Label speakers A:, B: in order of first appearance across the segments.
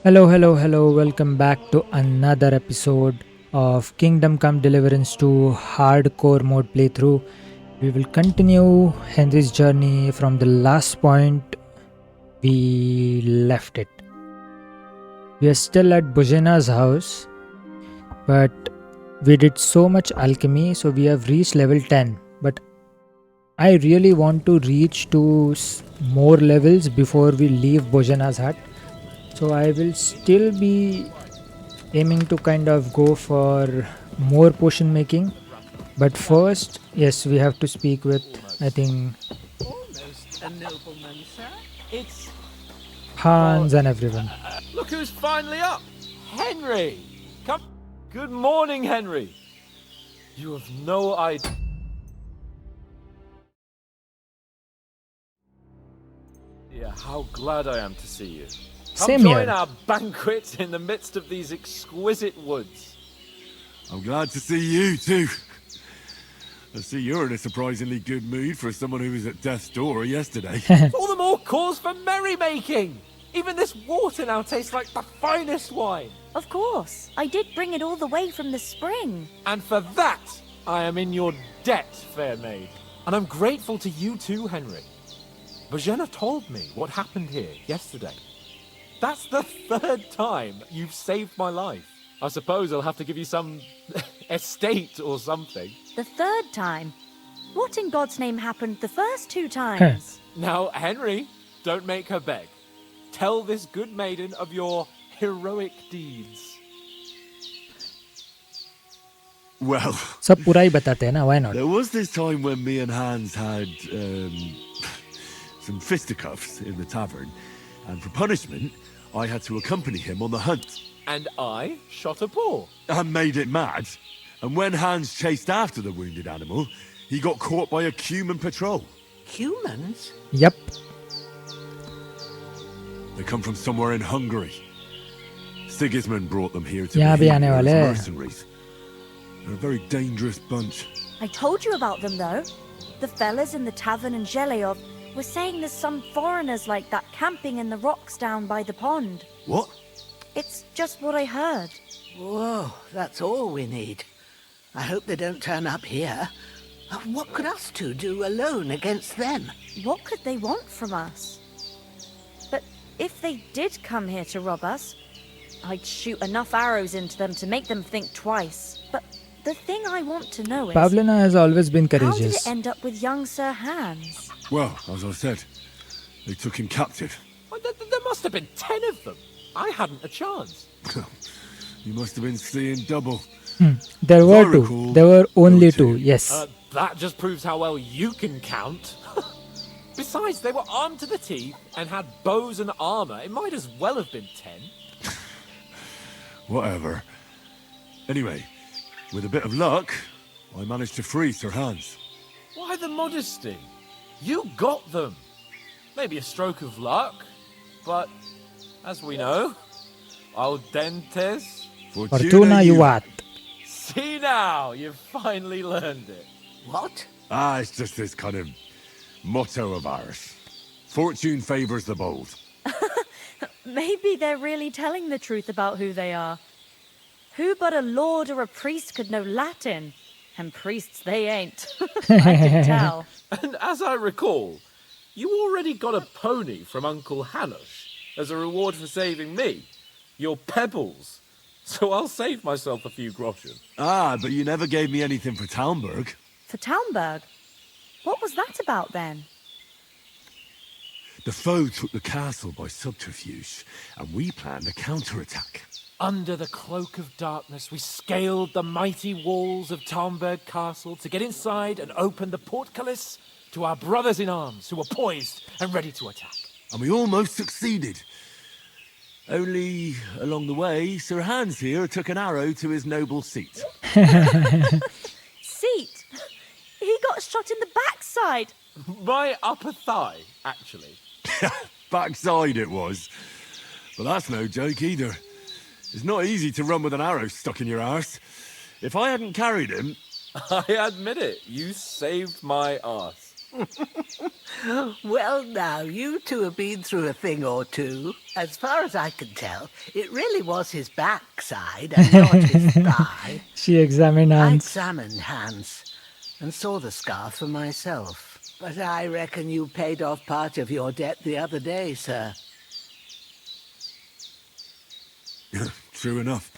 A: Hello, hello, hello. Welcome back to another episode of Kingdom Come Deliverance 2 Hardcore Mode playthrough. We will continue Henry's journey from the last point we left it. We are still at Bujena's house, but we did so much alchemy, so we have reached level 10. But I really want to reach to more levels before we leave Bujena's hut. So I will still be aiming to kind of go for more potion making. But first, yes, we have to speak with, I think,
B: Almost a nobleman, sir. It's
A: Hans and everyone.
C: Look who's finally up! Henry! Come. Good morning, Henry! You have no idea how glad I am to see you. Come
A: Same
C: join
A: here.
C: our banquet in the midst of these exquisite woods.
D: I'm glad to see you too. I see you're in a surprisingly good mood for someone who was at death's door yesterday.
C: All the more cause for merrymaking! Even this water now tastes like the finest wine.
E: Of course. I did bring it all the way from the spring.
C: And for that, I am in your debt, fair maid. And I'm grateful to you too, Henry. Bojena told me what happened here yesterday. That's the third time you've saved my life. I suppose I'll have to give you some estate or something.
E: The third time? What in God's name happened the first two times?
C: Now, Henry, don't make her beg. Tell this good maiden of your heroic deeds.
D: Well,
A: सब पूरा ही बताते हैं ना, why not?
D: there was this time when me and Hans had some fisticuffs in the tavern, and for punishment, I had to accompany him on the hunt.
C: And I shot a boar.
D: And made it mad. And when Hans chased after the wounded animal, he got caught by a human patrol.
B: humans?
A: Yep.
D: They come from somewhere in Hungary. Sigismund brought them here to
A: यहाँ
D: be
A: भी आने
D: as
A: वाले हैं.
D: mercenaries. They're a very dangerous bunch.
E: I told you about them though. The fellas in the tavern in Zheleyov were saying there's some foreigners like that camping in the rocks down by the pond.
D: What?
E: It's just what I heard.
B: Whoa, that's all we need. I hope they don't turn up here. What could us two do alone against them?
E: What could they want from us? But if they did come here to rob us, I'd shoot enough arrows into them to make them think twice. But the thing I want to know is,
A: Pavlina has always been
E: how did
A: courageous.
E: it end up with young Sir Hans?
D: Well, as I said, they took him captive.
C: Well, there must have been 10 of them. I hadn't a chance.
D: You must have been seeing double.
A: There
D: As
A: were
D: I
A: two.
D: recall,
A: There were only
D: there were
A: two,
D: two.
A: yes.
C: That just proves how well you can count. Besides, they were armed to the teeth and had bows and armor. It might as well have been 10.
D: Whatever. Anyway, with a bit of luck, I managed to free Sir Hans.
C: Why the modesty? You got them. Maybe a stroke of luck, but as we know, al dentes.
A: Fortuna Juvat.
C: See now, you've finally learned it.
B: What?
D: It's just this kind of motto of ours. Fortune favors the bold.
E: Maybe they're really telling the truth about who they are. Who but a lord or a priest could know Latin? And priests they ain't. I can tell.
C: And as I recall, you already got a pony from Uncle Hanush as a reward for saving me. Your pebbles. So I'll save myself a few groschen.
D: But you never gave me anything for Talmberg.
E: For Talmberg? What was that about then?
D: The foe took the castle by subterfuge, and we planned a counterattack.
C: Under the cloak of darkness, we scaled the mighty walls of Talmberg Castle to get inside and open the portcullis to our brothers in arms who were poised and ready to attack.
D: And we almost succeeded. Only, along the way, Sir Hans here took an arrow to his noble seat.
E: Seat! He got shot in the backside!
C: My upper thigh, actually.
D: Backside it was. But that's no joke either. It's not easy to run with an arrow stuck in your arse. If I hadn't carried him...
C: I admit it, you saved my arse.
B: Well, now, you two have been through a thing or two. As far as I can tell, it really was his backside and not his thigh.
A: She examined
B: I
A: Hans.
B: examined Hans and saw the scar for myself. But I reckon you paid off part of your debt the other day, sir.
D: True enough.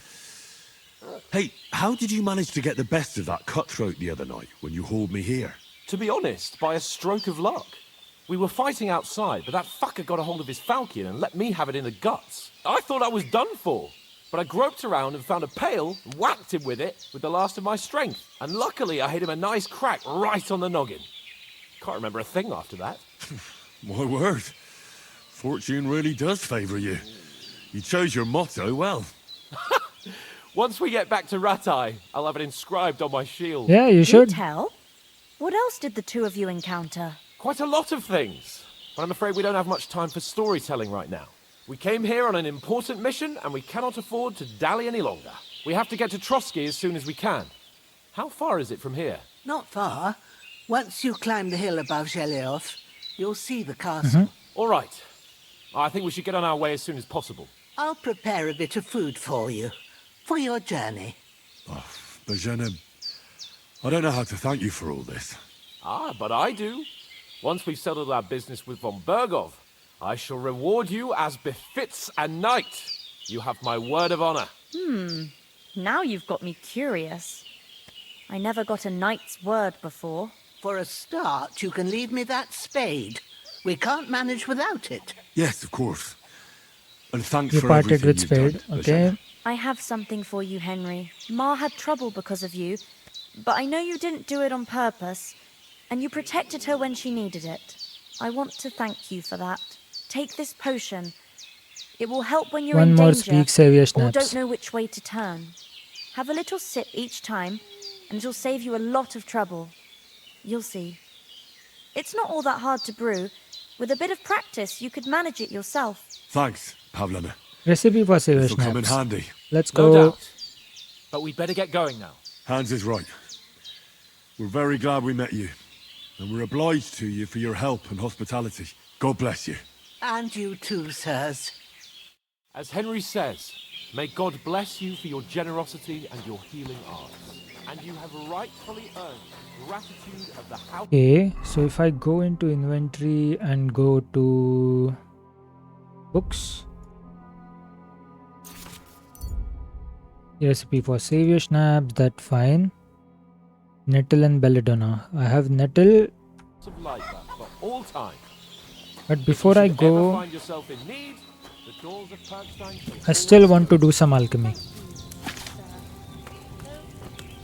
D: Hey, how did you manage to get the best of that cutthroat the other night when you hauled me here?
C: To be honest, by a stroke of luck. We were fighting outside, but that fucker got a hold of his falcon and let me have it in the guts. I thought I was done for. But I groped around and found a pail and whacked him with it with the last of my strength. And luckily I hit him a nice crack right on the noggin. Can't remember a thing after that.
D: My word. Fortune really does favour you. You chose your motto well.
C: Once we get back to Ratai, I'll have it inscribed on my shield.
A: Yeah, you
E: Do
A: should.
E: tell. What else did the two of you encounter?
C: Quite a lot of things. But I'm afraid we don't have much time for storytelling right now. We came here on an important mission and we cannot afford to dally any longer. We have to get to Trotsky as soon as we can. How far is it from here?
B: Not far. Once you climb the hill above Zhelioth, you'll see the castle.
C: All right. I think we should get on our way as soon as possible.
B: I'll prepare a bit of food for you, for your journey.
D: Oh, Bajana, I don't know how to thank you for all this.
C: Ah, but I do. Once we've settled our business with von Bergov, I shall reward you as befits a knight. You have my word of honor.
E: Now you've got me curious. I never got a knight's word before.
B: For a start, you can leave me that spade. We can't manage without it.
D: Yes, of course. And thanks
A: You
D: for
A: parted
D: everything
A: with
D: you've
A: Spade,
D: done,
A: okay?
D: Bajana.
E: I have something for you, Henry. Ma had trouble because of you, but I know you didn't do it on purpose, and you protected her when she needed it. I want to thank you for that. Take this potion. It will help when you're
A: One
E: in
A: more
E: danger
A: speak, Savior
E: or
A: Snaps.
E: don't know which way to turn. Have a little sip each time, and it'll save you a lot of trouble. You'll see. It's not all that hard to brew. With a bit of practice, you could manage it yourself.
D: Thanks, Pavlana.
A: Recipe for Savior
D: This'll come in
A: Snaps.
D: handy.
A: Let's
C: No
A: go.
C: doubt. But we'd better get going now.
D: Hans is right. We're very glad we met you. And we're obliged to you for your help and hospitality. God bless you.
B: And you too, sirs.
C: As Henry says, may God bless you for your generosity and your healing arts. And you have rightfully earned gratitude of the house.
A: Okay, so if I go into inventory and go to books, recipe for Savior Snaps, that fine. Nettle and Belladonna. I have Nettle,
C: Of light for all time.
A: but before I
C: If you ever
A: go,
C: find yourself in need, the doors of Perkstein shall
A: I still want to do some alchemy.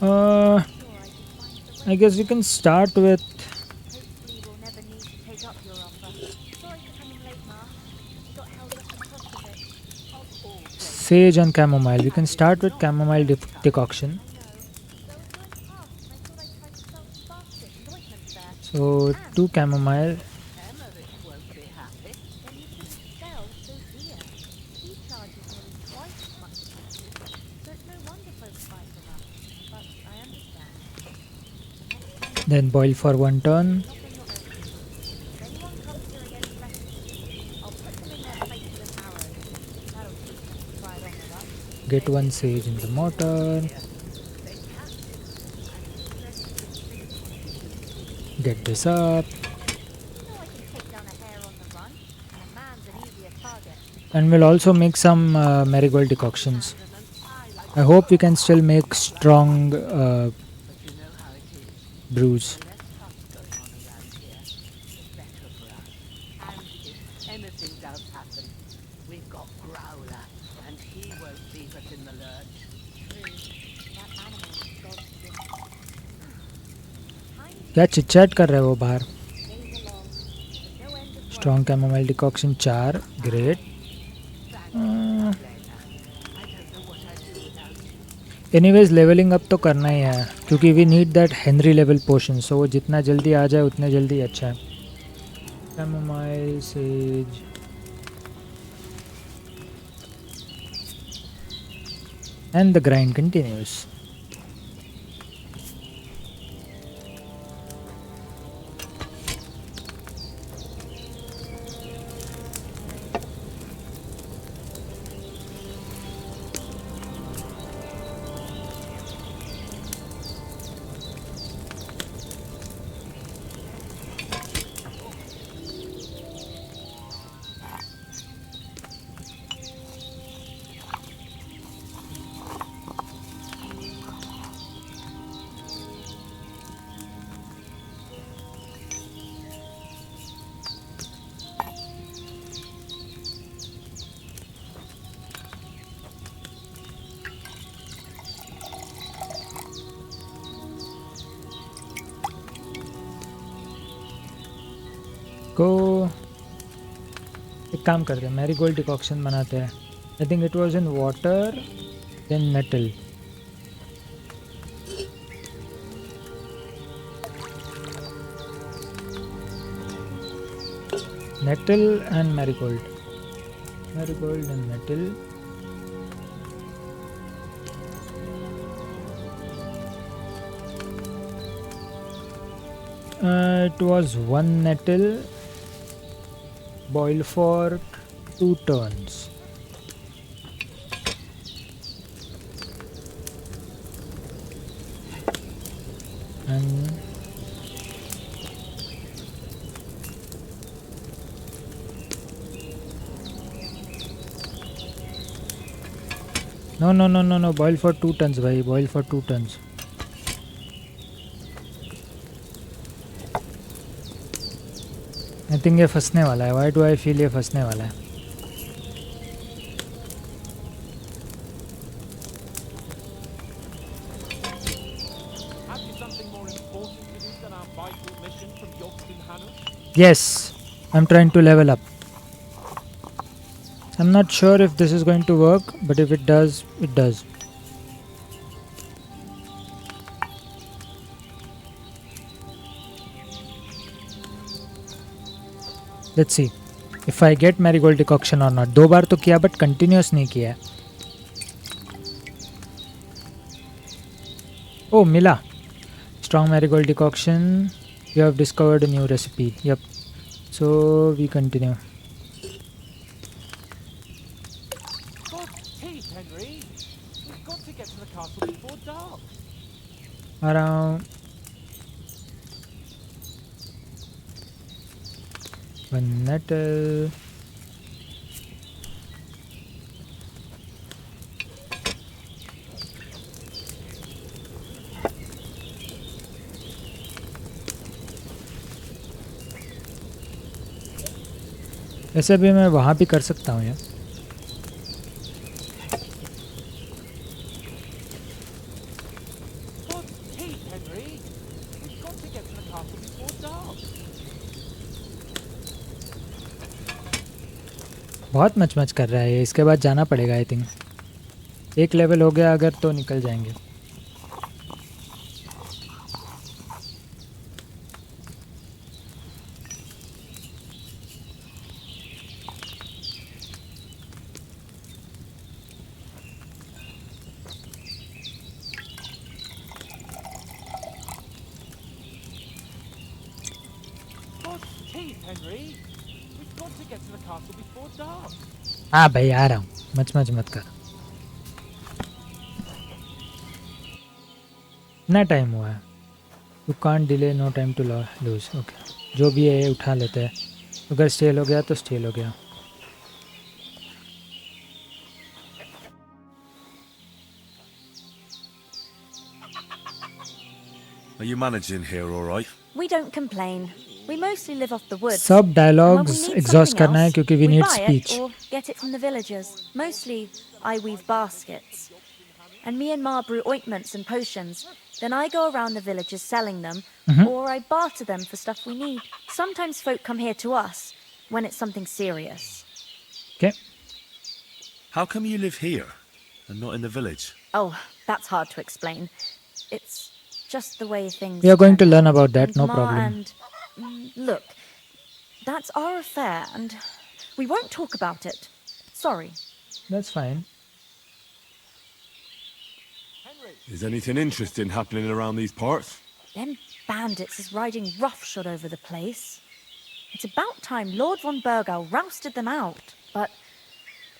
A: I guess we can start with
E: Hopefully we'll never need to take up your offer. Sorry for coming late, Ma. Got held up the cost of it.
A: sage and chamomile. We can start with chamomile decoction. So 2 chamomile.
B: Emmerich won't be happy.
E: Then you shouldn't sell so dear. He charges nearly twice as much as you do, so it's no wonder folks buy from us. But I understand.
A: Then boil for 1 turn.
E: If anyone comes here against recipes, I'll put them in their faces and arrows. That'll teach them to try it on with us.
A: Get 1 sage in the mortar. Get this up.
E: You know I can take down a hare on the run, and a man's an easier target.
A: And we'll also make some marigold decoctions. I hope we can still make strong brews.
B: If anything does happen, we've got Growler, and he won't leave us in the lurch.
E: That animal is God's gift.
A: क्या chit-chat कर रहा है वो बाहर?
E: Days along, with no end of
A: Strong chamomile decoction 4. Great. Anyways, leveling up तो करना ही है क्योंकि we need that Henry level potion. So वो जितना जल्दी आ जाए उतने जल्दी अच्छा है. Chamomile, sage. And the grind continues. इसको एक काम करते हैं, मैरीगोल्ड डिकॉक्शन बनाते हैं. I think it was in water then metal. Metal and marigold. Marigold and metal. It was one nettle. Boil for 2 turns. And no, boil for 2 tons भाई, boil for 2 tons. I think ये फंसने वाला है. Why do I feel ये फंसने वाला है?
C: Have you something more important to do than our vital mission from Yorkton Hannah?
A: Yes, I'm trying to level up. I'm not sure if this is going to work, but if it does, it does. Let's see if I get marigold decoction or not. 2 बार तो किया but continuous नहीं किया. Oh, मिला. Strong marigold decoction. You have discovered a new recipe. Yep. So we continue.
C: God's teeth, Henry! We've got to get to the castle before dark.
A: Around 1 nettle. ऐसे भी मैं वहाँ भी कर सकता हूँ यार.
C: God's teeth, Henry! We've got to get to the castle before dark.
A: बहुत मच कर रहा है ये. इसके बाद जाना पड़ेगा. आई थिंक 1 लेवल हो गया अगर तो निकल जाएंगे.
C: God's teeth, Henry! We've got to get to the castle before dark.
A: हाँ भाई आ रहा हूँ. मच मत कर. ना टाइम हुआ है. You can't delay, no time to lose. Okay, जो भी है उठा लेते हैं. अगर स्टेल हो गया तो स्टेल हो गया.
D: Are you managing here all right?
E: We don't complain. We mostly live off the woods.
A: सब
E: And when we
A: dialogues
E: need
A: exhaust
E: something
A: करना है
E: else,
A: क्योंकि we
E: we
A: need
E: buy it
A: speech.
E: or get it from the villagers. Mostly, I weave baskets. And me and Ma brew ointments and potions. Then I go around the villages selling them, or I barter them for stuff we need. Sometimes folk come here to us when it's something serious.
A: Okay.
D: How come you live here and not in the village?
E: Oh, that's hard to explain. It's just the way things.
A: We are going to
E: turn
A: learn
E: out.
A: about that,
E: And
A: no
E: Ma
A: problem.
E: And look, that's our affair, and we won't talk about it. Sorry.
A: That's fine.
C: Henry!
D: Is anything interesting happening around these parts?
E: Them bandits is riding roughshod over the place. It's about time Lord von Burgau rousted them out. But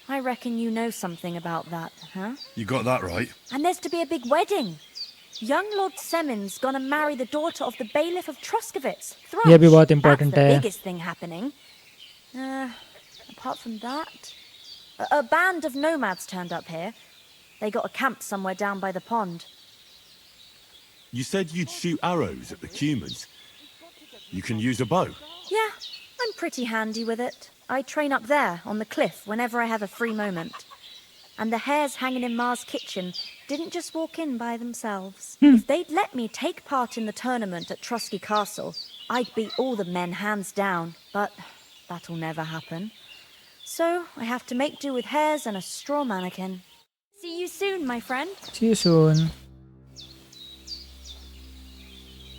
E: I reckon you know something about that, huh?
D: You got that right.
E: And there's to be a big wedding. Young Lord Semin's gonna marry the daughter of the bailiff of Truskowitz.
A: ये भी बहुत important
E: That's the
A: है.
E: biggest thing happening. Apart from that, a band of nomads turned up here. They got a camp somewhere down by the pond.
D: You said you'd shoot arrows at the humans. You can use a bow.
E: Yeah, I'm pretty handy with it. I train up there on the cliff whenever I have a free moment. And the hares hanging in Ma's kitchen didn't just walk in by themselves. If they'd let me take part in the tournament at Trusky Castle, I'd beat all the men hands down, but that'll never happen. So I have to make do with hares and a straw mannequin. See you soon, my friend.
A: See you soon.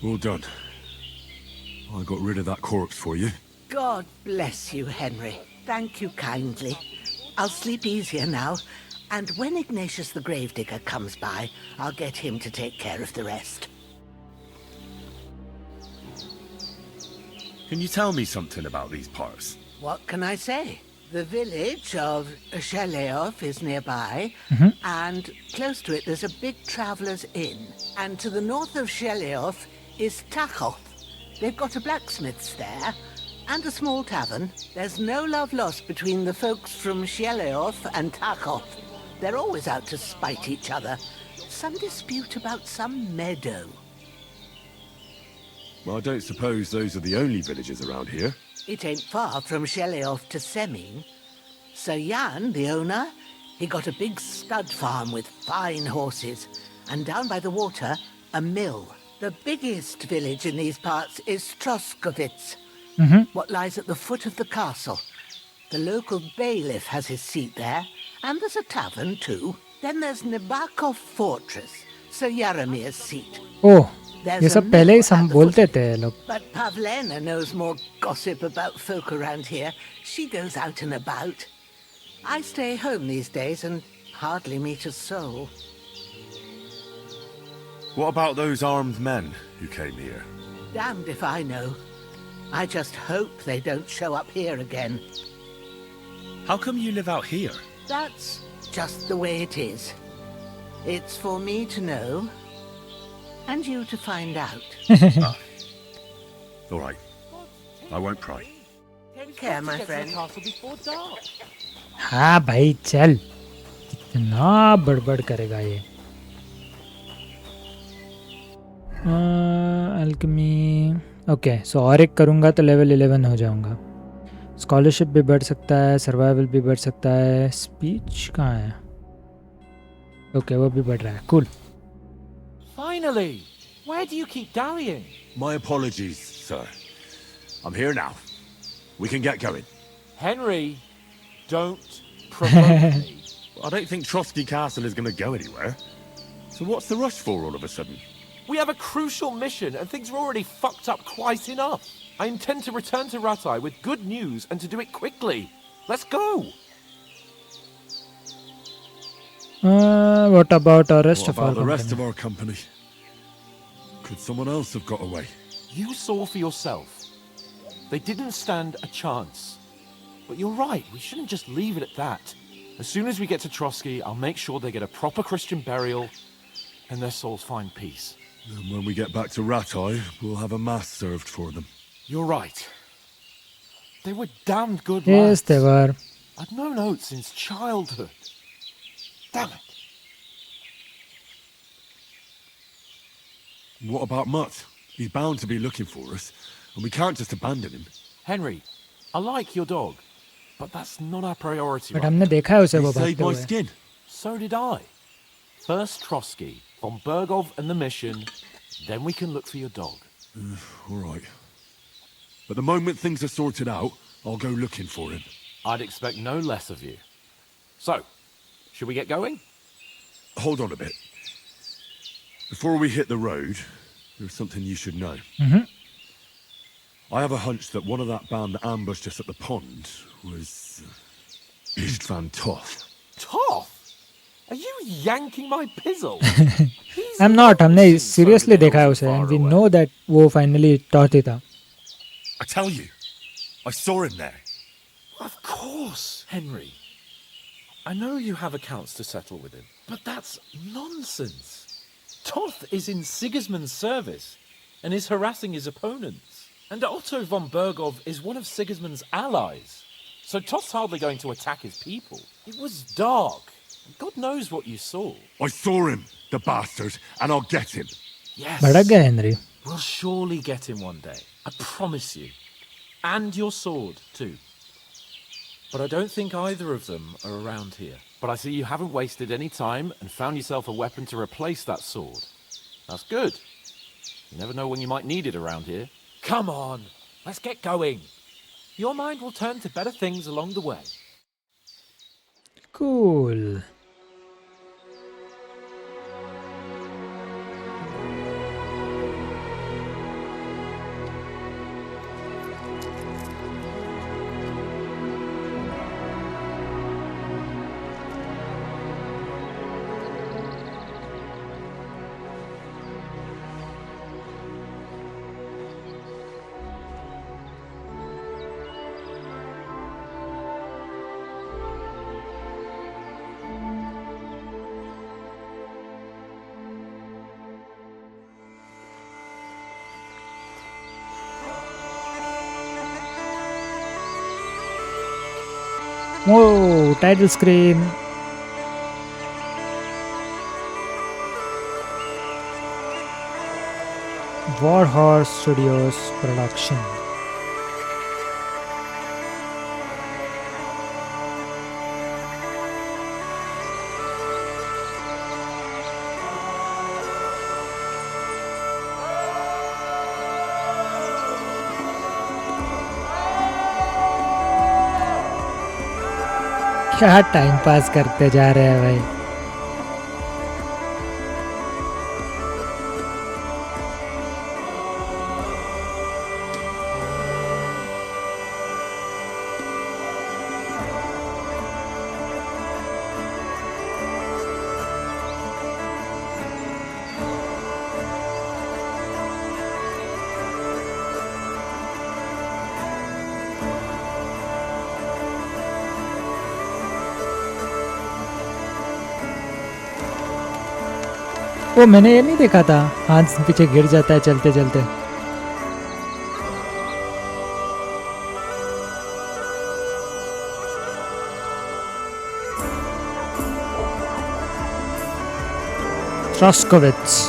D: Well done. I got rid of that corpse for you.
B: God bless you, Henry. Thank you kindly. I'll sleep easier now, and when Ignatius the Gravedigger comes by, I'll get him to take care of the rest.
D: Can you tell me something about these parts?
B: What can I say? The village of Sheleov is nearby, and close to it there's a big traveller's inn. And to the north of Sheleov is Tachov. They've got a blacksmith's there, and a small tavern. There's no love lost between the folks from Sheleov and Tachov. They're always out to spite each other. Some dispute about some meadow.
D: Well, I don't suppose those are the only villages around here.
B: It ain't far from Sheleov to Seming. Sir Jan, the owner, he got a big stud farm with fine horses, and down by the water, a mill. The biggest village in these parts is Troskovitz, what lies at the foot of the castle. The local bailiff has his seat there, and there's a tavern too. Then there's Nebakov Fortress, Sir Yaramir's seat.
A: Oh,
B: There's
A: ये
B: a
A: सब पहले ही
B: mill
A: हम
B: at the
A: बोलते
B: foot-
A: थे ये लोग.
B: But Pavlena knows more gossip about folk around here. She goes out and about. I stay home these days and hardly meet a soul.
D: What about those armed men who came here?
B: Damned if I know. I just hope they don't show up here again.
D: How come you live out here?
B: That's just the way it is. It's for me to know, and you to find out.
D: All right. I won't pry.
B: Take care, my friend.
A: हाँ भाई चल. कितना बड़बड़ करेगा ये. Alchemy. Okay, सो और एक करूँगा तो लेवल 11 हो जाऊँगा. स्कॉलरशिप भी बढ़ सकता है, सर्वाइवल भी बढ़ सकता है. स्पीच कहाँ है? ओके, वो भी बढ़ रहा है. Cool.
C: Finally! Where do you keep dallying?
D: My apologies, sir. I'm here now. We can get going.
C: Henry, don't provoke me.
D: I don't think Trotsky Castle is going to go anywhere. So what's the rush for all of a sudden?
C: We have a crucial mission and things are already fucked up quite enough. I intend to return to Ratai with good news and to do it quickly. Let's go!
A: What about our rest
D: What
A: of our
D: about the rest
A: company?
D: of our company? Could someone else have got away?
C: You saw for yourself. They didn't stand a chance. But you're right, we shouldn't just leave it at that. As soon as we get to Trotsky, I'll make sure they get a proper Christian burial and their souls find peace.
D: And when we get back to Ratai, we'll have a mass served for them.
C: You're right. They were damned good
A: Yes,
C: lads.
A: they were.
C: I'd known Oates since childhood. Damn it.
D: What about Mutt? He's bound to be looking for us, and we can't just abandon him.
C: Henry, I like your dog, but that's not our priority
A: But
C: right
A: हमने देखा है उसे
D: He
A: वो
D: saved
A: भागते
D: my
A: हुए.
D: skin.
C: So did I. First Trotsky, von Bergov and the mission, then we can look for your dog.
D: All right. But the moment things are sorted out, I'll go looking for him.
C: I'd expect no less of you. So, should we get going?
D: Hold on a bit. Before we hit the road, there's something you should know. I have a hunch that one of that band that ambushed us at the pond was Istvan Toth.
C: Toth? Are you yanking my pizzle? He's
A: I'm not. हमने
C: long since
A: seriously
C: Sony
A: देखा है
C: hills
A: उसे,
C: far
A: and we
C: away.
A: know that वो finally taught ही था.
D: I tell you, I saw him there.
C: Of course, Henry. I know you have accounts to settle with him, but that's nonsense. Toth is in Sigismund's service and is harassing his opponents. And Otto von Bergov is one of Sigismund's allies. So Toth's hardly going to attack his people. It was dark. God knows what you saw.
D: I saw him, the bastard, and I'll get him.
C: Yes.
A: भड़क गया Henry.
C: We'll surely get him one day. I promise you. And your sword, too. But I don't think either of them are around here. But I see you haven't wasted any time and found yourself a weapon to replace that sword. That's good. You never know when you might need it around here. Come on, let's get going. Your mind will turn to better things along the way.
A: Cool. Whoa, title screen. Warhorse Studios production. क्या time pass करते जा रहे हैं भाई. वो मैंने ये नहीं देखा था, हाथ पीछे गिर जाता है चलते चलते. Troskowitz.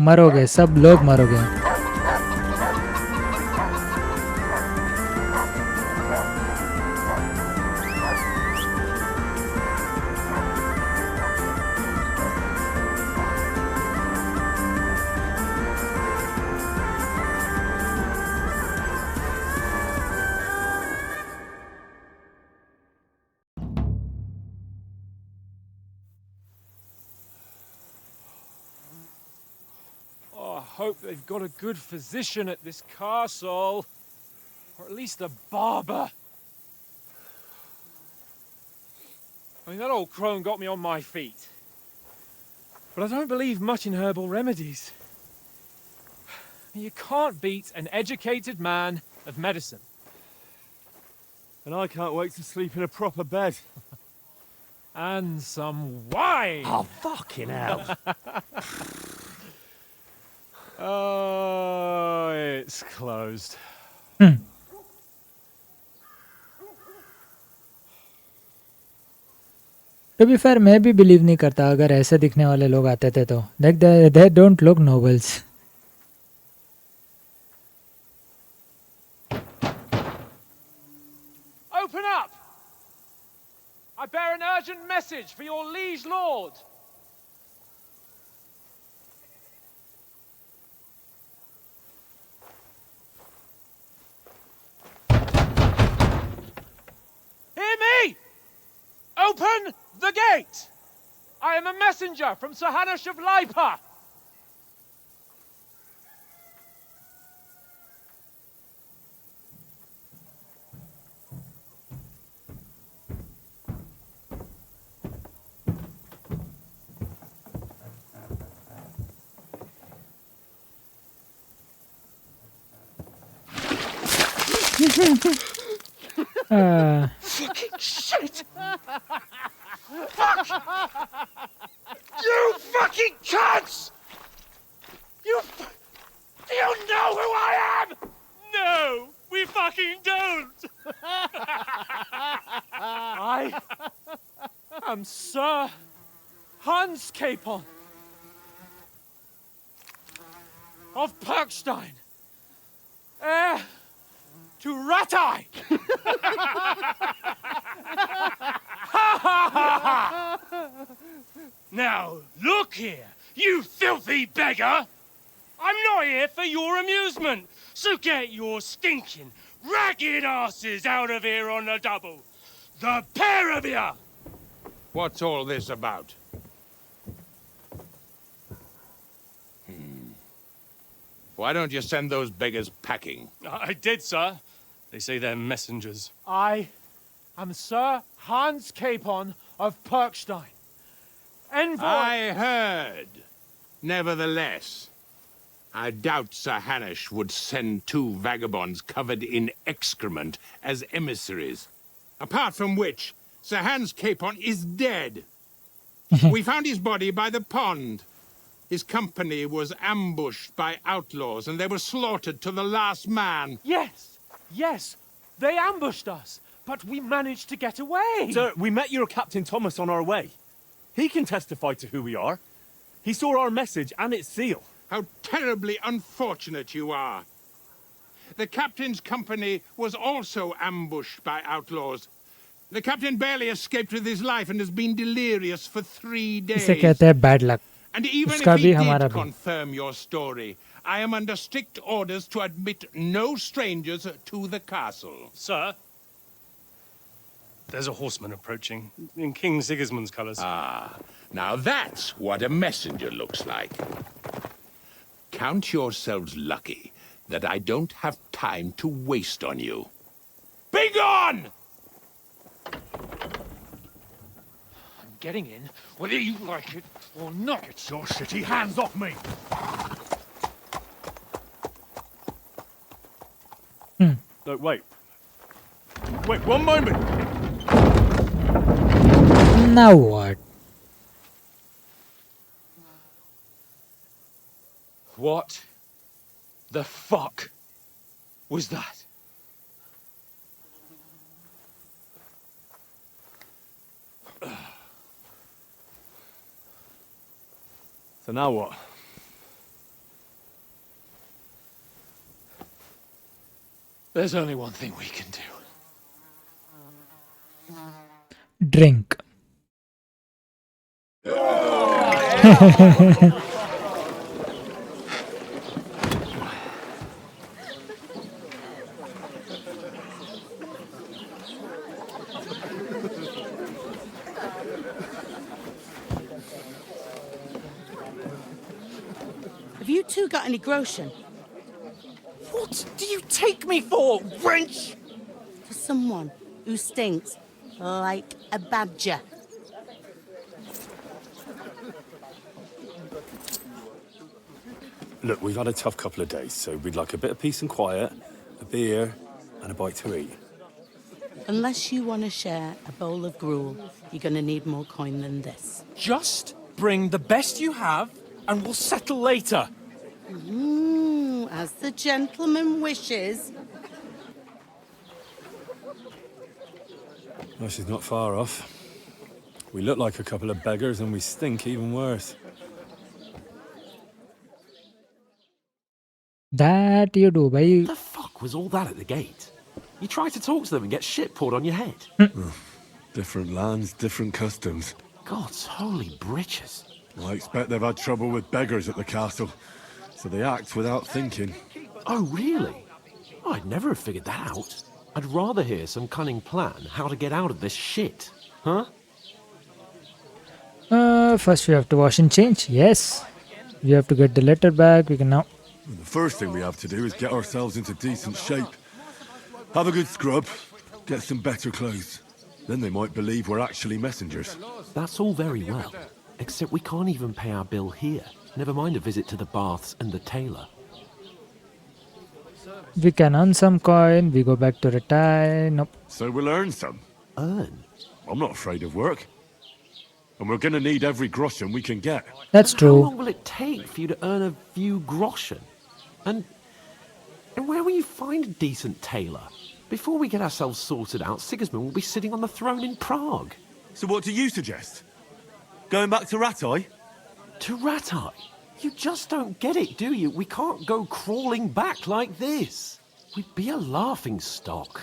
A: मरोगे, सब लोग मरोगे.
C: I hope they've got a good physician at this castle. Or at least a barber. I mean, that old crone got me on my feet. But I don't believe much in herbal remedies. You can't beat an educated man of medicine.
D: And I can't wait to sleep in a proper bed.
C: And some wine!
B: Oh, fucking hell.
C: Oh, it's closed.
A: To be fair, मैं भी believe नहीं करता अगर ऐसे दिखने वाले लोग आते थे तो. Like they don't look nobles.
C: Open up! I bear an urgent message for your liege lord. Hear me! Open the gate! I am a messenger from Sir Hanush of Lipa. Fucking shit! Fuck! You fucking cunts! You know who I am? No, we fucking don't! I am Sir Hans Capon of Perkstein, heir to Ratai.
F: Now, look here, you filthy beggar! I'm not here for your amusement, so get your stinking, ragged asses out of here on the double. The pair of you!
G: What's all this about? Why don't you send those beggars packing?
F: I did, sir. They say they're messengers.
C: I am Sir Hans Capon of Perkstein, envoy.
G: I heard. Nevertheless, I doubt Sir Hanush would send two vagabonds covered in excrement as emissaries. Apart from which, Sir Hans Capon is dead. We found his body by the pond. His company was ambushed by outlaws, and they were slaughtered to the last man.
C: Yes, yes, they ambushed us, but we managed to get away.
H: Sir, we met your Captain Thomas on our way. He can testify to who we are. He saw our message and its seal.
G: How terribly unfortunate you are. The captain's company was also ambushed by outlaws. The captain barely escaped with his life and has been delirious for 3 days.
A: इसे कहते हैं bad luck.
G: And even
A: उसका
G: if
A: भी
G: he
A: हमारा
G: did
A: भी.
G: confirm your story, I am under strict orders to admit no strangers to the castle.
F: Sir, there's a horseman approaching, in King Sigismund's colours.
G: Ah, now that's what a messenger looks like. Count yourselves lucky that I don't have time to waste on you. Be gone!
C: I'm getting in, whether you like it or not.
H: Get your shitty hands off me! No, wait. Wait, one moment!
A: Now what?
C: What the fuck was that?
H: So now what?
C: There's only one thing we can do.
A: Drink.
I: Have you two got any groschen?
H: What do you take me for, wench?
I: For someone who stinks like a badger.
H: Look, we've had a tough couple of days, so we'd like a bit of peace and quiet, a beer, and a bite to eat.
I: Unless you want to share a bowl of gruel, you're going to need more coin than this.
C: Just bring the best you have, and we'll settle later.
I: As the gentleman wishes.
H: Well, she's not far off. We look like a couple of beggars, and we stink even worse.
A: That you do, bhai.
J: The fuck was all that at the gate? You try to talk to them and get shit poured on your head.
D: Different lands, different customs.
J: God's holy britches.
D: I expect they've had trouble with beggars at the castle, so they act without thinking.
J: Oh, really? I'd never have figured that out. I'd rather hear some cunning plan how to get out of this shit. Huh?
A: First we have to wash and change. Yes. We have to get the letter back. We can now.
D: The first thing we have to do is get ourselves into decent shape. Have a good scrub, get some better clothes. Then they might believe we're actually messengers.
J: That's all very well. Except we can't even pay our bill here. Never mind a visit to the baths and the tailor.
A: We can earn some coin. We go back to retire. Nope.
D: So we'll earn some.
J: Earn?
D: I'm not afraid of work. And we're gonna need every groschen we can get.
A: That's
J: How
A: true.
J: long will it take for you to earn a few groschen? And where will you find a decent tailor? Before we get ourselves sorted out, Sigismund will be sitting on the throne in Prague.
D: So what do you suggest? Going back to Ratai?
J: To Ratai? You just don't get it, do you? We can't go crawling back like this. We'd be a laughing stock.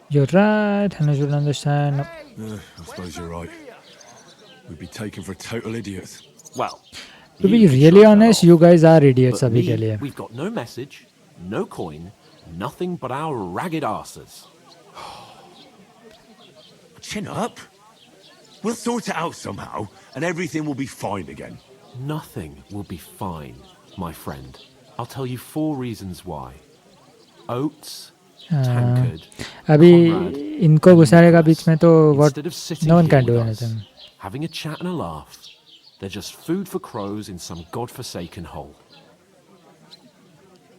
A: You're right, and I should understand.
D: I suppose you're right. We'd be taken for total idiots.
J: Well,
A: To be
J: you can
A: really
J: shrug that
A: honest,
J: off.
A: you guys are idiots
J: But
A: abhi
J: me,
A: ke liye.
J: we've got no message, no coin, nothing but our ragged arses.
D: Chin up. We'll sort it out somehow, and everything will be fine again.
J: Nothing will be fine, my friend. I'll tell you 4 reasons why. Oates, Tankard,
A: अभी
J: Conrad,
A: इनको घुसाने का बीच में तो what
J: Instead of sitting
A: no one
J: here
A: can do
J: with us,
A: anything.
J: having a chat and a laugh, they're just food for crows in some godforsaken hole.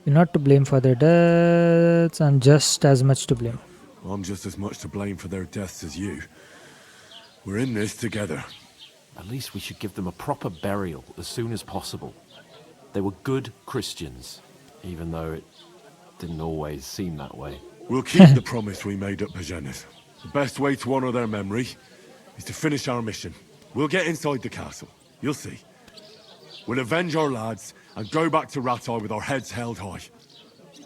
A: You're not to blame for their deaths. I'm just as much to blame.
D: I'm just as much to blame for their deaths as you. We're in this together.
J: At least we should give them a proper burial as soon as possible. They were good Christians, even though it didn't always seem that way.
D: We'll keep the promise we made at Bajenis. The best way to honor their memory is to finish our mission. We'll get inside the castle. You'll see. We'll avenge our lads and go back to Ratai with our heads held high.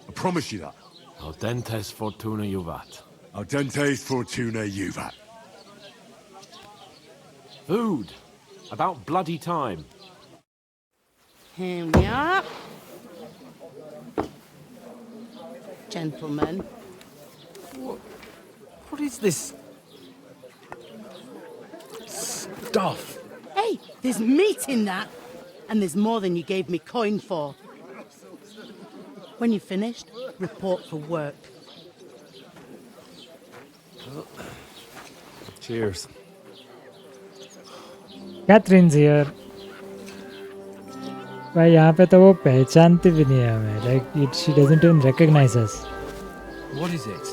D: I promise you that.
J: Audentes fortuna juvat.
D: Audentes fortuna juvat.
J: Food! About bloody time.
I: Here we are. Gentlemen.
J: What is this stuff?
I: Hey, there's meat in that. And there's more than you gave me coin for. When you're finished, report for work.
C: Cheers.
A: Catherine's here. भाई यहाँ पे तो वो पहचानती भी नहीं है हमें. Like she doesn't even recognize us.
H: What is it?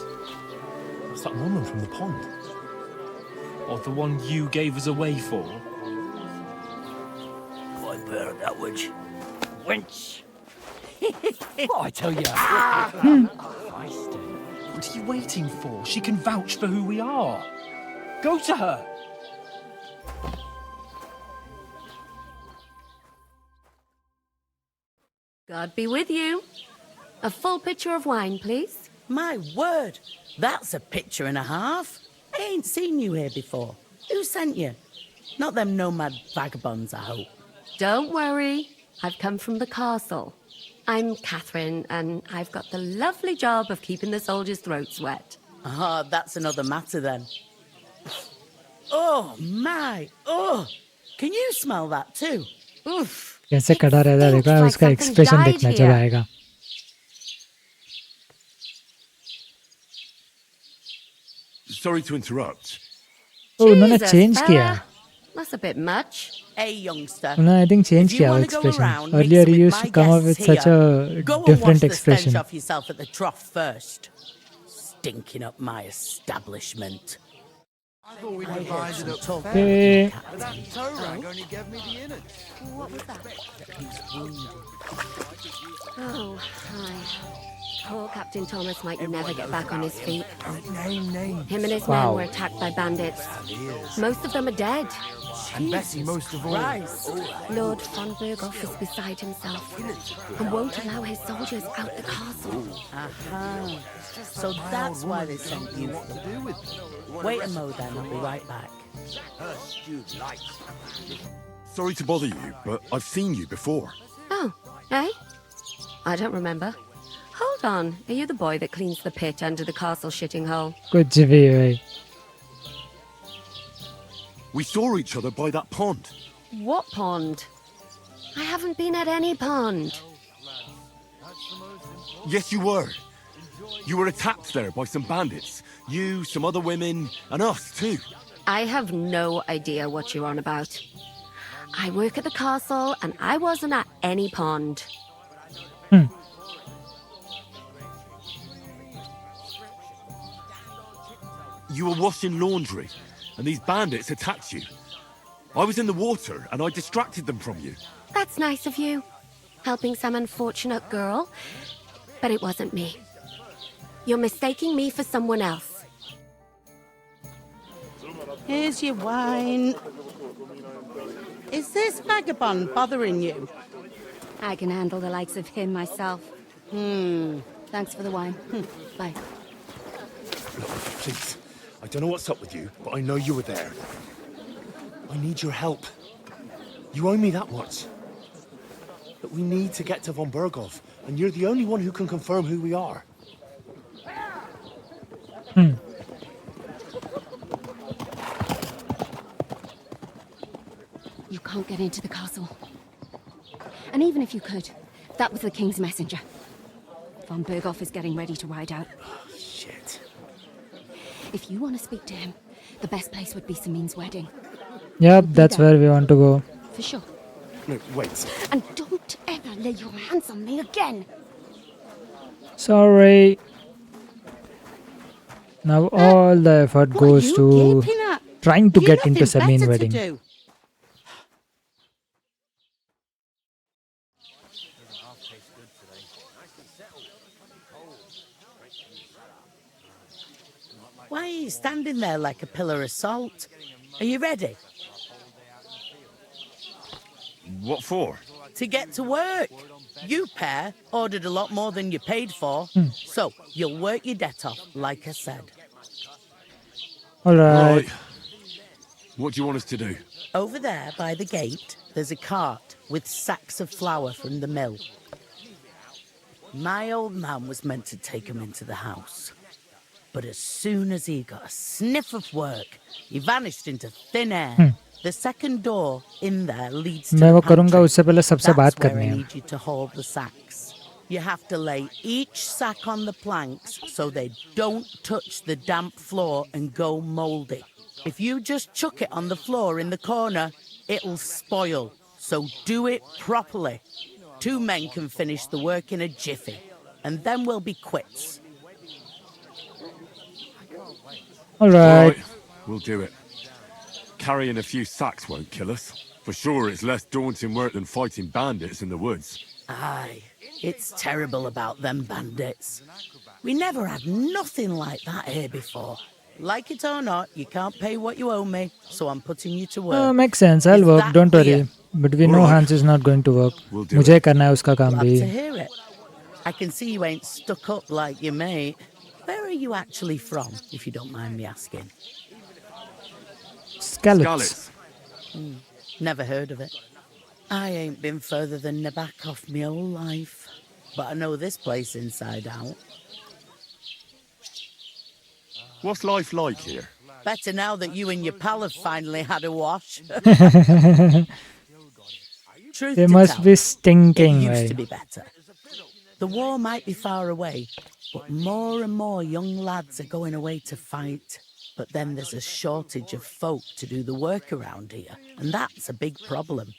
H: What's that woman from the pond? Or the one you gave us away for?
B: I bear that witch. Wench!
H: What I tell you? What are you waiting for? She can vouch for who we are. Go to her.
K: God be with you. A full pitcher of wine, please.
I: My word, that's a picture and a half. I ain't seen you here before. Who sent you? Not them nomad vagabonds, I hope.
K: Don't worry. I've come from the castle. I'm Catherine, and I've got the lovely job of keeping the soldiers' throats wet.
I: Ah, that's another matter then. Oh, my. Oh, can you smell that too?
K: Oof.
A: कैसे खड़ा रहता है देखा, उसका expression देखना जब आएगा.
D: Sorry to interrupt.
A: Oh, उन्होंने
K: Jesus,
A: change
K: fella.
A: किया.
K: That's a bit much.
I: Hey, youngster.
A: उन्होंने I think change
I: If you
A: किया वो
I: wanna go
A: expression.
I: around
A: Earlier he
I: mixing with
A: used
I: my
A: to come up with
I: guests
A: such
I: here,
A: a
I: go and wash
A: different
I: the
A: expression.
I: stench off yourself at the trough first. Stinking up my establishment.
L: I thought we'd divided up fair.
A: Okay.
L: But that toe rag only gave me the innards.
K: What was that? Oh, hi. Poor Captain Thomas might never get back on his feet.
L: Name.
K: Him and his
A: Wow.
K: men were attacked by bandits. Most of them are dead.
L: And Bessie most of all.
I: Christ.
K: Lord von Berghoff is beside himself and won't allow his soldiers out the castle.
I: Aha. So that's why they sent you. Wait a mo then, I'll be right back.
D: Sorry to bother you, but I've seen you before.
K: Oh, eh? I don't remember. Hold on, are you the boy that cleans the pit under the castle shitting hole?
A: कुछ भी भाई.
D: We saw each other by that pond.
K: What pond? I haven't been at any pond.
D: Yes, you were. You were attacked there by some bandits. You, some other women, and us too.
K: I have no idea what you're on about. I work at the castle and I wasn't at any pond.
D: You were washing laundry, and these bandits attacked you. I was in the water, and I distracted them from you.
K: That's nice of you, helping some unfortunate girl. But it wasn't me. You're mistaking me for someone else.
I: Here's your wine. Is this vagabond bothering you?
K: I can handle the likes of him myself. Thanks for the wine. Bye.
L: Please, I don't know what's up with you, but I know you were there. I need your help. You owe me that much. But we need to get to von Berghoff, and you're the only one who can confirm who we are.
K: You can't get into the castle. And even if you could, that was the King's messenger. Von Berghoff is getting ready to ride out.
L: Shit.
K: If you want to speak to him, the best place would be Samin's wedding.
A: Yep, that's where we want to go.
K: For sure.
L: No, wait.
K: And don't ever lay your hands on me again.
A: Sorry. Now all the effort
I: What are
A: goes
I: you
A: to
I: gaping at?
A: trying to
I: You've
A: get into
I: nothing
A: Samin
I: better to
A: wedding.
I: do. Why are you standing there like a pillar of salt? Are you ready?
D: What for?
I: To get to work. You pair ordered a lot more than you paid for, so you'll work your debt off, like I said.
A: Alright.
D: Right. What do you want us to do?
I: Over there by the gate, there's a cart with sacks of flour from the mill. My old man was meant to take 'em into the house. But as soon as he got a sniff of work, he vanished into thin air. The second door in there leads to
A: मैं
I: the
A: वो करूँगा
I: pantry.
A: उससे पहले सबसे बात
I: That's where
A: करनी
I: I
A: है.
I: need you to haul the sacks. You have to lay each sack on the planks so they don't touch the damp floor and go mouldy. If you just chuck it on the floor in the corner, it'll spoil. So do it properly. 2 men can finish the work in a jiffy, and then we'll be quits.
A: Alright.
D: We'll do it. Carrying a few sacks won't kill us. For sure, it's less daunting work than fighting bandits in the woods.
I: Aye, it's terrible about them bandits. We never had nothing like that here before. Like it or not, you can't pay what you owe me, so I'm putting you to work.
A: Makes sense. I'll
I: Is
A: work.
I: that
A: Don't
I: clear?
A: worry. But we know
D: Alright.
A: Hans is not going to work.
D: We'll do
A: मुझे
D: it.
A: करना है उसका काम
I: Glad
A: भी.
I: to hear it. I can see you ain't stuck up like your mate. Where are you actually from, if you don't mind me asking?
A: Scallops.
I: Never heard of it. I ain't been further than Nabakov my whole life, but I know this place inside out.
D: What's life like here?
I: Better now that you and your pal have finally had a wash. Truth
A: They
I: to
A: must
I: tell,
A: be stinking.
I: it used
A: Right?
I: to be better. The war might be far away, but more and more young lads are going away to fight. But then there's a shortage of folk to do the work around here, and that's a big problem.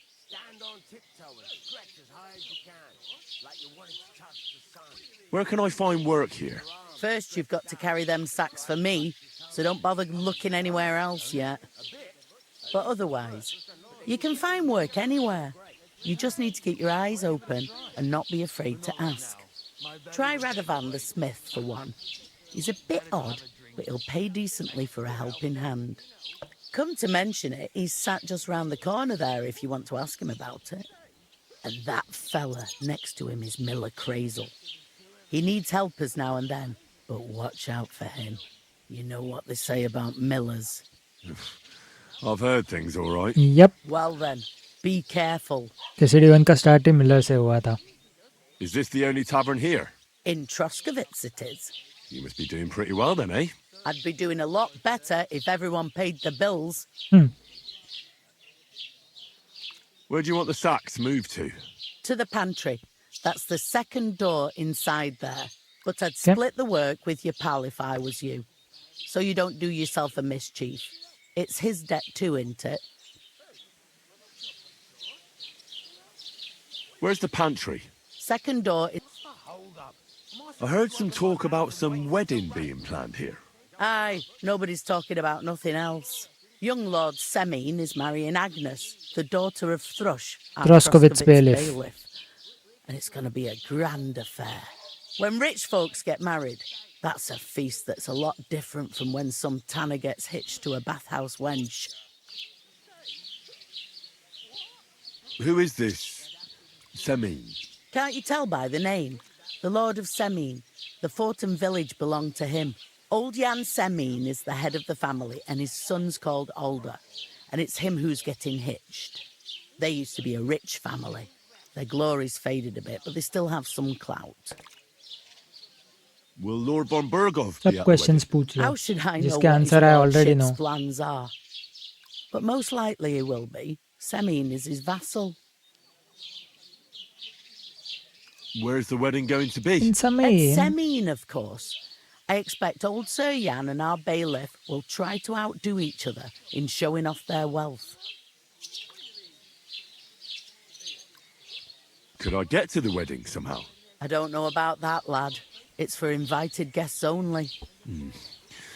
D: Where can I find work here?
I: First, you've got to carry them sacks for me, so don't bother looking anywhere else yet. But otherwise, you can find work anywhere. You just need to keep your eyes open and not be afraid to ask. Try Radovan the smith for one. He's a bit odd, but he'll pay decently for a helping hand. Come to mention it, he's sat just round the corner there if you want to ask him about it. And that fella next to him is Miller Crazel. He needs helpers now and then, but watch out for him. You know what they say about Millers.
D: I've heard things all right.
A: Yep.
I: Well then, be careful.
A: KCD 1 का start ही Miller से हुआ था.
D: Is this the only tavern here?
I: In Troskowitz it is.
D: You must be doing pretty well then, eh?
I: I'd be doing a lot better if everyone paid the bills.
D: Where do you want the sacks moved to?
I: To the pantry. That's the second door inside there. But I'd split the work with your pal if I was you. So you don't do yourself a mischief. It's his debt too, isn't it?
D: Where's the pantry?
I: Second door is...
D: I heard some talk about some wedding being planned here.
I: Aye, nobody's talking about nothing else. Young Lord Semin is marrying Agnes, the daughter of Thrush, our
A: Troskowitz bailiff.
I: And it's going to be a grand affair. When rich folks get married, That's a feast that's a lot different from when some tanner gets hitched to a bathhouse wench.
D: Who is this Semin?
I: Can't you tell by the name? The Lord of Semin. The fort and village belong to him. Old Jan Semin is the head of the family, and his son's called Alder. And it's him who's getting hitched. They used to be a rich family. Their glory's faded a bit, but they still have some clout.
D: Will Lord von Burgov
A: सब
D: be at the
A: questions
D: wedding?
A: पूछ लो
I: How should I know
A: जिसके
I: what his
A: answer I already
I: lordship's
A: know.
I: plans are? But most likely he will be. Semin is his vassal.
D: Where's the wedding going to be?
A: In
I: At
A: Semin,
I: Semin, of course. I expect old Sir Jan and our bailiff will try to outdo each other in showing off their wealth.
D: Could I get to the wedding somehow?
I: I don't know about that, lad. It's for invited guests only.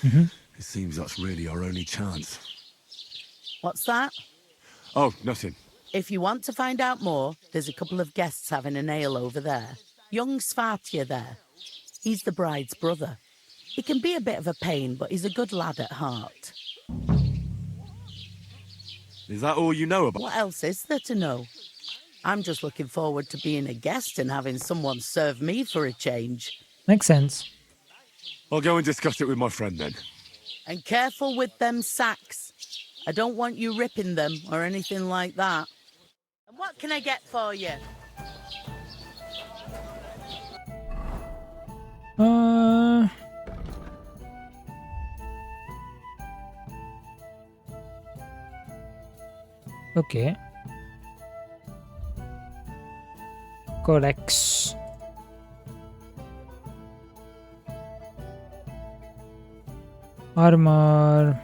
D: It seems that's really our only chance.
I: What's that?
D: Oh, nothing.
I: If you want to find out more, there's a couple of guests having an ale over there. Young Svartje there. He's the bride's brother. He can be a bit of a pain, but he's a good lad at heart.
D: Is that all you know about?
I: What else is there to know? I'm just looking forward to being a guest and having someone serve me for a change.
A: makes sense.
D: I'll go and discuss it with my friend then.
I: And careful with them sacks. I don't want you ripping them or anything like that. And what can I get for you?
A: Okay. Codex. Armor.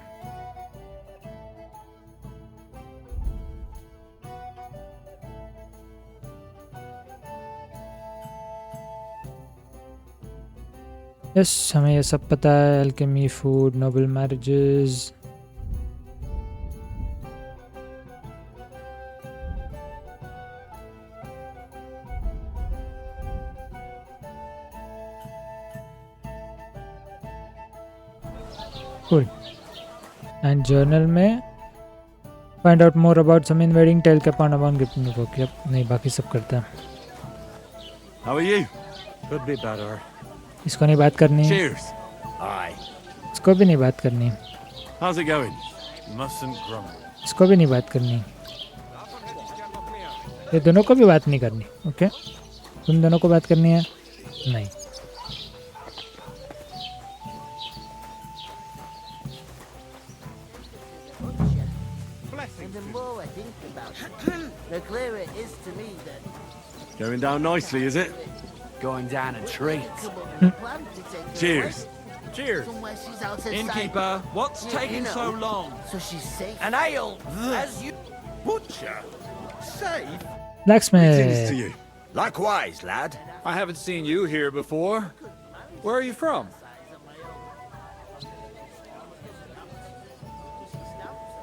A: Yes हमें ये सब पता है alchemy, food, noble marriages. Cool. And journal में find out more about some invading tell के Panavan giving the book. Yep, नहीं बाकी सब करता है.
D: How are you?
H: Could be better.
A: इसको नहीं बात करनी है.
D: Cheers.
G: Aye.
A: इसको भी नहीं बात करनी है.
D: How's it going?
H: Mustn't grumble.
A: इसको भी नहीं बात करनी है. ये दोनों को भी बात नहीं करनी. ओके तुम दोनों को बात करनी है? नहीं.
B: And the more I think about it, the clearer it is to me that
D: Going down nicely, is it?
M: Going down a treat.
B: plan to take her
D: Cheers.
M: Cheers.
B: somewhere she's out of
M: Innkeeper, what's
B: Yeah,
M: taking
B: you know.
M: so long?
B: So she's safe.
M: An ale, as you...
G: Butcher? Safe?
D: Greetings
A: Blacksmith.
D: to you.
G: Likewise, lad.
M: I haven't seen you here before. Where are you from?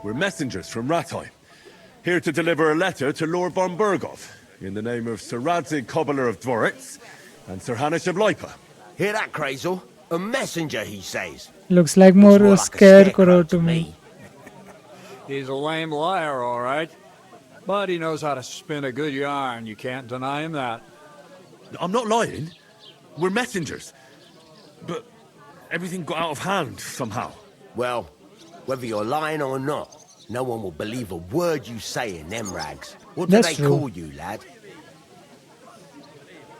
D: We're messengers from Ratai, here to deliver a letter to Lord von Burgov, in the name of Sir Radzig Cobbler of Dvoritz and Sir Hanish of Lipa.
G: Hear that, Crazel? A messenger, he says.
A: Looks like
G: Looks
A: more
G: more like a
A: scarecrow to
G: to
A: me.
N: He's a lame liar, all right. But he knows how to spin a good yarn. You can't deny him that.
D: I'm not lying. We're messengers. But everything got out of hand somehow.
G: Well, whether you're lying or not, no one will believe a word you say in them rags. What do
A: That's
G: they
A: true.
G: call you, lad?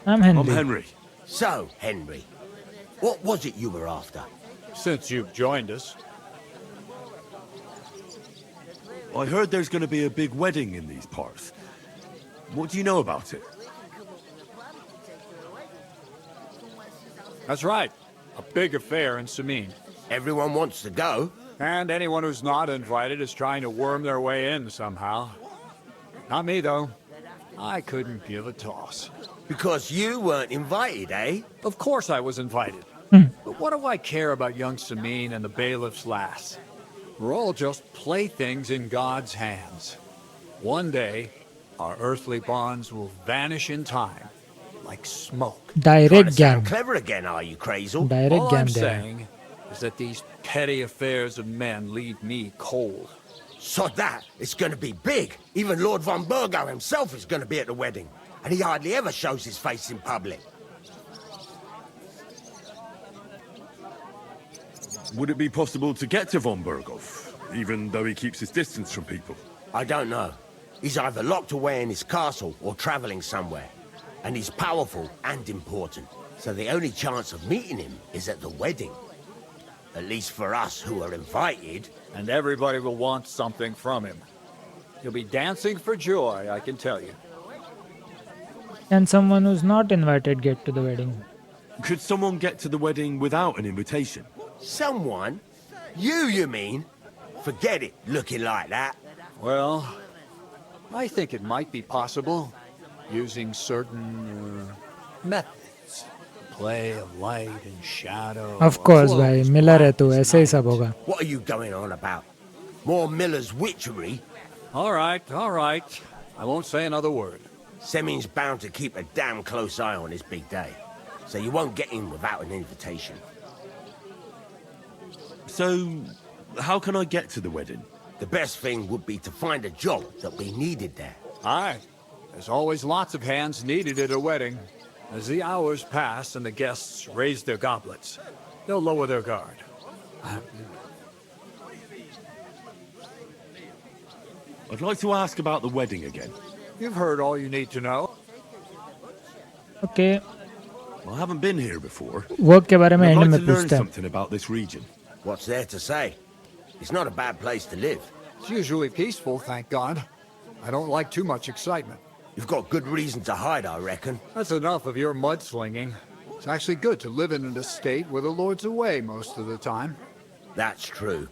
A: I'm Henry.
D: I'm Henry.
G: So, Henry, what was it you were after?
N: Since you've joined us.
D: I heard there's going to be a big wedding in these parts. What do you know about it?
N: That's right. A big affair in Samin.
G: Everyone wants to go.
N: And anyone who's not invited is trying to worm their way in somehow. Not me, though. I couldn't give a toss.
G: Because you weren't invited, eh?
N: Of course I was invited. But what do I care about young Samin and the bailiff's lass? We're all just playthings in God's hands. One day, our earthly bonds will vanish in time, like smoke.
A: Direct
F: Sound
A: ज्ञान.
F: clever again, are you, Crazel?
A: Direct
N: All
A: ज्ञान
N: I'm
A: दे रहा है.
N: saying is that these petty affairs of men leave me cold.
F: Sod that, it's going to be big. Even Lord von Burgo himself is going to be at the wedding. And he hardly ever shows his face in public.
D: Would it be possible to get to von Berghoff, even though he keeps his distance from people?
F: I don't know. He's either locked away in his castle or traveling somewhere. And he's powerful and important. So the only chance of meeting him is at the wedding. At least for us who are invited.
N: And everybody will want something from him. He'll be dancing for joy, I can tell you.
A: Can someone who's not invited get to the wedding?
D: Could someone get to the wedding without an invitation?
F: Someone? You mean? Forget it, looking like that.
N: Well, I think it might be possible, using certain methods. Play of light and shadow.
A: Of course, भाई Miller है तो ऐसे ही सब होगा.
F: What are you going on about? More Miller's witchery?
N: All right. I won't say another word.
F: Semin's bound to keep a damn close eye on his big day. So you won't get in without an invitation.
D: So, how can I get to the wedding?
F: The best thing would be to find a job that we needed there.
N: Aye. There's always lots of hands needed at a wedding. As the hours pass and the guests raise their goblets, they'll lower their guard.
D: I'd like to ask about the wedding again.
N: You've heard all you need to know.
A: Okay.
D: I haven't been here before.
A: Work के बारे में
D: I'd
A: end
D: like
A: में
D: to learn
A: पूछता है.
D: something about this region.
F: What's there to say? It's not a bad place to live.
N: It's usually peaceful, thank God. I don't like too much excitement.
F: You've got good reason to hide, I reckon.
N: That's enough of your mudslinging. It's actually good to live in an estate where the Lord's away most of the time.
F: That's true.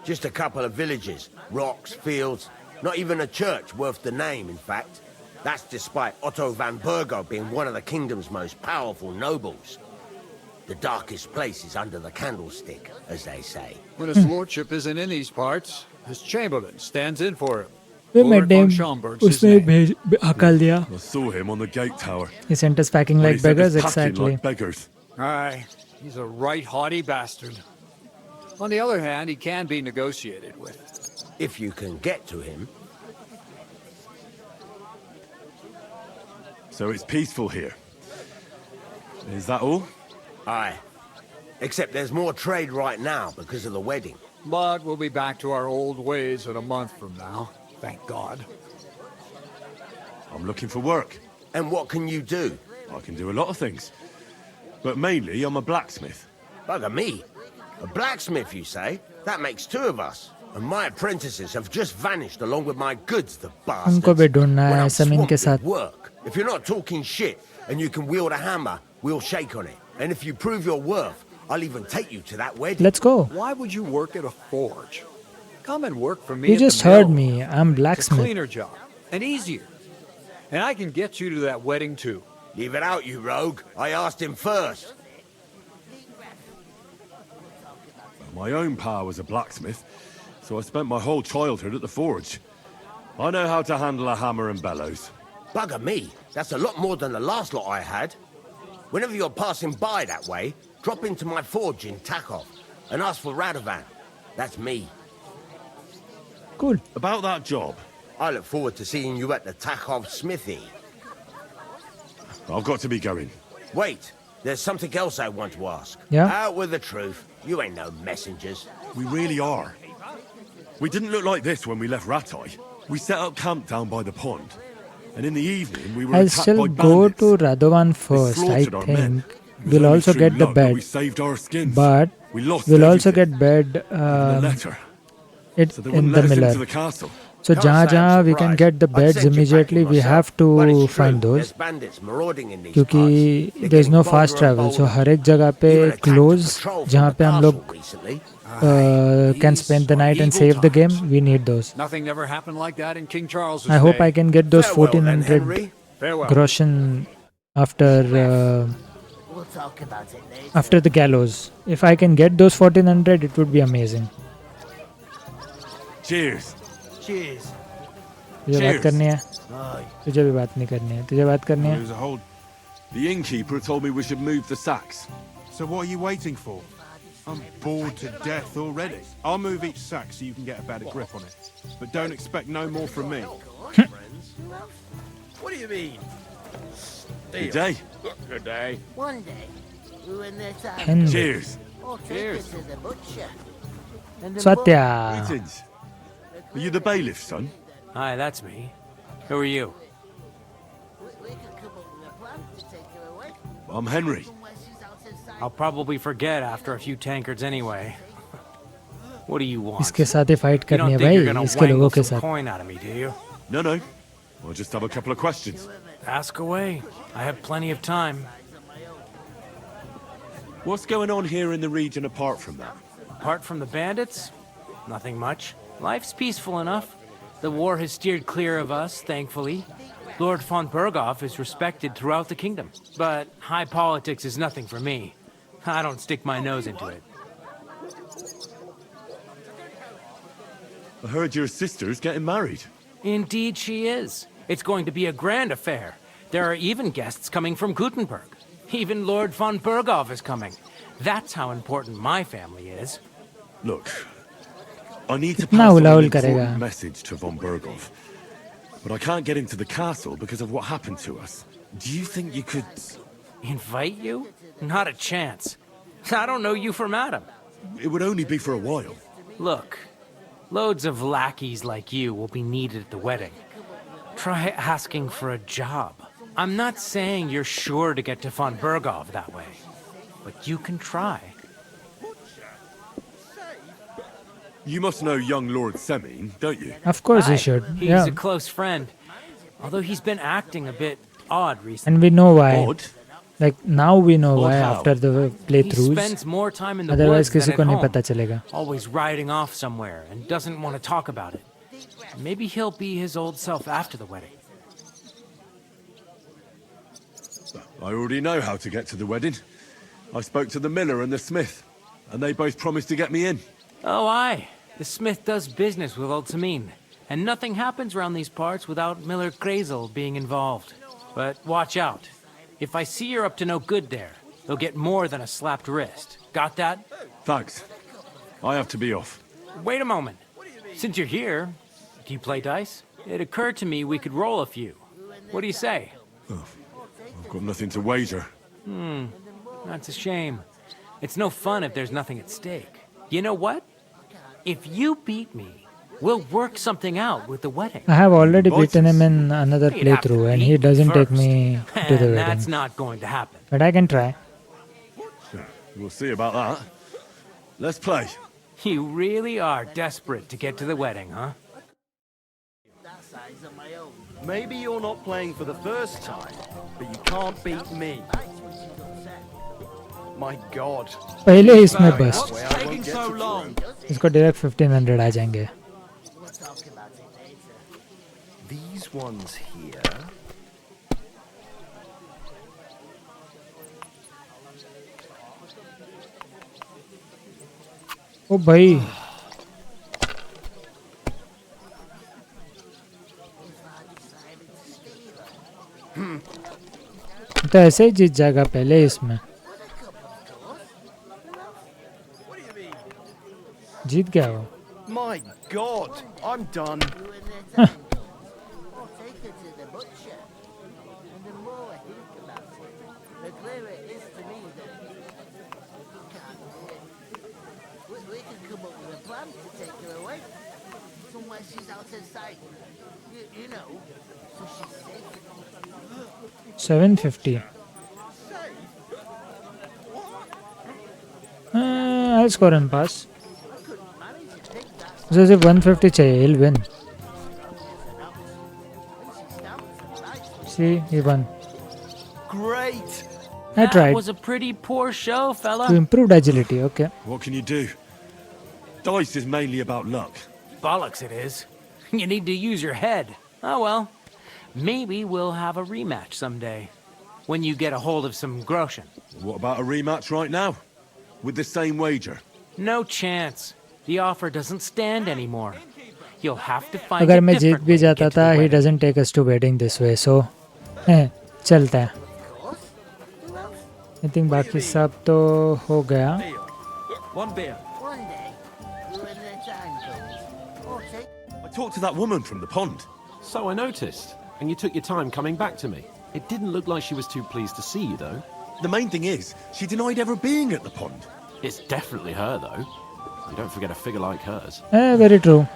F: Just a couple of villages, rocks, fields, not even a church worth the name, in fact. That's despite Otto van Burgo being one of the kingdom's most powerful nobles. The darkest place is under the candlestick, as they say.
N: When his lordship isn't in these parts, his chamberlain stands in for him.
A: Way
N: Ulrich
A: madam
N: von Schomburg's his
A: उसमें
N: name.
A: भेज हकल दिया.
D: I saw him on the gate tower.
A: He sent us packing
D: When he
A: like
D: sent us
A: beggars,
D: packing
A: exactly.
D: like beggars.
N: Aye, he's a right haughty bastard. On the other hand, he can be negotiated with.
F: If you can get to him.
D: So it's peaceful here. Is that all?
F: Aye. Except there's more trade right now because of the wedding.
N: But we'll be back to our old ways in a month from now. Thank God.
D: I'm looking for work.
F: And what can you do?
D: I can do a lot of things. But mainly, I'm a blacksmith.
F: Bugger me. A blacksmith, you say? That makes two of us. And my apprentices have just vanished along with my goods, the bastards.
A: हमको भी ढूंढना
F: When
A: है
F: I'm
A: Sameen के
F: swamped
A: साथ.
F: with work. If you're not talking shit and you can wield a hammer, we'll shake on it. And if you prove your worth, I'll even take you to that wedding.
A: Let's go.
N: Why would you work at a forge? Come and work for me
A: You
N: at the
A: just heard
N: mill.
A: me. I'm
N: It's a
A: blacksmith.
N: cleaner job and easier. And I can get you to that wedding too.
F: Leave it out, you rogue. I asked him first.
D: My own pa was a blacksmith, so I spent my whole childhood at the forge. I know how to handle a hammer and bellows.
F: Bugger me. That's a lot more than the last lot I had. Whenever you're passing by that way, drop into my forge in Takov and ask for Radovan. That's me.
A: Cool.
D: About that job,
F: I look forward to seeing you at the Takov smithy.
D: I've got to be going.
F: Wait, there's something else I want to ask.
A: Yeah?
F: Out with the truth. You ain't no messengers.
D: We really are. We didn't look like this when we left Ratai. We set up camp down by the pond. And in the evening, we were
A: I'll
D: attacked
A: still
D: by
A: go
D: bandits.
A: to Radovan
D: They
A: first. I
D: slaughtered our men.
A: think
D: It was
A: we'll
D: only
A: also
D: through
A: get the
D: luck that
A: bed,
D: we saved our skins.
A: but
D: we lost
A: we'll also
D: everything.
A: get bed
D: The letter.
A: it
D: So they
A: in
D: wouldn't
A: the
D: let us into
A: miller.
D: the castle.
A: So
F: Can't
A: जहाँ
F: say I'm
A: जहाँ we can
F: surprised.
A: get the
F: I'd
A: beds
F: send you
A: immediately,
F: packing
A: we
F: myself.
A: have
F: But
A: to
F: it's true,
A: find those.
F: There's bandits marauding in these
A: क्योंकि
F: parts. They're
A: there's no
F: getting
A: fast
F: bolder and
A: travel, so
F: bolder.
A: हर एक जगह पे
F: Even attacked a
A: close
F: patrol from
A: जहाँ
F: the
A: पे हम
F: castle
A: लोग
F: recently.
A: can
F: These
A: spend the
F: are
A: night and
F: evil
A: save the game.
F: times.
A: We need those.
N: Nothing ever happened like that in King Charles's
A: I hope
N: day.
A: I can get those
F: Farewell then,
A: 1400
F: Henry.
N: Farewell.
A: groschen after
B: We'll talk about it later.
A: after the gallows. If I can get those 1400, it would be amazing.
D: Cheers.
B: Cheers.
A: तुझे बात
D: Cheers.
A: करनी है?
B: Aye.
A: तुझे भी बात नहीं करनी है. तुझे बात करनी है?
M: There's a whole
D: The innkeeper told me we should move the sacks.
O: So what are you waiting for? I'm bored to death already. I'll move each sack so you can get a better grip on it. But don't expect no more from me.
F: What do you mean?
D: Good day.
C: Good day.
B: One day, when they're tired,
A: Henry.
D: Cheers.
B: I'll take
C: Cheers.
B: it to the butcher. And the
A: Satya.
D: Greetings. Are you the bailiff, son?
P: Hi, that's me. Who are you?
B: we could come up with a plan to take her away.
D: I'm Henry.
B: Somewhere she's out of sight.
P: I'll probably forget after a few tankards anyway. What do you want?
A: इसके साथ ही fight
P: You
A: करनी
P: don't
A: है
P: think you're
A: भाई
P: gonna
A: इसके लोगों
P: wangle
A: के
P: some
A: साथ.
P: coin out of me, do you?
D: No. I just have a couple of questions.
P: Ask away. I have plenty of time.
D: What's going on here in the region apart from that?
P: Apart from the bandits, nothing much. Life's peaceful enough. The war has steered clear of us, thankfully. Lord von Berghoff is respected throughout the kingdom. But high politics is nothing for me. I don't stick my nose into it.
D: I heard your sister's getting married.
P: Indeed she is. It's going to be a grand affair. There are even guests coming from Gutenberg. Even Lord von Berghoff is coming. That's how important my family is.
D: Look, I need to
A: कितना
D: pass on an
A: उलाउल
D: important
A: करेगा?
D: message to von Berghoff. But I can't get into the castle because of what happened to us. Do you think you could...
P: Invite you? Not a chance. I don't know you from Adam.
D: It would only be for a while.
P: Look, loads of lackeys like you will be needed at the wedding. Try asking for a job. I'm not saying you're sure to get to von Berghoff that way, but you can try.
D: You must know young Lord Semin, don't you?
A: Of course he
P: Aye,
A: should.
P: He's
A: Yeah.
P: a close friend, although he's been acting a bit odd recently.
A: And we know why.
D: Odd?
A: Like now we know
D: Odd
A: why
D: how?
A: after the
P: He
A: playthroughs.
P: spends more time in the
A: Otherwise
P: woods
A: किसी
P: than
A: को
P: at
A: नहीं
P: home,
A: पता चलेगा.
P: always riding off somewhere and doesn't want to talk about it. Maybe he'll be his old self after the wedding.
D: I already know how to get to the wedding. I spoke to the miller and the smith, and they both promised to get me in.
P: Oh, aye. The smith does business with old Samin, and nothing happens around these parts without Miller Krazel being involved. But watch out. If I see you're up to no good there, they'll get more than a slapped wrist. Got that?
D: Thanks. I have to be off.
P: Wait a moment. Since you're here, do you play dice? It occurred to me we could roll a few. What do you say?
D: I've got nothing to wager.
P: That's a shame. It's no fun if there's nothing at stake. You know what? If you beat me, we'll work something out with the wedding.
A: I have already beaten him in another
P: You'd have to
A: playthrough and
P: beat
A: he doesn't take
P: first.
A: me to the
P: And that's
A: wedding.
P: not going to happen.
A: But I can try.
D: We'll see about that. Let's play.
P: You really are desperate to get to the wedding, huh?
B: That size on my own.
M: Maybe you're not playing for the first time, but you can't beat me. My God.
A: पहले ही इसमें बस.
M: Why I won't get to
F: long?
A: इसको direct 1500 आ जाएंगे.
B: We'll talk about it later.
M: These ones here.
A: ओ भाई. तो ऐसे ही जीत जाएगा पहले इसमें. जीत गया वो.
M: My God, I'm done.
B: I'll take her to the butcher. And the more I think about it, the clearer it is to me that we can't do it. We can come up with a plan to take her away. Somewhere she's out of sight. You know, so she's safe.
A: 750. I'll score and pass. मुझे सिर्फ 150 चाहिए. He'll win. See, he won.
M: Great.
A: I
P: That
A: tried.
P: was a pretty poor show, fella.
A: You improved agility. Okay.
D: What can you do? Dice is mainly about luck.
P: Bollocks it is. You need to use your head. Oh well. Maybe we'll have a rematch someday. When you get a hold of some groschen.
D: What about a rematch right now? With the same wager?
P: No chance. The offer doesn't stand anymore. You'll have to find
A: अगर
P: a
A: मैं जीत
P: different
A: भी
P: way to
A: जाता
P: get to
A: था,
P: the
A: he
P: wedding.
A: doesn't take us to wedding this way. So, चलता है. I think बाकी सब तो हो गया.
M: One beer.
B: One day, when the time comes, or take
D: I talked to that woman from the pond.
J: So I noticed. And you took your time coming back to me. It didn't look like she was too pleased to see you, though.
D: The main thing is, she denied ever being at the pond.
J: It's definitely her, though. You don't forget a figure like hers.
A: Very true.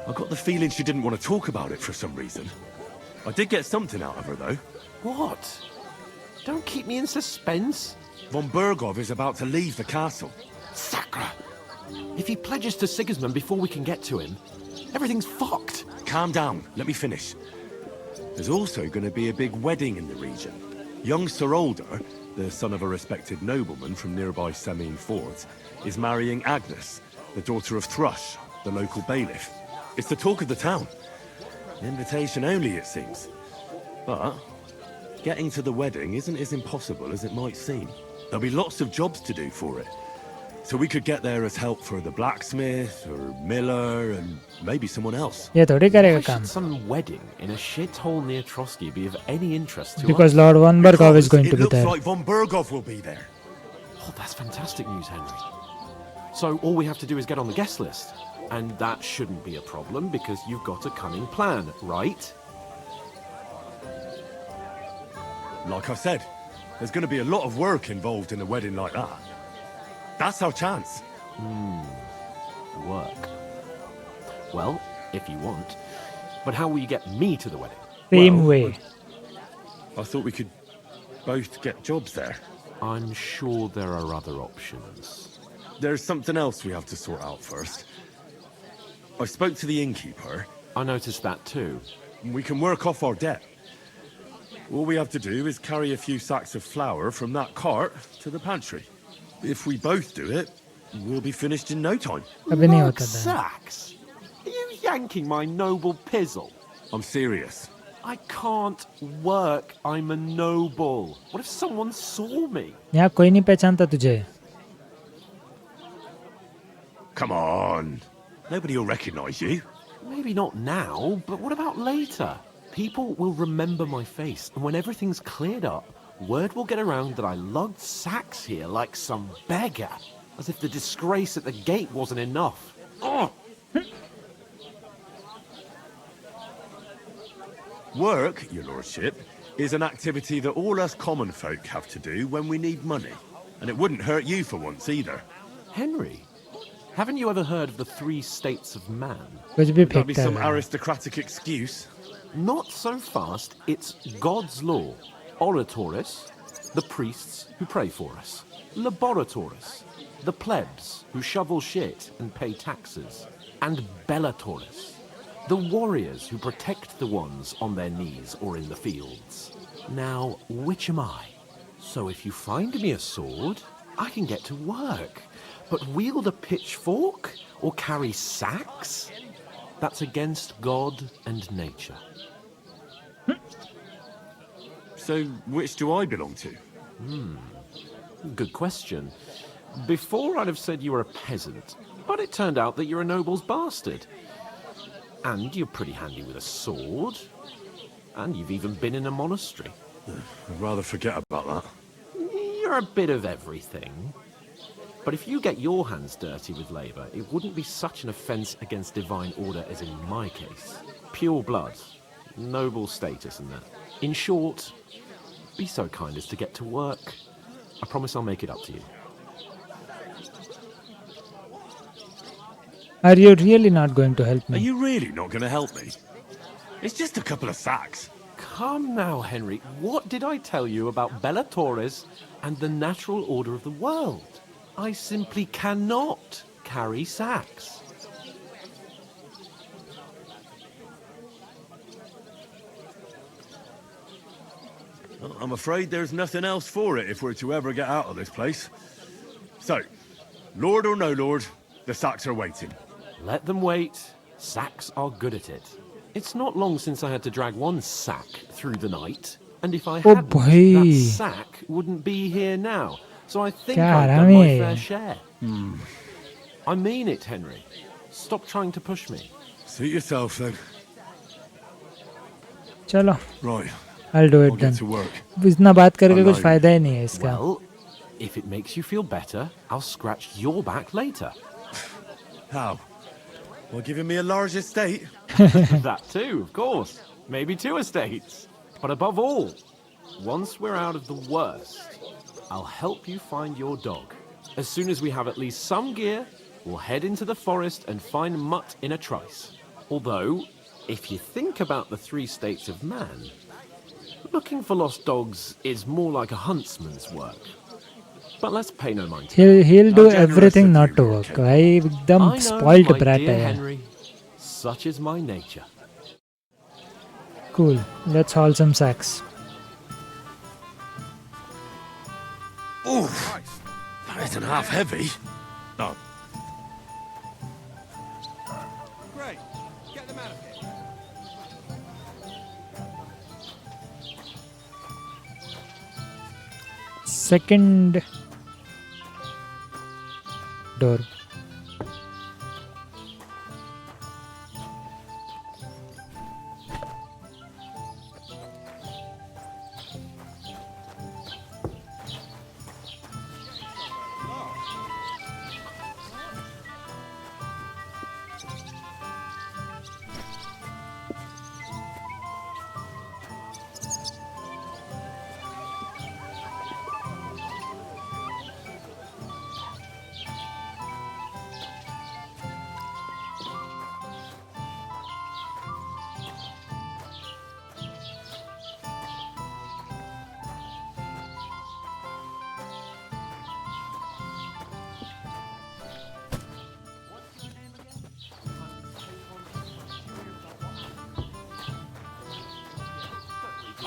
D: I got the feeling she didn't want to talk about it for some reason. I did get something out of her, though.
J: What? Don't keep me in suspense.
D: Von Bergov is about to leave the castle.
J: Sacra! If he pledges to Sigismund before we can get to him, everything's fucked.
D: Calm down. Let me finish. There's also going to be a big wedding in the region. Young Sir Older, the son of a respected nobleman from nearby Semine Fords, is marrying Agnes, the daughter of Thrush, the local bailiff. It's the talk of the town. Invitation only, it seems. But getting to the wedding isn't as impossible as it might seem. There'll be lots of jobs to do for it. So we could get there as help for the blacksmith, or miller, and maybe someone else.
A: ये थोड़ी करेगा
J: Why
A: काम.
J: should some wedding in a shithole near Trotsky be of any interest to
A: Because
J: us?
A: Lord Von Bergov is going to
D: It
A: be
D: looks
A: there.
D: like Von Bergov will be there.
J: Oh, that's fantastic news, Henry. So all we have to do is get on the guest list. And that shouldn't be a problem because you've got a cunning plan, right?
D: Like I said, there's going to be a lot of work involved in a wedding like that. That's our chance.
J: Work. Well, if you want. But how will you get me to the wedding?
A: Same way.
D: I thought we could both get jobs there.
J: I'm sure there are other options.
D: There's something else we have to sort out first. I spoke to the innkeeper.
J: I noticed that too.
D: We can work off our debt. All we have to do is carry a few sacks of flour from that cart to the pantry. If we both do it, we'll be finished in no time.
A: अभी नहीं होता था.
J: Sacks? Are you yanking my noble pizzle?
D: I'm serious.
J: I can't work. I'm a noble. What if someone saw me?
A: यहाँ कोई नहीं पहचानता तुझे.
D: Come on. Nobody will recognize you.
J: Maybe not now, but what about later? People will remember my face, and when everything's cleared up, word will get around that I lugged sacks here like some beggar, as if the disgrace at the gate wasn't enough. Oh!
D: Work, your lordship, is an activity that all us common folk have to do when we need money. And it wouldn't hurt you for once either.
J: Henry, haven't you ever heard of the 3 states of man?
A: कुछ भी
D: Would that be
A: फेंकता
D: some
A: है.
D: aristocratic excuse?
J: Not so fast. It's God's law. Oratoris, the priests who pray for us. Laboratoris, the plebs who shovel shit and pay taxes. And Bellatoris, the warriors who protect the ones on their knees or in the fields. Now, which am I? So if you find me a sword, I can get to work. But wield a pitchfork or carry sacks? That's against God and nature.
D: So, which do I belong to?
J: Good question. Before I'd have said you were a peasant, but it turned out that you're a noble's bastard. And you're pretty handy with a sword. And you've even been in a monastery.
D: I'd rather forget about that.
J: You're a bit of everything. But if you get your hands dirty with labour, it wouldn't be such an offence against divine order as in my case. Pure blood, noble status and that. In short, be so kind as to get to work. I promise I'll make it up to you.
A: Are you really not going to help
D: Are
A: me?
D: you really not going to help me? It's just a couple of sacks.
J: Come now, Henry. What did I tell you about Bellatoris and the natural order of the world? I simply cannot carry sacks.
D: I'm afraid there's nothing else for it if we're to ever get out of this place. So, lord or no lord, the sacks are waiting.
J: Let them wait. Sacks are good at it. It's not long since I had to drag one sack through the night, and if I hadn't, that sack wouldn't be here now. So I think I've done my fair share. I mean it, Henry. Stop trying to push me.
D: Suit yourself, then.
A: चलो.
D: Right.
A: I'll do it
D: I'll
A: then.
D: get to work.
A: इतना बात करके कुछ फायदा ही नहीं है इसका.
J: Well, If it makes you feel better, I'll scratch your back later.
D: How? Well, giving me a large estate?
J: That too, of course. Maybe 2 estates. But above all, once we're out of the worst, I'll help you find your dog. As soon as we have at least some gear, we'll head into the forest and find Mutt in a trice. Although, if you think about the 3 states of man, looking for lost dogs is more like a huntsman's work. But let's pay no mind to it.
A: He'll do everything not to work. भाई एकदम spoiled brat
J: dear
A: है.
J: Henry, such is my nature.
A: Cool. Let's haul some sacks.
D: Oof! That isn't half heavy. Oh.
O: Great. Get them out of here.
A: Second door.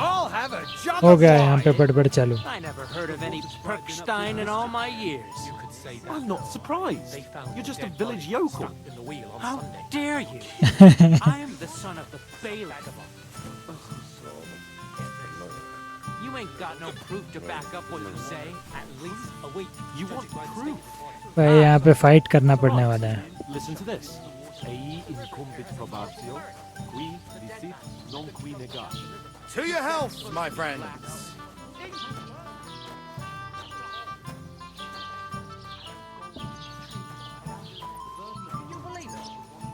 P: I'll have a jug
A: हो
P: of
A: गया यहाँ
P: wine.
A: पे बड़बड़ चालू.
P: I never heard of any Perkstein in all my years.
J: I'm not surprised. You're just a village yokel.
P: How dare you? I am the son of the bailiff. You ain't got no proof to back up what you say. At least a week.
J: You want proof?
A: भाई यहाँ पे fight करना पड़ने वाला है.
J: Listen to this. Ei incumbit probatio, qui licit non qui negat.
M: To your health, my friends.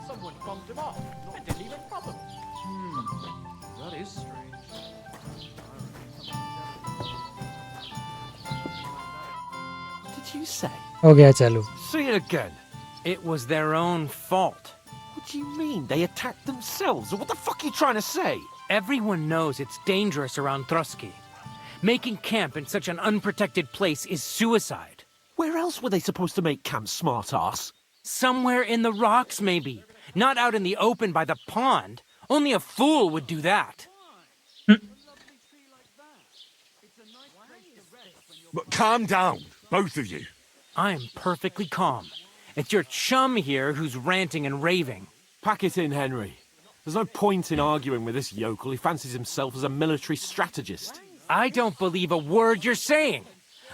H: Someone bumped him off and didn't even prop him. That is strange.
J: Did you say?
A: हो गया चालू.
J: Say it again.
P: It was their own fault.
J: What do you mean? They attacked themselves? Or what the fuck are you trying to say?
P: Everyone knows it's dangerous around Trotsky. Making camp in such an unprotected place is suicide.
J: Where else were they supposed to make camp, smart-ass?
P: Somewhere in the rocks, maybe. Not out in the open by the pond. Only a fool would do that.
D: But calm down, both of you.
P: I'm perfectly calm. It's your chum here who's ranting and raving.
J: Pack it in, Henry. There's no point in arguing with this yokel. He fancies himself as a military strategist.
P: I don't believe a word you're saying.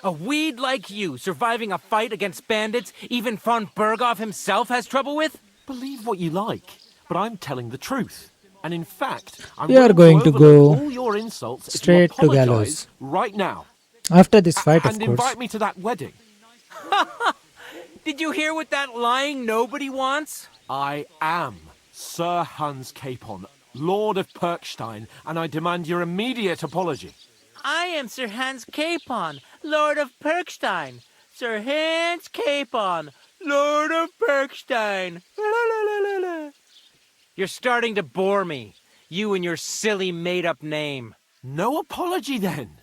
P: A weed like you surviving a fight against bandits even von Berghoff himself has trouble with?
J: Believe what you like, but I'm telling the truth. And in fact, I'm
A: We are
J: willing
A: going to
J: overlook
A: go
J: all your insults if you
A: straight to
J: apologize
A: gallows.
J: right now.
A: After this fight, of
J: And
A: course.
J: invite me to that wedding.
P: Did you hear what that lying nobody wants?
J: I am Sir Hans Capon, Lord of Perkstein, and I demand your immediate apology.
P: I am Sir Hans Capon, Lord of Perkstein. Sir Hans Capon, Lord of Perkstein. You're starting to bore me. You and your silly made-up name.
J: No apology, then.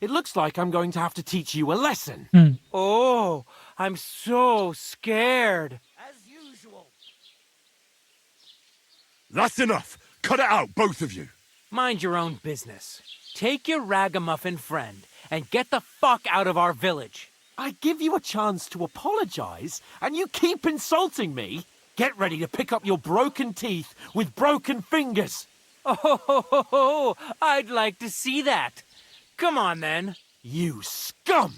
J: It looks like I'm going to have to teach you a lesson.
P: Oh, I'm so scared.
D: That's enough. Cut it out, both of you.
P: Mind your own business. Take your ragamuffin friend and get the fuck out of our village.
J: I give you a chance to apologize, and you keep insulting me. Get ready to pick up your broken teeth with broken fingers.
P: Oh, I'd like to see that. Come on, then.
J: You scum!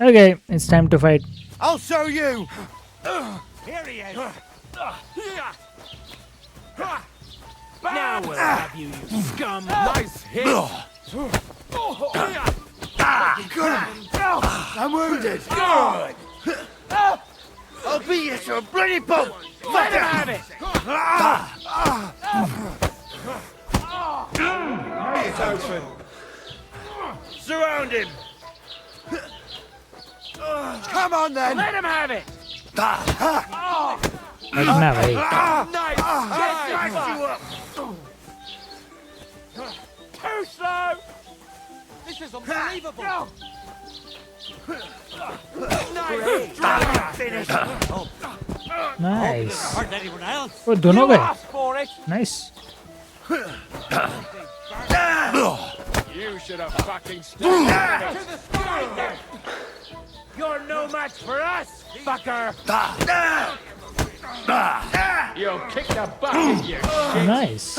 A: Okay, it's time to fight.
M: I'll show you.
F: Here he is.
P: Now we'll have you, you scum.
F: Nice hit.
M: I'm wounded.
F: Good.
M: I'll beat you to a bloody pulp.
P: Let him have it.
M: It's open. Surround him. Come on then.
P: Let him have it.
A: Agna bhai.
F: Nice.
M: Smash you up.
F: Too slow. This is unbelievable. Nice.
M: Finish.
A: Nice.
F: Hurt anyone else?
A: Oh, दोनों गए.
F: Ask for it.
A: Nice.
G: You should have fucking stayed out of
F: To
G: it.
F: the sky then. You're no match for us, fucker.
G: You'll kick the bucket, you shit.
A: Nice.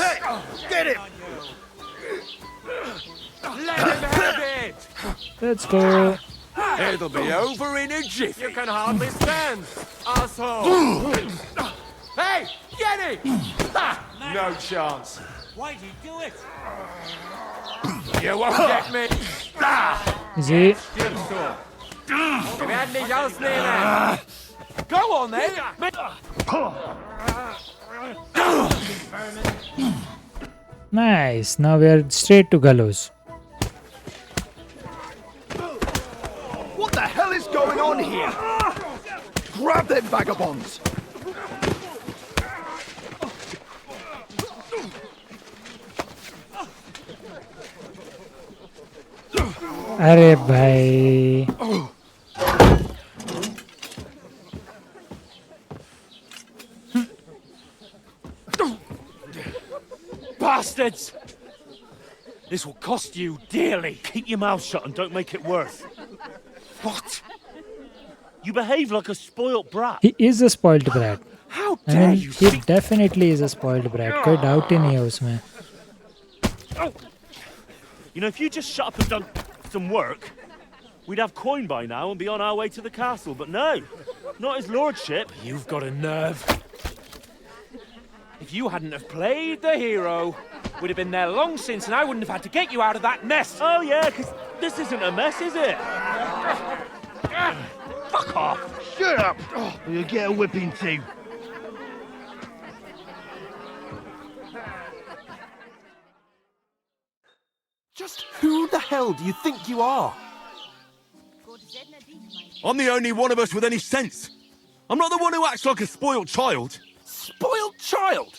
M: Get him.
F: Let him have it.
A: Let's go.
G: It'll be over in a jiffy.
F: You can hardly stand, asshole. Hey, get it.
G: No chance.
F: Why'd he do it?
G: You won't get me.
A: Easy.
F: Vi hadde ikke alls nede. Go on then.
A: Nice. Now we are straight to Gallows.
M: What the hell is going on here? Grab them vagabonds.
A: अरे भाई.
F: Bastards! This will cost you dearly. Keep your mouth shut and don't make it worse. What? You behave like a spoilt brat.
A: He is a spoiled brat.
F: How
A: I
F: dare
A: mean,
F: you
A: he
F: speak?
A: definitely is a spoiled brat. कोई doubt ही नहीं है उसमें.
F: You know, if you just shut up and done some work, we'd have coin by now and be on our way to the castle. But no, not his lordship. You've got a nerve. If you hadn't have played the hero, we'd have been there long since and I wouldn't have had to get you out of that mess. Oh yeah, because this isn't a mess, is it? Fuck off.
M: Shut up. Or you'll get a whipping too.
J: Just who the hell do you think you are?
D: I'm the only one of us with any sense. I'm not the one who acts like a spoiled child.
J: Spoiled child?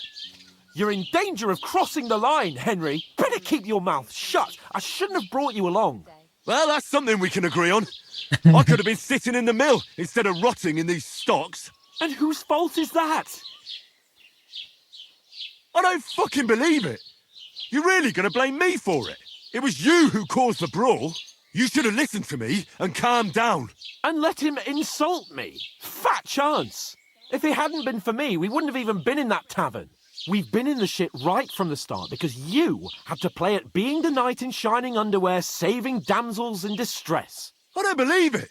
J: You're in danger of crossing the line, Henry. Better keep your mouth shut. I shouldn't have brought you along.
D: Well, that's something we can agree on. I could have been sitting in the mill instead of rotting in these stocks.
J: And whose fault is that?
D: I don't fucking believe it. You're really going to blame me for it? It was you who caused the brawl. You should have listened to me and calmed down.
J: And let him insult me? Fat chance. If it hadn't been for me, we wouldn't have even been in that tavern. We've been in the shit right from the start because you had to play at being the knight in shining underwear, saving damsels in distress.
D: I don't believe it.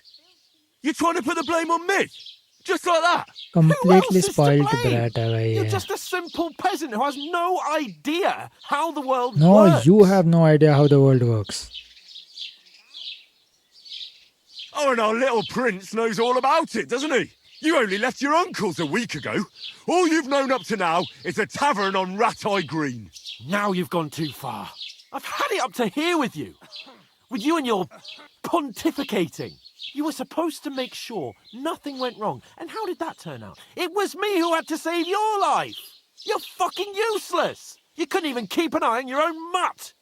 D: You're trying to put the blame on me? Just like that?
A: Completely spoiled brat है भाई
J: You're
A: ये.
J: just a simple peasant who has no idea how the world
A: No,
J: works.
A: you have no idea how the world works.
D: Oh, and our little prince knows all about it, doesn't he? You only left your uncle's a week ago. All you've known up to now is a tavern on Rat-Eye Green.
J: Now you've gone too far. I've had it up to here with you. With you and your pontificating. You were supposed to make sure nothing went wrong. And how did that turn out? It was me who had to save your life. You're fucking useless. You couldn't even keep an eye on your own mutt.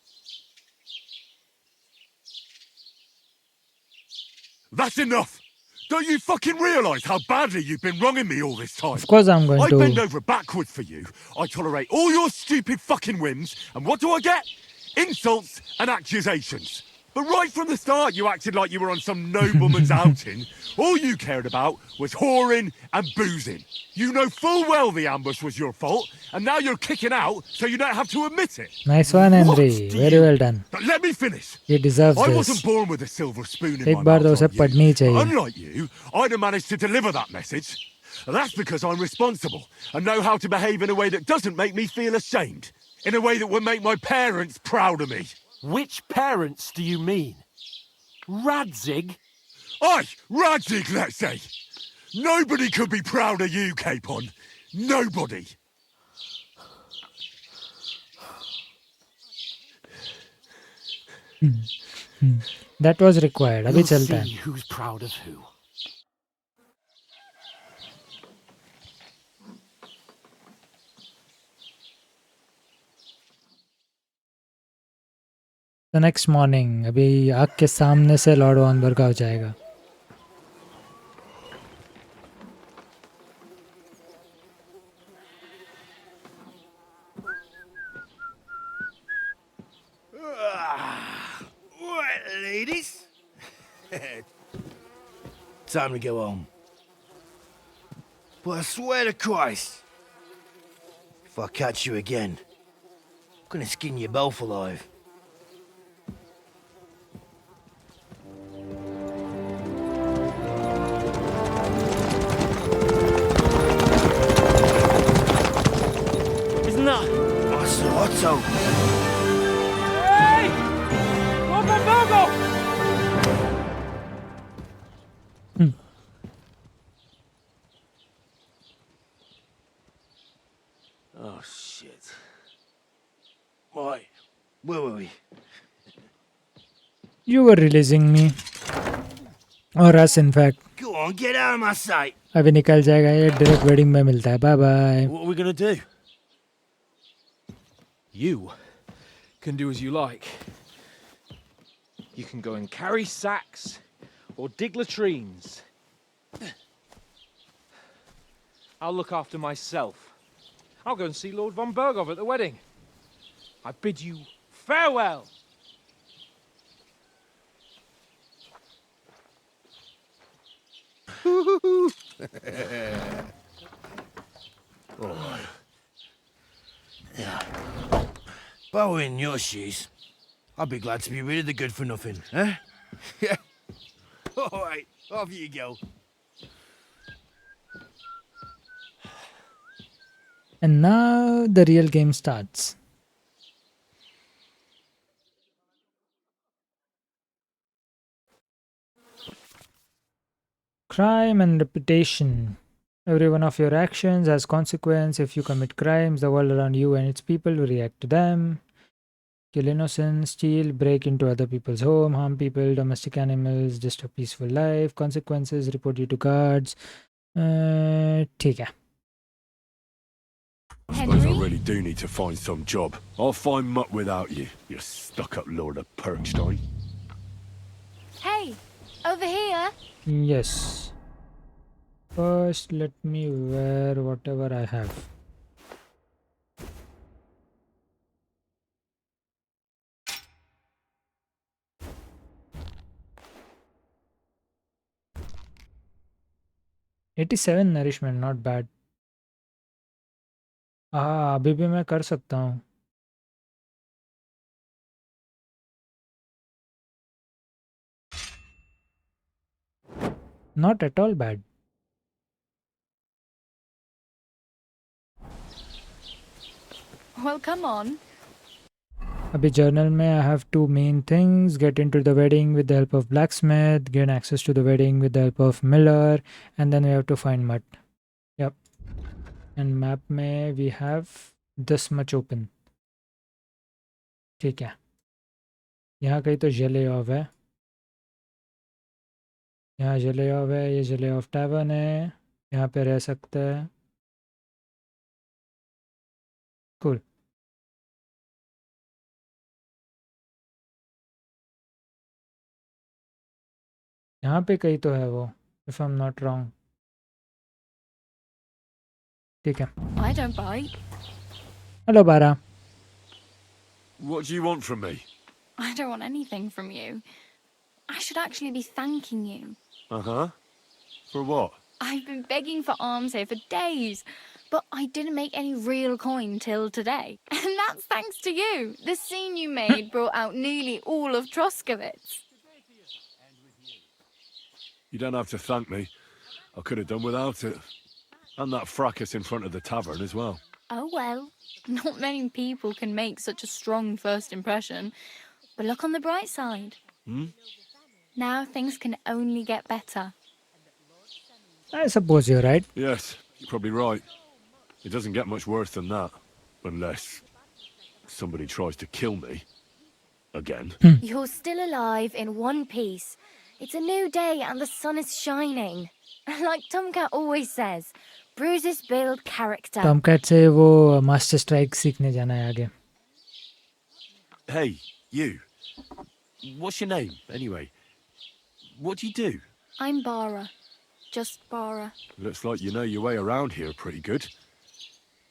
D: That's enough. Don't you fucking realise how badly you've been wronging me all this time?
A: Of course I'm going
D: I bend
A: to.
D: over backwards for you. I tolerate all your stupid fucking whims. And what do I get? Insults and accusations. But right from the start, you acted like you were on some nobleman's outing. All you cared about was whoring and boozing. You know full well the ambush was your fault, and now you're kicking out so you don't have to admit it.
A: Nice one, Henry. Very well done.
D: But let me finish.
A: He deserves
D: I
A: this.
D: wasn't born with a silver spoon in
A: एक
D: my
A: बार तो
D: mouth
A: उसे
D: like you.
A: पढ़नी चाहिए.
D: Unlike you, I'd have managed to deliver that message. That's because I'm responsible and know how to behave in a way that doesn't make me feel ashamed. In a way that would make my parents proud of me.
J: Which parents do you mean? Radzig?
D: Aye, Radzig, let's say. Nobody could be proud of you, Capon. Nobody.
A: That was required. अभी
J: We'll
A: चलता है.
J: see who's proud of who.
A: The next morning, अभी आँख के सामने से Lord वॉनबर्ग का हो जाएगा.
M: Right, ladies. Time to go home. But I swear to Christ, if I catch you again, I'm gonna skin you both alive.
P: Isn't that?
M: Oh, so Otto.
P: Hey! Lord von Berghoff!
M: Oh, shit. Right, where were we?
A: You were releasing me. और us in fact.
M: Go on, get out of my sight.
A: अभी निकल जाएगा ये direct wedding में मिलता है. Bye bye.
H: What are we gonna do? You can do as you like. You can go and carry sacks or dig latrines. I'll look after myself. I'll go and see Lord von Berghoff at the wedding. I bid you farewell.
M: Oh. Yeah. If I were in your shoes, I'd be glad to be rid of the good for nothing, eh? Yeah. All right, off you go.
A: And now the real game starts. Crime and reputation. Every one of your actions has consequence. If you commit crimes, the world around you and its people will react to them. Kill innocents, steal, break into other people's home, harm people, domestic animals, disturb peaceful life. Consequences, report you to guards. ठीक है.
D: I suppose I really do need to find some job. I'll find mutt without you, you stuck-up Lord of Perkstein.
E: Hey, over here.
A: Yes. First, let me wear whatever I have. $87 nourishment, not bad. हाँ, अभी भी मैं कर सकता हूँ. Not at all bad.
E: Well, come on.
A: अभी journal में I have two main things. Get into the wedding with the help of blacksmith. Gain access to the wedding with the help of miller. And then we have to find mud. Yep. And map में we have this much open. ठीक है. यहाँ कहीं तो जले of है. यहाँ जले ऑफ है. ये जले ऑफ टैवर्न है. यहाँ पे रह सकता है. Cool. यहाँ पे कहीं तो है वो. If I'm not wrong. ठीक है.
E: I don't bite.
A: Hello, Bara.
D: What do you want from me?
E: I don't want anything from you. I should actually be thanking you.
D: Uh-huh. For what?
E: I've been begging for arms here for days, but I didn't make any real coin till today. And that's thanks to you. The scene you made brought out nearly all of Troskowitz.
D: You don't have to thank me. I could have done without it. And that fracas in front of the tavern as well.
Q: Oh well, not many people can make such a strong first impression. But look on the bright side. Now things can only get better.
A: I suppose you're right.
D: Yes, you're probably right. It doesn't get much worse than that. Unless somebody tries to kill me. Again.
Q: You're still alive in one piece. It's a new day and the sun is shining. Like Tomcat always says, bruises build character.
A: Tomcat से वो master strike सीखने जाना है आगे.
D: Hey, you. What's your name, anyway? What do you do?
Q: I'm Bara. Just Bara.
D: Looks like you know your way around here pretty good.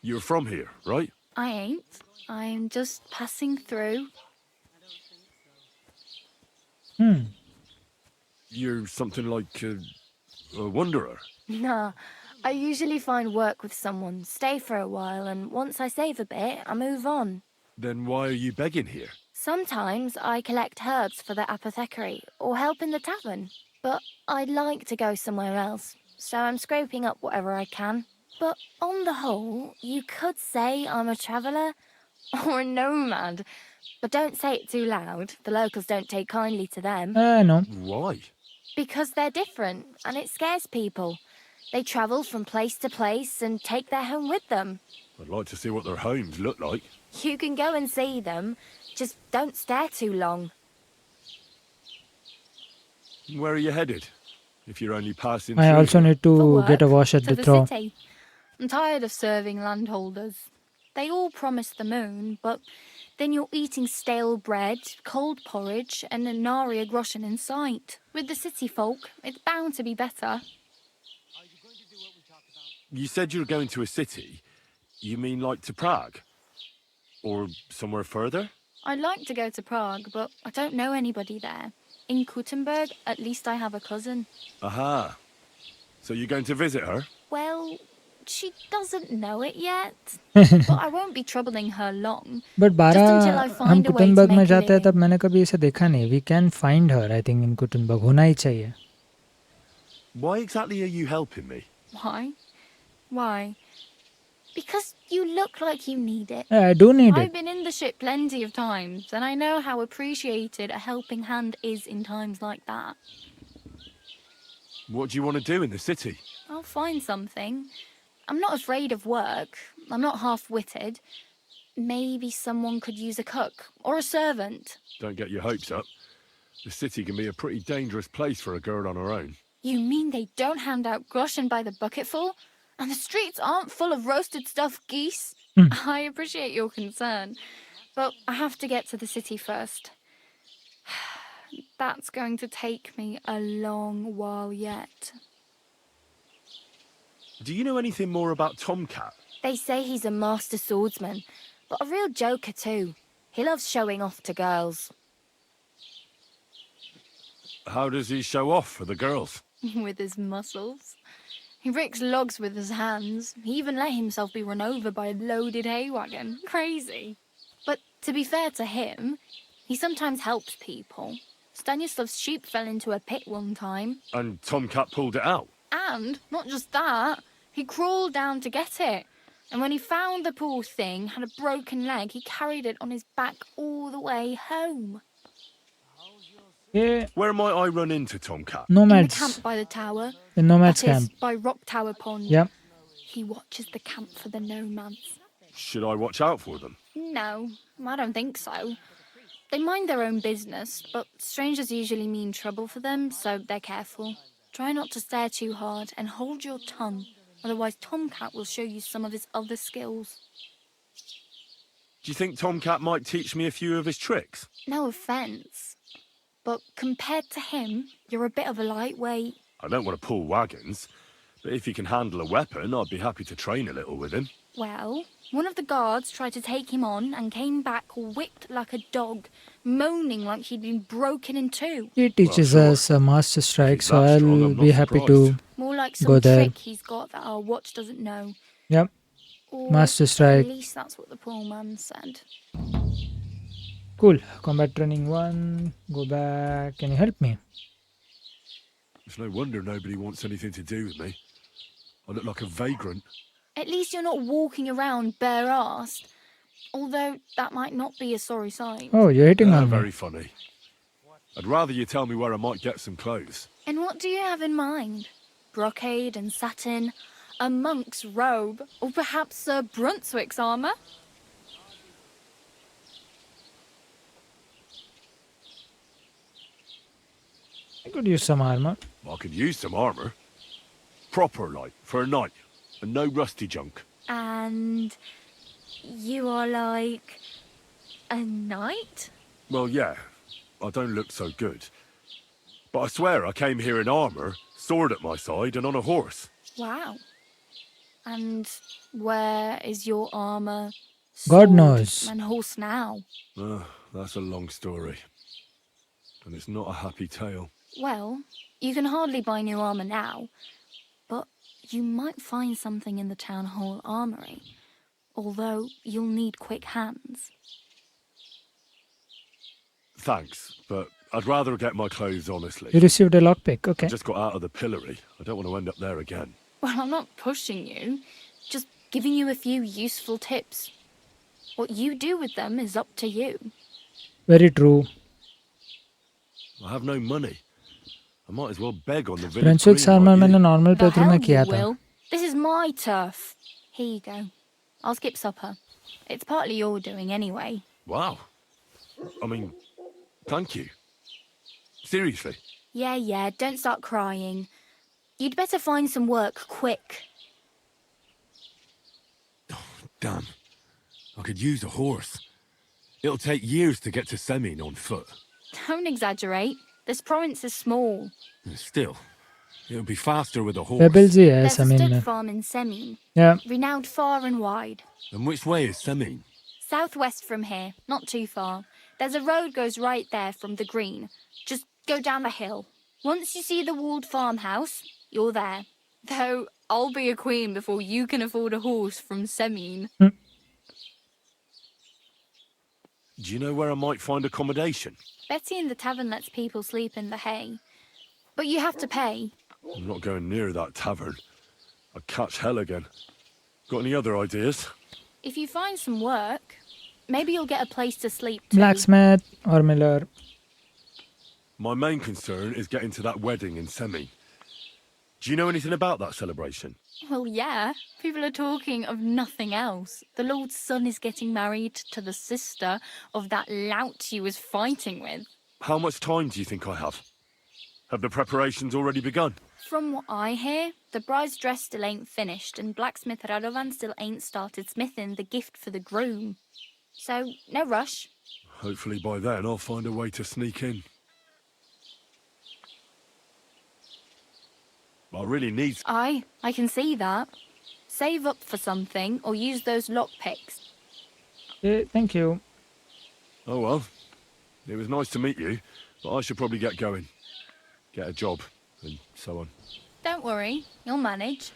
D: You're from here, right?
Q: I ain't. I'm just passing through.
D: You're something like a wanderer.
Q: Nah, I usually find work with someone, stay for a while, and once I save a bit, I move on.
D: Then why are you begging here?
Q: Sometimes I collect herbs for the apothecary, or help in the tavern. But I'd like to go somewhere else, so I'm scraping up whatever I can. But on the whole, you could say I'm a traveller, or a nomad. But don't say it too loud, the locals don't take kindly to them.
A: No.
D: Why?
Q: Because they're different, and it scares people. They travel from place to place and take their home with them.
D: I'd like to see what their homes look like.
Q: You can go and see them, just don't stare too long.
D: Where are you headed? If you're only passing
A: I
D: through
A: also
D: here?
A: need to get a wash at
Q: To
A: the throw.
Q: city. I'm tired of serving landholders. They all promise the moon, but then you're eating stale bread, cold porridge, and a nary a groschen in sight. With the city folk, it's bound to be better.
D: You said you were going to a city. You mean like to Prague? Or somewhere further?
Q: I'd like to go to Prague, but I don't know anybody there. In Kuttenberg, at least I have a cousin.
D: Aha. So you're going to visit her?
Q: Well, she doesn't know it yet. But I won't be troubling her long.
A: But
Q: Just until I
A: बारह हम
Q: find a way to
A: कुटुंबर्ग में
Q: make a
A: जाते हैं
Q: living.
A: तब मैंने कभी इसे देखा नहीं. We can find her, I think, in कुटुंबर्ग. होना ही चाहिए.
D: Why exactly are you helping me?
Q: Why? Why? Because you look like you need it.
A: I do need
Q: I've
A: it.
Q: been in the ship plenty of times, and I know how appreciated a helping hand is in times like that.
D: What do you want to do in the city?
Q: I'll find something. I'm not afraid of work. I'm not half-witted. Maybe someone could use a cook or a servant.
D: Don't get your hopes up. The city can be a pretty dangerous place for a girl on her own.
Q: You mean they don't hand out groschen by the bucketful? And the streets aren't full of roasted stuffed geese? I appreciate your concern, but I have to get to the city first. That's going to take me a long while yet.
D: Do you know anything more about Tomcat?
Q: They say he's a master swordsman, but a real joker too. He loves showing off to girls.
D: How does he show off for the girls?
Q: With his muscles. He ricks logs with his hands. He even let himself be run over by a loaded hay wagon. Crazy. But to be fair to him, he sometimes helps people. Stanislav's sheep fell into a pit one time.
D: And Tomcat pulled it out?
Q: And, not just that, he crawled down to get it. And when he found the poor thing had a broken leg, he carried it on his back all the way home.
A: Yeah.
D: Where might I run into Tomcat?
Q: In the
A: Nomads.
Q: camp by the tower.
A: The nomads
Q: That is,
A: camp.
Q: by Rock Tower Pond.
A: Yep.
Q: He watches the camp for the nomads.
D: Should I watch out for them?
Q: No, I don't think so. They mind their own business, but strangers usually mean trouble for them, so they're careful. Try not to stare too hard and hold your tongue, otherwise Tomcat will show you some of his other skills.
D: Do you think Tomcat might teach me a few of his tricks?
Q: No offence, but compared to him, you're a bit of a lightweight.
D: I don't want to pull wagons, but if he can handle a weapon, I'd be happy to train a little with him.
Q: Well, one of the guards tried to take him on and came back whipped like a dog, moaning like he'd been broken in two.
A: He teaches us a master strike, so I'll be happy to
Q: More like
A: go
Q: some
A: there.
Q: trick he's got that our watch doesn't know.
A: Yep.
Q: Or
A: Master strike.
Q: At least that's what the poor man said.
A: Cool. Combat training 1. Go back. Can you help me?
D: It's no wonder nobody wants anything to do with me. I look like a vagrant.
Q: At least you're not walking around bare-assed. Although that might not be a sorry sign.
A: Oh, you're hitting on me.
D: Very funny. I'd rather you tell me where I might get some clothes.
Q: And what do you have in mind? Brocade and satin? A monk's robe? Or perhaps Sir Brunswick's armour?
A: I could use some armor.
D: I could use some armor. Proper, like, for a night. And no rusty junk.
Q: And you are like a knight?
D: Well, yeah. I don't look so good. But I swear I came here in armor, sword at my side, and on a horse.
Q: Wow. And where is your armor,
A: God
Q: sword,
A: knows.
Q: and horse now?
D: That's a long story. And it's not a happy tale.
Q: Well, you can hardly buy new armor now, but you might find something in the town hall armory, although you'll need quick hands.
D: Thanks, but I'd rather get my clothes honestly.
A: You received a lockpick, okay.
D: I just got out of the pillory. I don't want to end up there again.
Q: Well, I'm not pushing you, just giving you a few useful tips. What you do with them is up to you.
A: Very true.
D: I have no money. I might as well beg on the village
A: Brunswick's
D: green
A: armor
D: like
A: मैंने
D: you.
A: normal
Q: The
A: playthrough
Q: hell
A: में
Q: you
A: किया था.
Q: will. This is my turf. Here you go. I'll skip supper. It's partly your doing anyway.
D: Wow. I mean, thank you. Seriously.
Q: Yeah, don't start crying. You'd better find some work quick.
D: Damn. I could use a horse. It'll take years to get to Semin on foot.
Q: Don't exaggerate. This province is small.
D: Still, it'll be faster with a horse.
A: Pebbles ही है
Q: There's a
A: ज़मीन
Q: stud
A: में.
Q: farm in Semin.
A: Yeah.
Q: Renowned far and wide.
D: And which way is Semin?
Q: Southwest from here, not too far. There's a road goes right there from the green. Just go down the hill. Once you see the walled farmhouse, you're there. Though I'll be a queen before you can afford a horse from Semin.
D: Do you know where I might find accommodation?
Q: Betty in the tavern lets people sleep in the hay. But you have to pay.
D: I'm not going near that tavern. I'd catch hell again. Got any other ideas?
Q: If you find some work, maybe you'll get a place to sleep too.
A: Blacksmith or miller.
D: My main concern is getting to that wedding in Semin. Do you know anything about that celebration?
Q: Well, yeah. People are talking of nothing else. The Lord's son is getting married to the sister of that lout you was fighting with.
D: How much time do you think I have? Have the preparations already begun?
Q: From what I hear, the bride's dress still ain't finished, and blacksmith Radovan still ain't started smithing the gift for the groom. So, no rush.
D: Hopefully by then I'll find a way to sneak in. I really need...
Q: I can see that. Save up for something, or use those lockpicks.
A: Okay, thank you.
D: Oh well. It was nice to meet you, but I should probably get going. Get a job, and so on.
Q: Don't worry, you'll manage.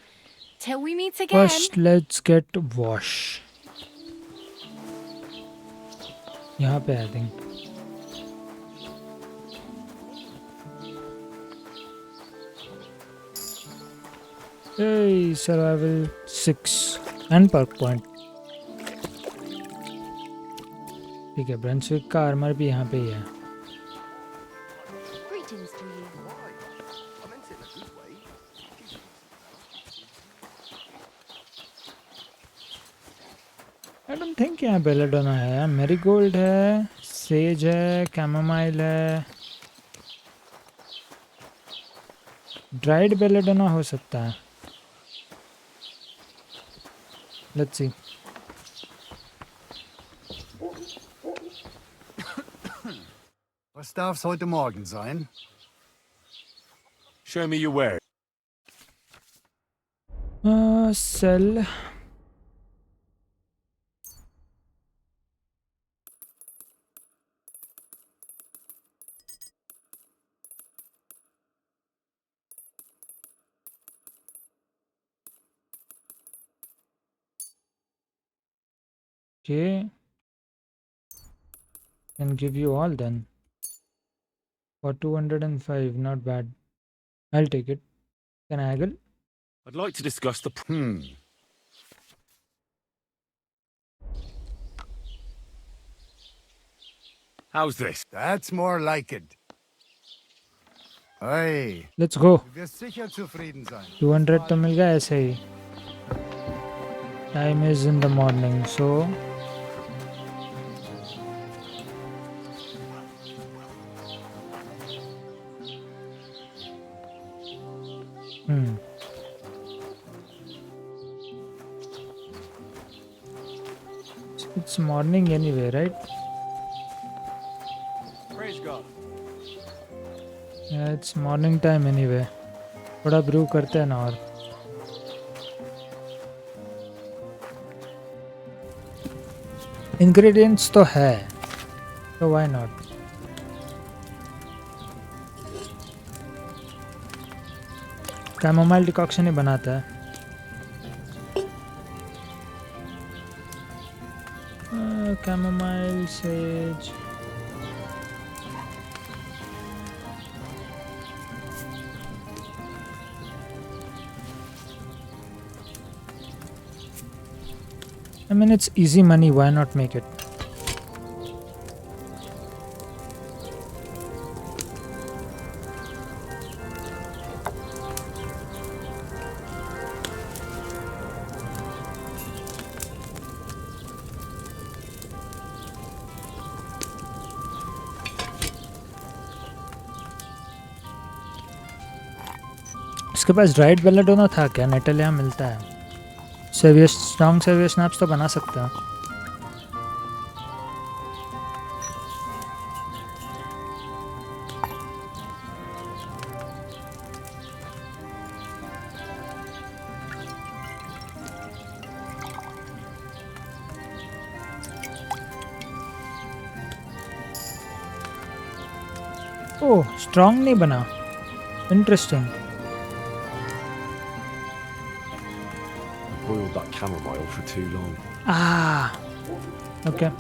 Q: Till we meet again.
A: First, let's get wash. यहाँ पे I think. Hey, survival 6 and perk point. ठीक है, Brunswick का armour भी यहाँ पे ही है.
K: Greetings to you.
A: I don't think यहाँ बेलेडोना है. मैरीगोल्ड है, सेज है, कैमोमाइल है. ड्राइड बेलेडोना हो सकता है. Let's see.
N: Was darf's heute Morgen sein?
D: Show me your wares.
A: Sell. Okay. Can give you all then. For 205, not bad. I'll take it. Can I haggle?
C: I'd like to discuss the... How's this?
M: That's more like it. Hey.
A: Let's go.
M: Du wirst sicher zufrieden sein.
A: 200 तो मिल गया ऐसे ही. Time is in the morning, so it's morning anyway, right?
H: Praise God.
A: Yeah, it's morning time anyway. थोड़ा brew करते हैं ना और. Ingredients तो है, so why not? Chamomile decoction ही बनाता है. Chamomile, sage. I mean, it's easy money, why not make it? इसके पास ड्राइड बेलाडोना था क्या? नेटल यहाँ मिलता है. सेवियर स्ट्रॉन्ग सेवियर स्नैप्स तो बना सकते हैं. ओह, स्ट्रॉन्ग नहीं बना. Interesting.
J: Boiled that chamomile for too long.
A: Ah, okay.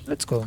A: Let's go.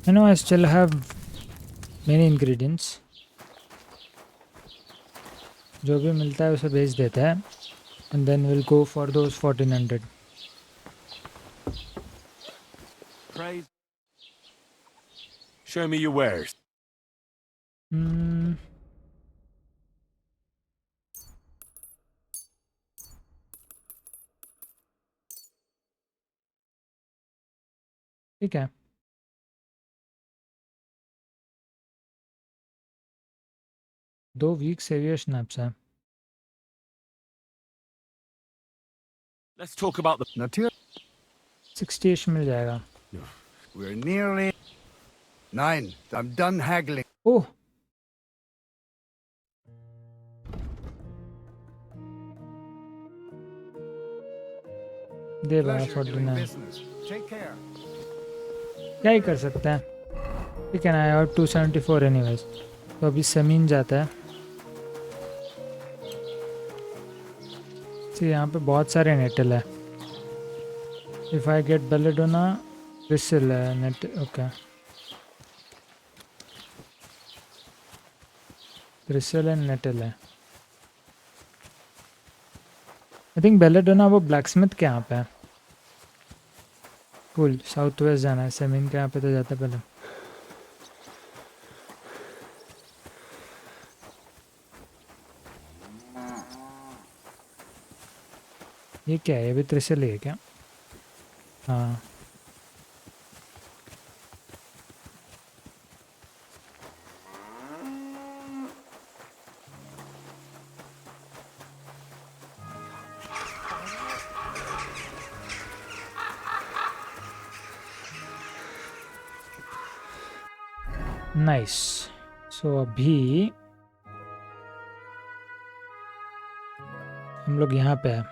A: You know, I still have many ingredients. जो भी मिलता है उसे भेज देते हैं, and then we'll go for those 1400.
C: Show me your wares.
A: ठीक है। दो वीक सेवियर स्नैप्स हैं।
M: Let's talk about the
N: Natur
A: 60ish मिल जाएगा।
N: We're nearly 9. I'm done haggling.
A: ओह, दे भाई
N: Pleasure doing
A: 49।
N: business. Take care.
A: क्या ही कर सकते हैं। ठीक है ना, और 274 एनीवेज। तो अभी समीन जाता है। तो यहाँ पे बहुत सारे नेटल है। If I get belladonna crystal है net. Okay, crystal and nettle है। आई थिंक बेलेडोना वो ब्लैकस्मिथ के यहाँ पे है। कूल, साउथ वेस्ट जाना है। समीन के यहाँ पे तो जाता है पहले। ये क्या है? ये भी त्रिशल है क्या? हाँ, नाइस। सो अभी हम लोग यहाँ पे हैं।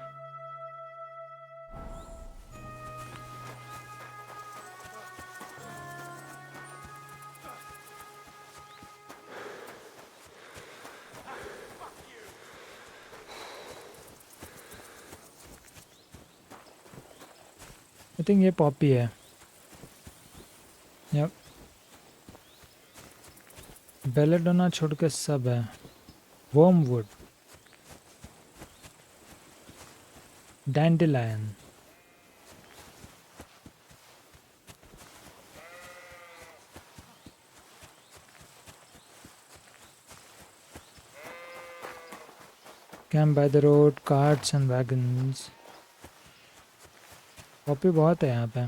A: आई थिंक ये पॉपी है। यप, बेलेडोना छोड़ के सब है। Wormwood, dandelion, camp by the road, carts and wagons. Poppy बहुत है यहाँ पे।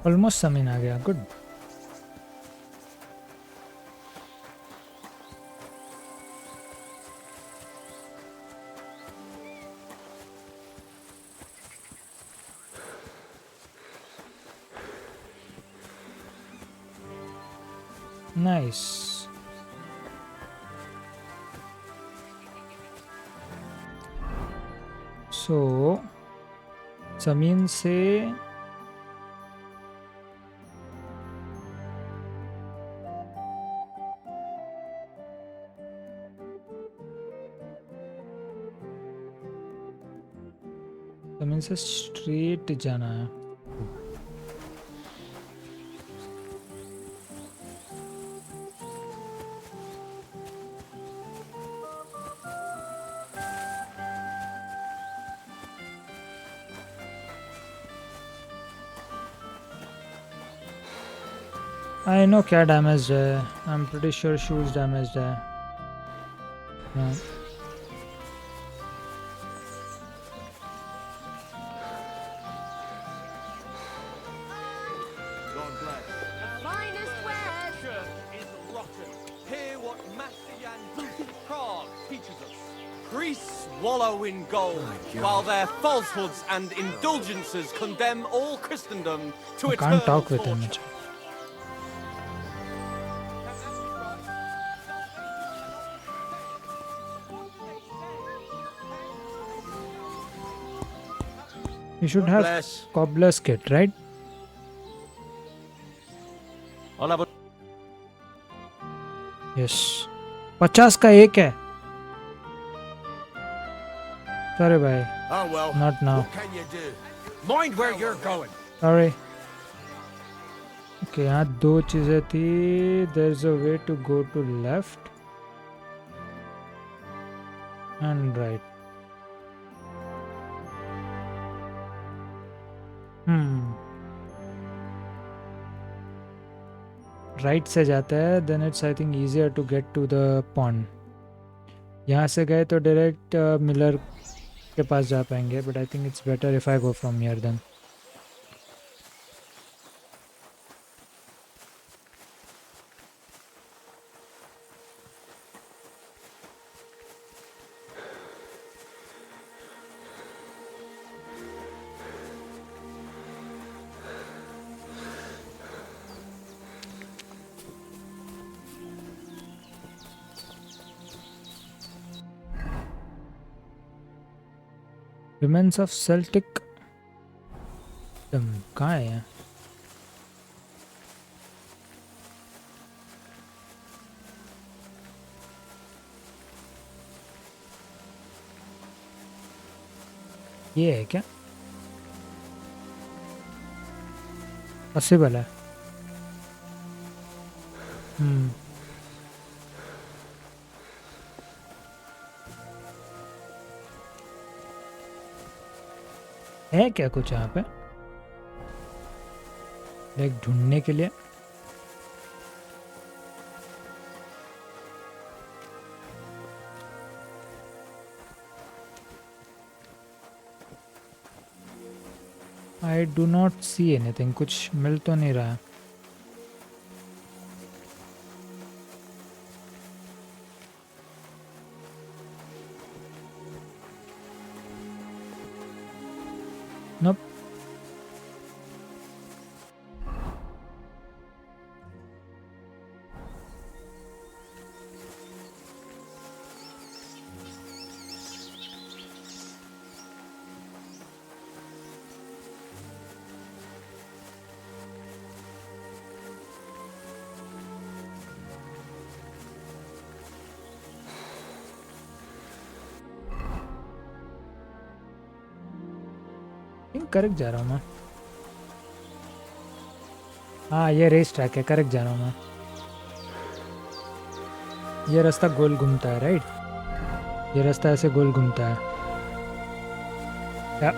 A: ऑलमोस्ट समीन आ गया। गुड। नाइस। सो जमीन से जमीन से स्ट्रेट जाना है. I know क्या damaged है. I'm pretty sure shoes damaged है. Yeah.
R: Finest wear is rotten. Hear what Master Jan Prague teaches us. Priests wallow in gold, while their falsehoods and indulgences condemn all Christendom to
A: I
R: eternal
A: can't talk with
R: torture.
A: him. You should have
R: Bless.
A: cobbler's kit, right?
R: I'll have a...
A: Yes. 50 का एक है. Sorry भाई.
M: Oh well.
A: Not now.
M: What can you do? Mind where you're going.
A: Sorry. Okay, यहाँ दो चीजें थी. There's a way to go to left and right. Right से जाता है. Then it's I think easier to get to the pond. यहाँ से गए तो डायरेक्ट मिलर के पास जा पाएंगे. But I think it's better if I go from here then. Remains of Celtic. कहाँ है यहाँ? ये है क्या? पॉसिबल है. है क्या कुछ यहाँ पे लाइक ढूंढने के लिए? I do not see anything. कुछ मिल तो नहीं रहा. Nope. करेक्ट जा रहा हूँ मैं. हाँ ये रेस ट्रैक है. करेक्ट जा रहा हूँ मैं. ये रास्ता गोल घूमता है राइट. ये रास्ता ऐसे गोल घूमता है. या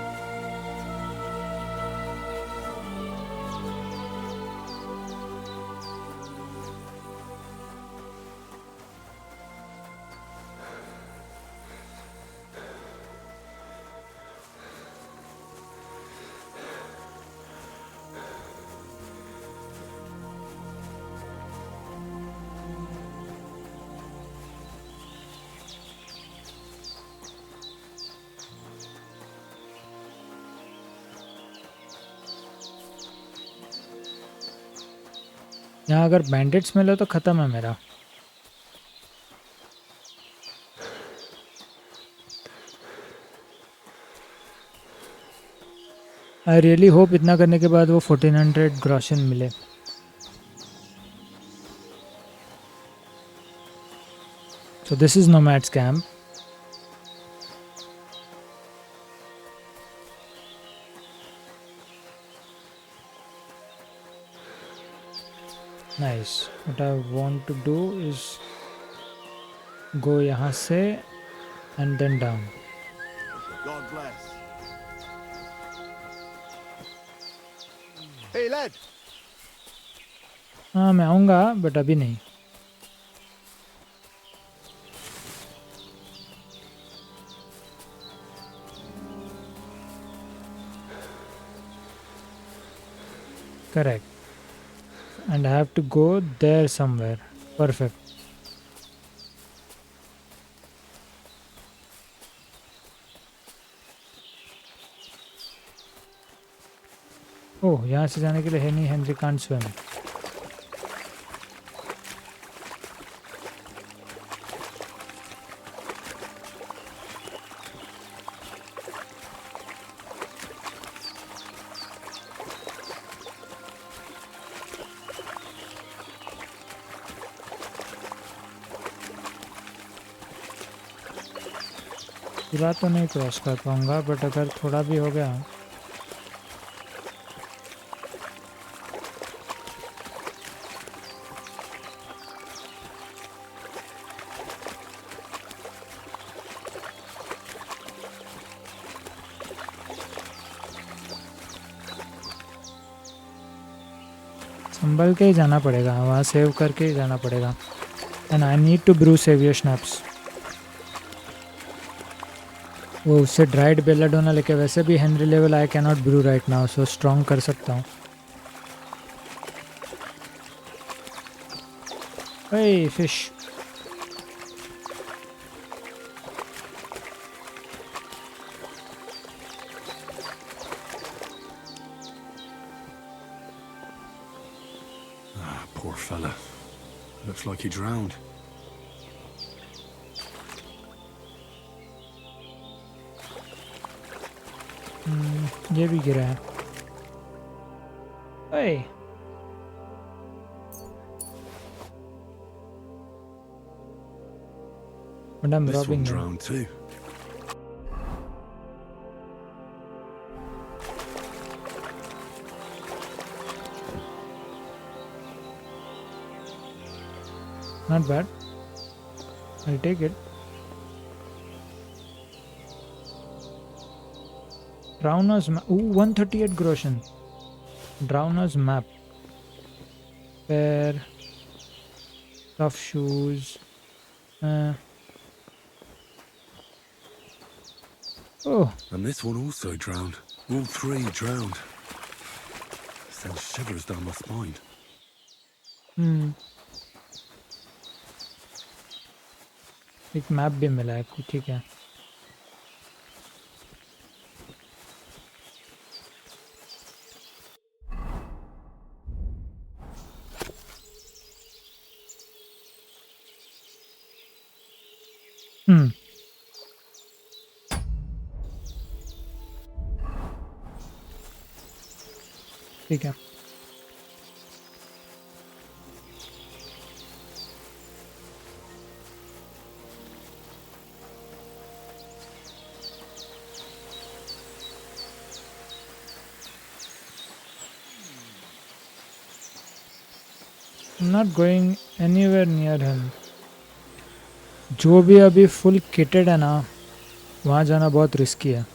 A: यहाँ अगर बैंडेड्स मिले तो ख़त्म है मेरा. आई रियली होप इतना करने के बाद वो 1400 ग्रॉशन मिले. So this is Nomad's camp. Nice. What I want to do is go यहाँ से and then down.
O: God bless. Hey lad.
A: हाँ मैं आऊँगा बट अभी नहीं. Correct. And I have to go there somewhere. Perfect. ओह यहाँ से जाने के लिए है नहीं. Henry can't swim. पूरा तो नहीं क्रॉस कर पाऊंगा बट अगर थोड़ा भी हो गया. संभल के ही जाना पड़ेगा. वहाँ सेव करके ही जाना पड़ेगा. And I need to brew saviour schnapps. वो उससे ड्राइड बेलाडोना लेके वैसे भी Henry level I can not brew right now so strong कर सकता हूँ. Hey fish.
D: Poor fella. Looks like he drowned.
A: ये भी गिरा है. Hey. But I'm
D: This
A: robbing
D: one
A: him.
D: drowned too.
A: Not bad. I'll take it. Drowner's map. Ooh, 138 groschen. Drowner's map. Pair. Tough shoes. Oh.
D: And this one also drowned. All three drowned. Sends shivers down my spine.
A: एक map भी मिला है. ठीक है. ठीक है. I'm not going anywhere near him. जो भी अभी फुल किटेड है ना वहाँ जाना बहुत रिस्की है.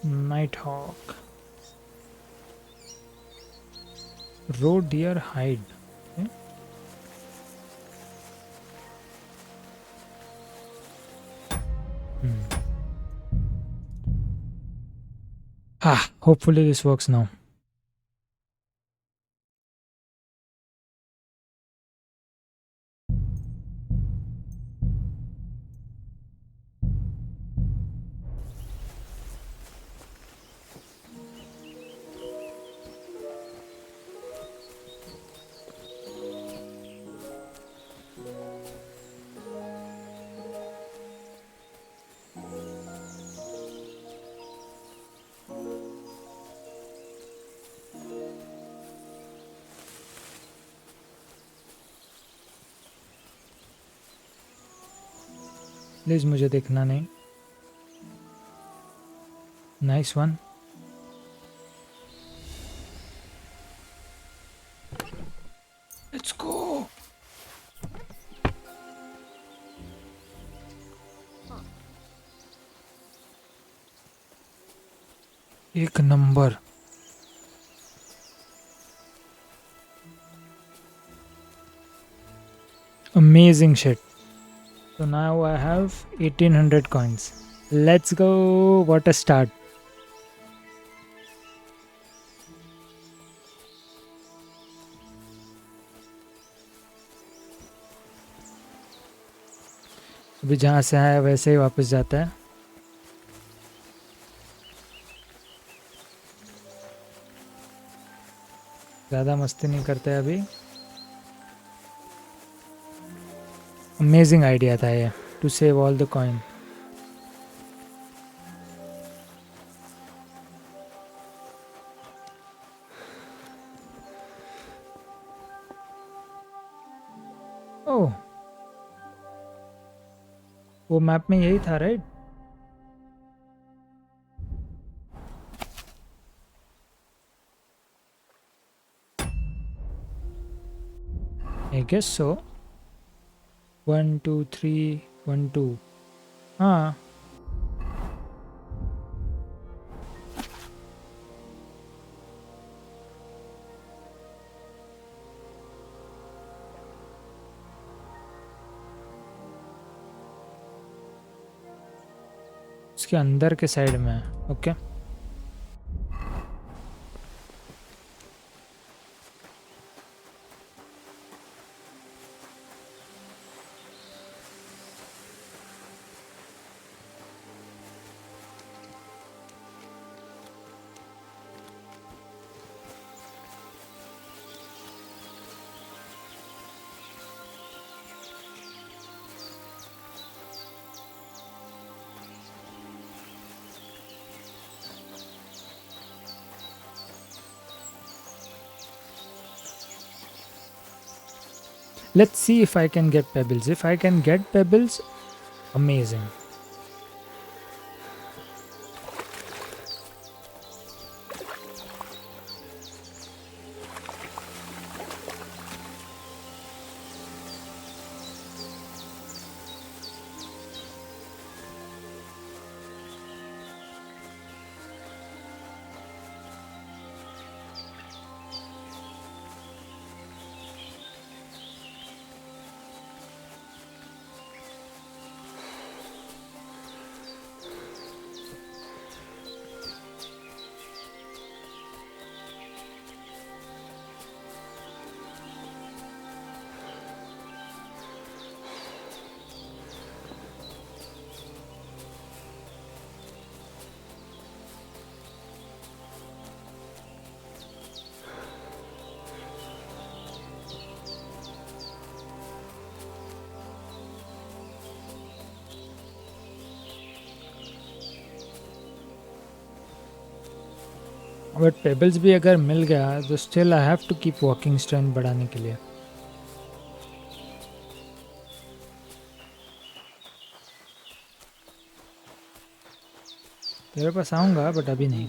A: Nighthawk. Roe deer hide. Okay. Hopefully this works now. Please मुझे देखना नहीं. Nice one. Let's go. एक number. Amazing shit. So now I have 1800 coins. Let's go. What a start. अभी जहाँ से आया वैसे ही वापस जाता है. ज़्यादा मस्ती नहीं करते अभी. अमेजिंग आइडिया था ये, to save all the coin. Oh, वो मैप में यही था राइट? I guess so. 1 2 3 1 2. हाँ. इसके अंदर के साइड में है. Okay. Let's see if I can get pebbles. If I can get pebbles, amazing. But pebbles भी अगर मिल गया तो still I have to keep walking strength बढ़ाने के लिए. तेरे पास आऊँगा बट अभी नहीं.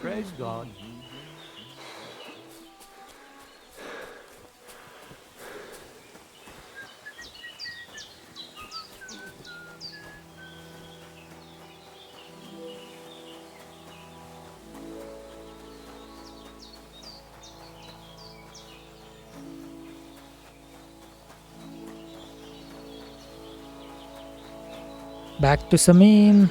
M: Praise God.
A: Back to Samin.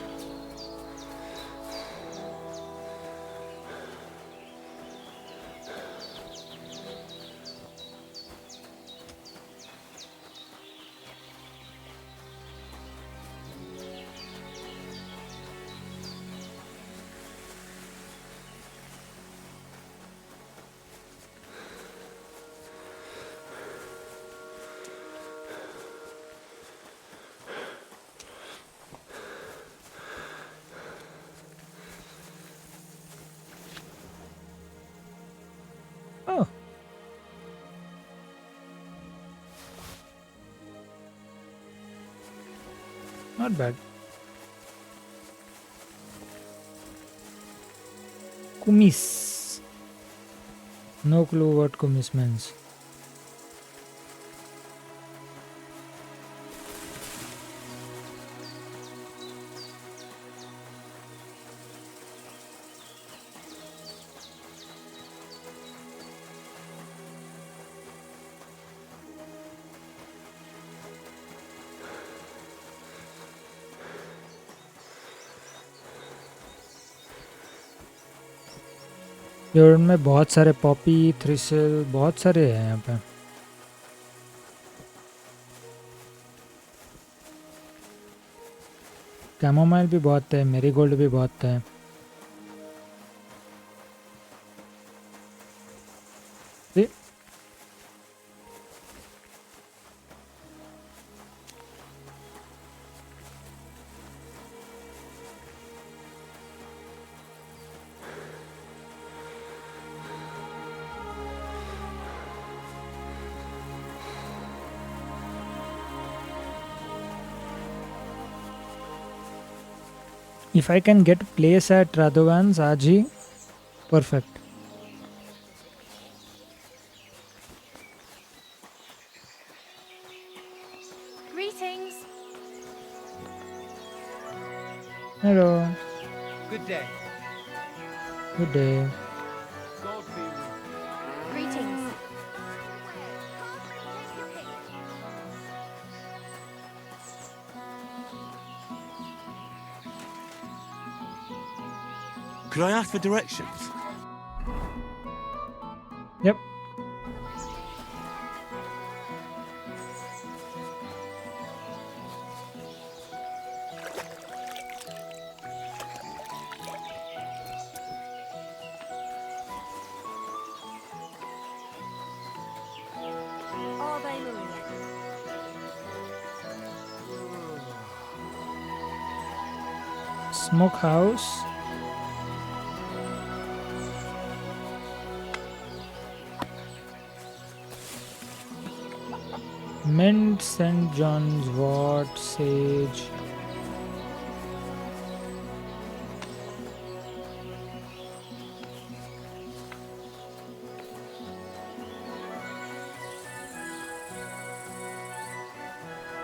A: Not bad. Kumis. No clue what kumis means. योर्ड में बहुत सारे पॉपी थ्रिसल बहुत सारे हैं यहाँ पे. कैमोमाइल भी बहुत है, मेरीगोल्ड भी बहुत है. If I can get a place at Radovan's आज ही perfect.
Q: Greetings.
A: Hello.
R: Good day.
A: Good day.
Q: Greetings.
D: Could I ask for directions?
A: Yep. Smokehouse. Mint, St. John's Wort, Sage.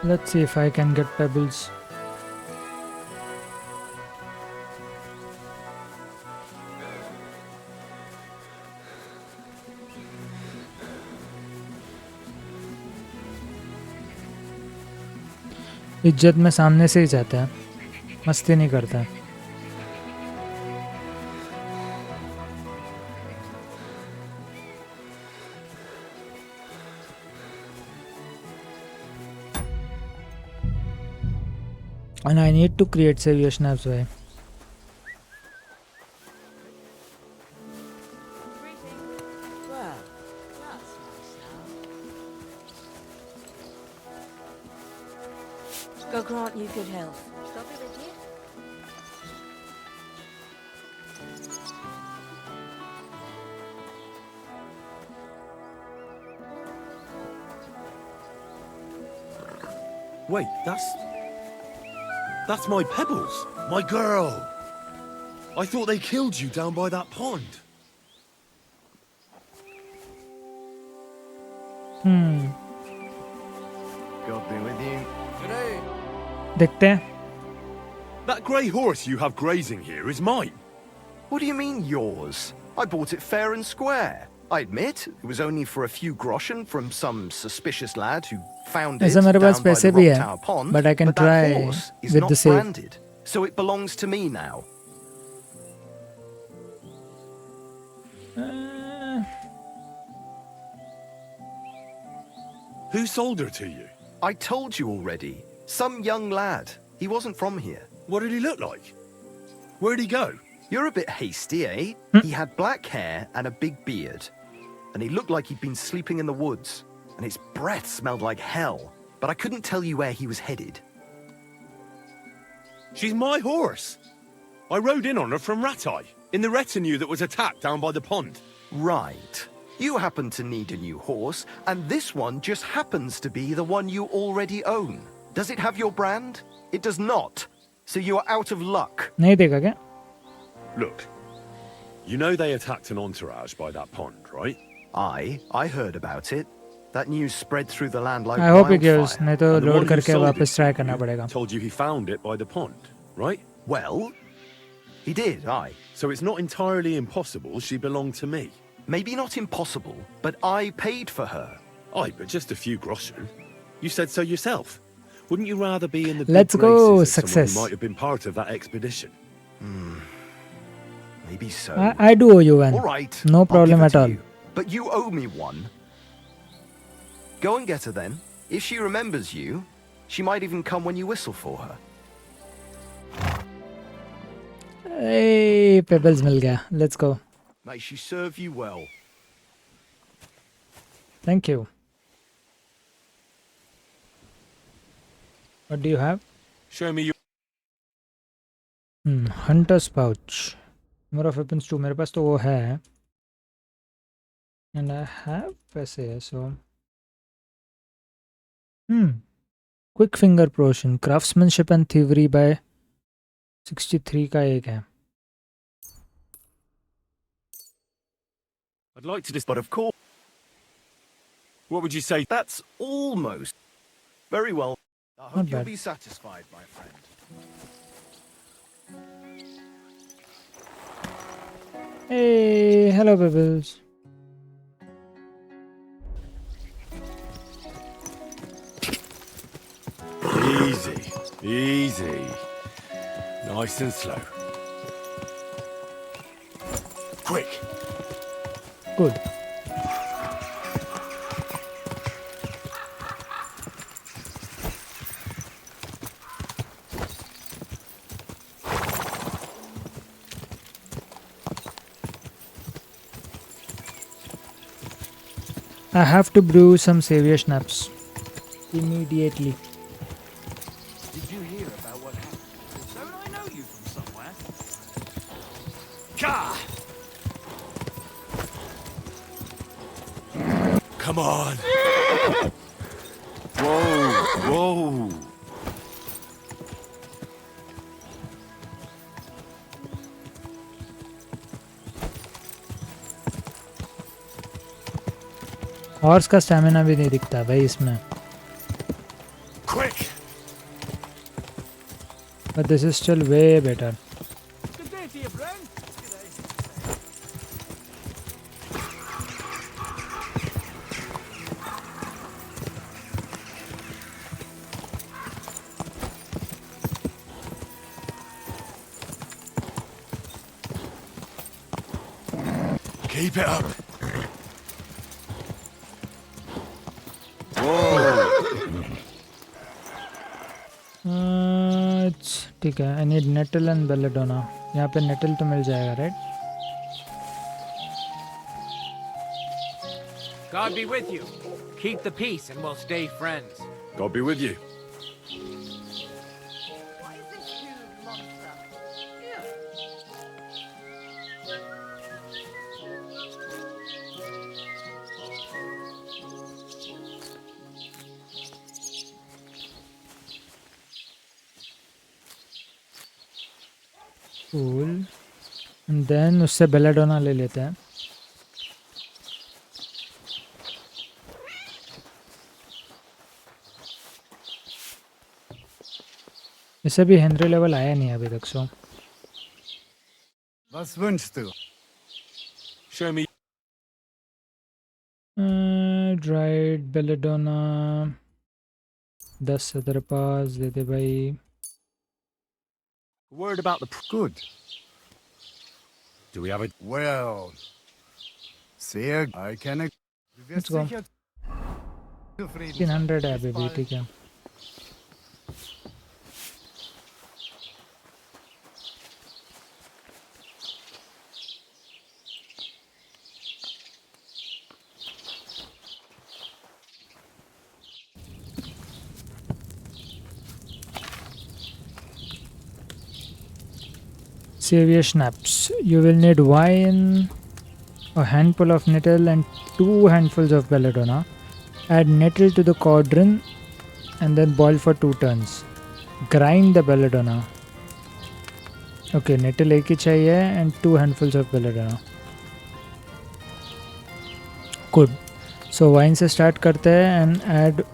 A: Let's see if I can get pebbles. इज्जत में सामने से ही जाता है, मस्ती नहीं करता. And I need to create save Yashnav's way.
E: God grant you good health.
Q: God be with you.
L: Wait, that's my Pebbles, my girl. I thought they killed you down by that pond.
M: God be with you. Today.
A: देखते हैं.
L: That grey horse you have grazing here is mine.
S: What do you mean yours? I bought it fair and square. I admit, it was only for a few groschen from some suspicious lad who found it
A: ऐसा मेरे
S: down
A: pass
S: by
A: पैसे
S: the
A: भी
S: Rock
A: हैं,
S: Tower Pond,
A: but I can
S: but that
A: try
S: horse is
A: with
S: not
A: the save.
S: branded, so it belongs to me now.
L: Who sold her to you?
S: I told you already. Some young lad. He wasn't from here.
L: What did he look like? Where'd he go?
S: You're a bit hasty, eh? He had black hair and a big beard. And he looked like he'd been sleeping in the woods. And his breath smelled like hell. But I couldn't tell you where he was headed.
L: She's my horse. I rode in on her from Ratai, in the retinue that was attacked down by the pond.
S: Right. You happen to need a new horse, and this one just happens to be the one you already own. Does it have your brand? It does not. So you are out of luck.
A: नहीं देखा क्या?
D: Look, you know they attacked an entourage by that pond, right?
S: I heard about it. That news spread through the land like
A: I hope it
S: wildfire.
A: gives. नहीं तो
D: And the
A: load
D: one who
A: करके
D: sold
A: वापस
D: it
A: try
D: to
A: करना
D: you
A: पड़ेगा.
D: told you he found it by the pond, right?
S: Well, he did, aye.
D: So it's not entirely impossible she belonged to me.
S: Maybe not impossible, but I paid for her.
D: Aye, but just a few groschen. You said so yourself. Wouldn't you rather be in the
A: Let's
D: good
A: go,
D: graces of someone
A: success.
D: who might have been part of that expedition?
S: Maybe so.
A: I do owe you one.
S: All right.
A: No
S: I'll
A: problem
S: give it
A: at
S: to
A: all.
S: you. But you owe me one. Go and get her then. If she remembers you, she might even come when you whistle for her.
A: Hey, Pebbles मिल गया. Let's go.
S: May she serve you well.
A: Thank you. What do you have?
C: Show me your.
A: Hunter's pouch. Number of weapons 2. मेरे पास तो वो है. And I have पैसे so. Quick finger portion. Craftsmanship and thievery by 63 का एक है.
D: I'd like to just...
S: But of course...
D: What would you say?
S: That's almost... Very well. I
A: Not
S: hope you'll
A: bad.
S: be satisfied, my friend.
A: Hey, hello Pebbles.
D: Easy, easy. Nice and slow. Quick.
A: Good. I have to brew some savior snaps immediately.
M: Did you hear about what happened? Don't I know you from somewhere? Gah!
D: Come on. Whoa, whoa.
A: Horse का stamina भी नहीं दिखता भाई इसमें.
D: Quick.
A: But this is still way better.
M: Good day to you, friend.
D: Keep it up.
A: ठीक है. I need nettle and belladonna. यहाँ पे nettle तो मिल जाएगा, right?
P: God be with you. Keep the peace and we'll stay friends.
D: God be with you.
A: Cool. And then उससे belladonna ले लेते हैं. इसे भी हेनरी लेवल आया नहीं अभी तक सो.
N: Was wünschst du?
C: Show me.
A: Dried belladonna 10 तेरे पास दे दे भाई.
D: Word about the...
N: Good.
D: Do we have a...
N: Well. Sehr. I can... Du wirst
A: Let's go.
N: sicher zufrieden.
A: 300 है अभी भी. ठीक है. Savior snaps. You will need wine, a handful of nettle and 2 handfuls of belladonna. Add nettle to the cauldron and then boil for 2 turns. Grind the belladonna. Okay, nettle एक ही चाहिए and 2 handfuls of belladonna. Good. So wine से start करते हैं and add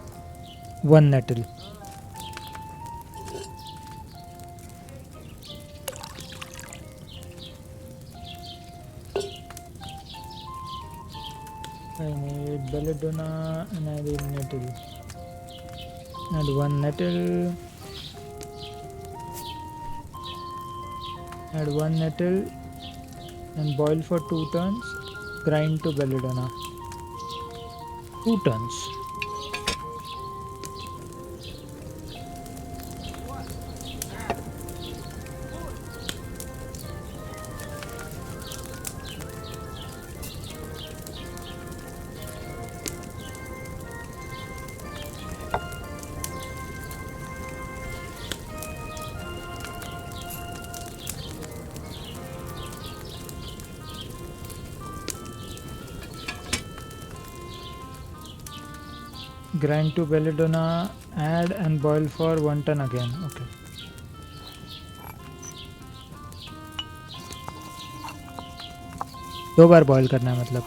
A: 1 nettle. I need belladonna and I need nettle. Add 1 nettle. Add 1 nettle and boil for 2 turns. Grind to belladonna. 2 turns. Grind to belladonna, add and boil for 1 turn again. Okay. दो बार boil करना है मतलब.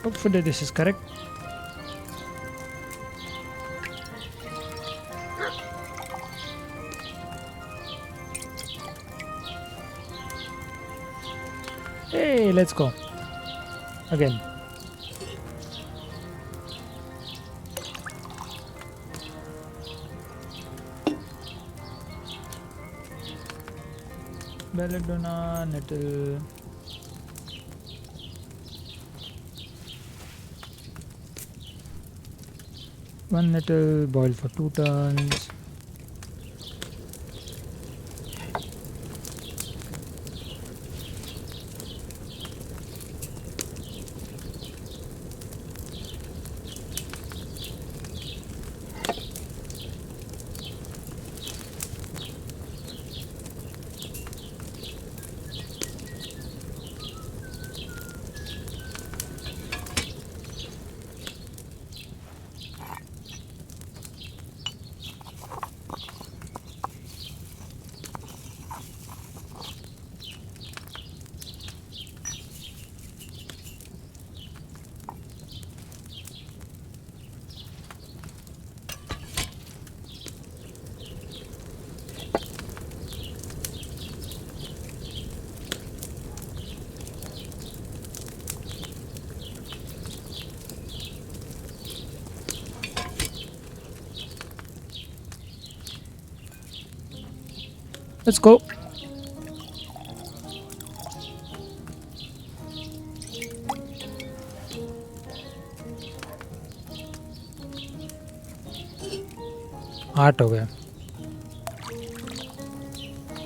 A: Hopefully this is correct. Hey, let's go. Again. Belladonna, nettle. One nettle, boil for 2 turns. Let's go. Art हो गया.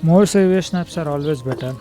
A: More severe snaps are always better.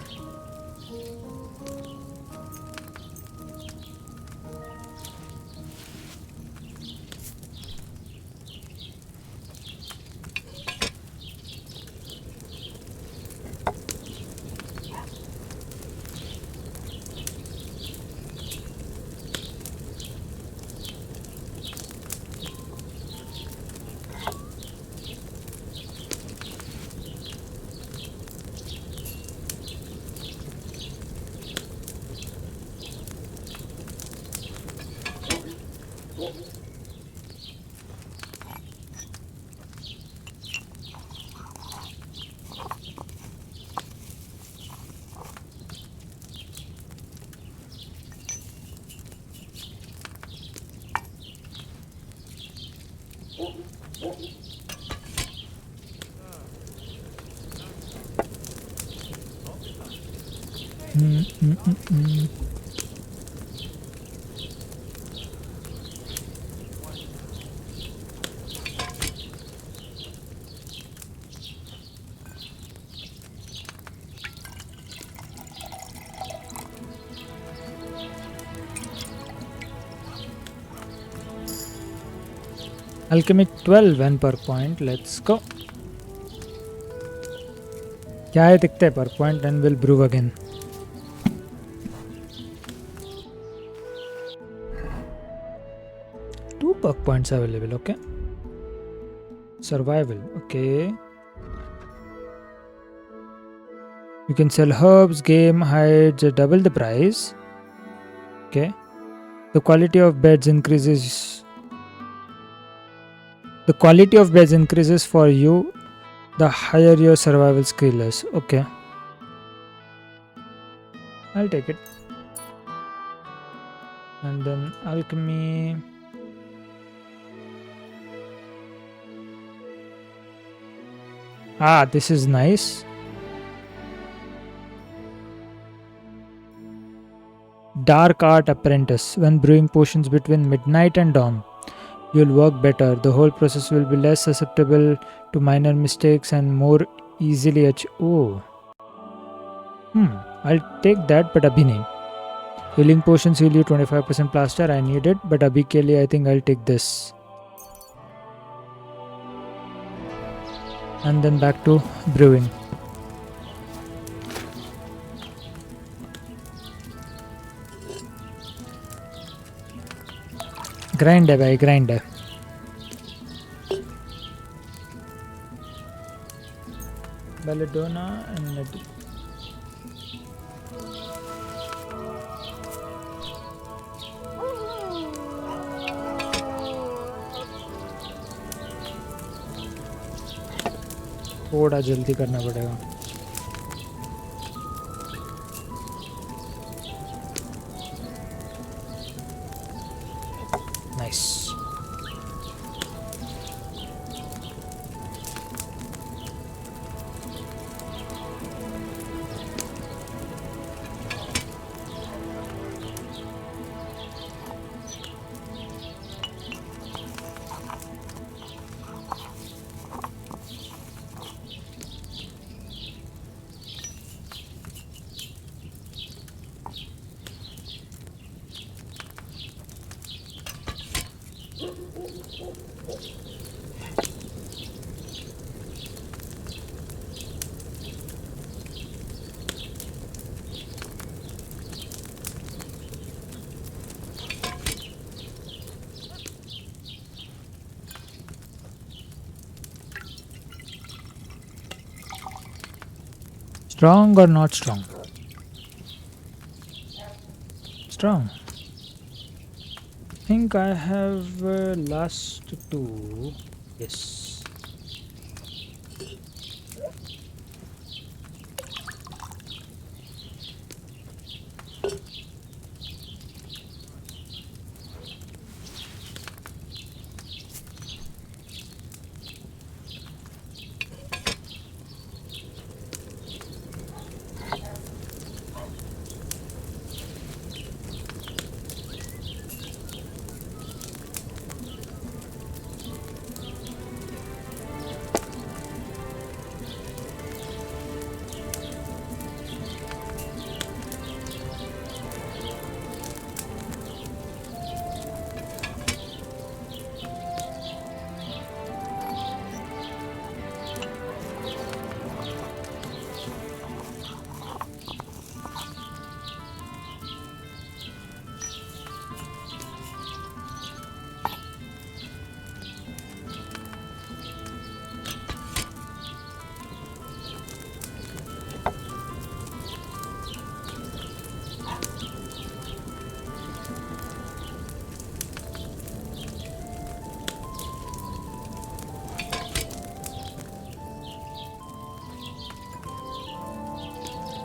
A: Alchemy 12 1 per point. Let's go. क्या है दिखते हैं per point and we'll brew again. Two perk points available. Okay. Survival. Okay. You can sell herbs, game, hides, double the price. Okay. The quality of beds increases. The quality of beds increases for you the higher your survival skill is. Okay. I'll take it. And then alchemy. Ah, this is nice. Dark Art Apprentice. When brewing potions between midnight and dawn, you'll work better. The whole process will be less susceptible to minor mistakes and more easily Oh. I'll take that, but abhi nahi. Healing potions heal you 25% plaster. I need it, but abhi ke liye I think I'll take this. And then back to brewing. Grind है भाई, grind है. Belladonna and थोड़ा जल्दी करना पड़ेगा. Nice. Strong or not strong? Strong. I think I have last two. Yes.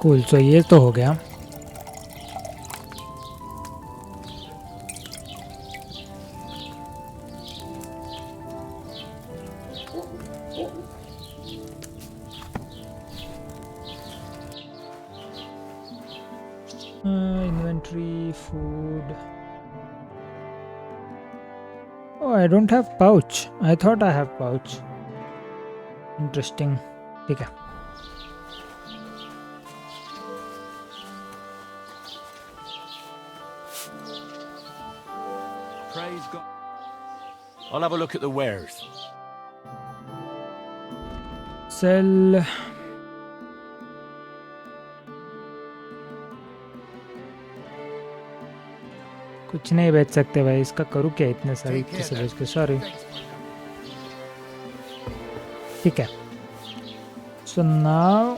A: Cool, so ये तो हो गया. Inventory, food. Oh, I don't have pouch. I thought I have pouch. Interesting. ठीक है.
N: Praise God.
M: I'll have a look at the wares.
A: Sell. कुछ नहीं बेच सकते भाई, इसका करूँ क्या इतने सारे किसे बेच के? सॉरी। ठीक है, so now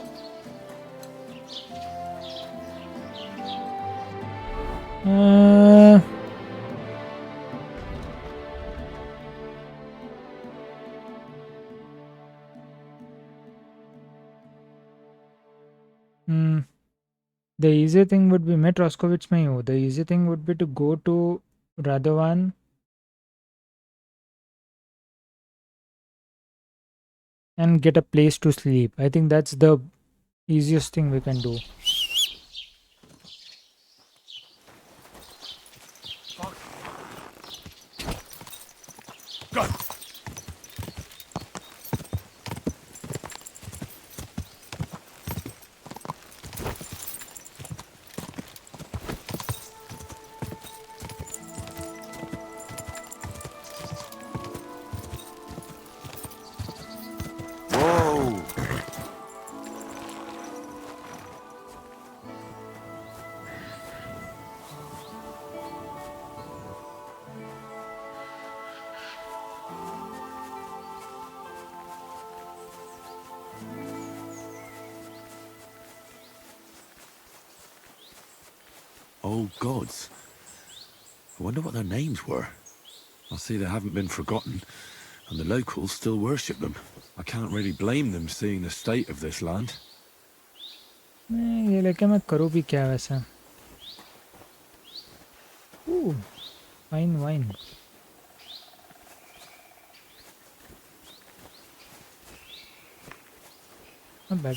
A: the easy thing would be, मैं ट्रॉस्कोविच में ही हूँ, the easy thing would be to go to Radovan and get a place to sleep. I think that's the easiest thing we can do.
D: Go. Oh, gods. I wonder what their names were. I see they haven't been forgotten, and the locals still worship them. I can't really blame them seeing the state of this land.
A: ये लेके मैं करूँ भी क्या वैसे? Fine wine. Not bad.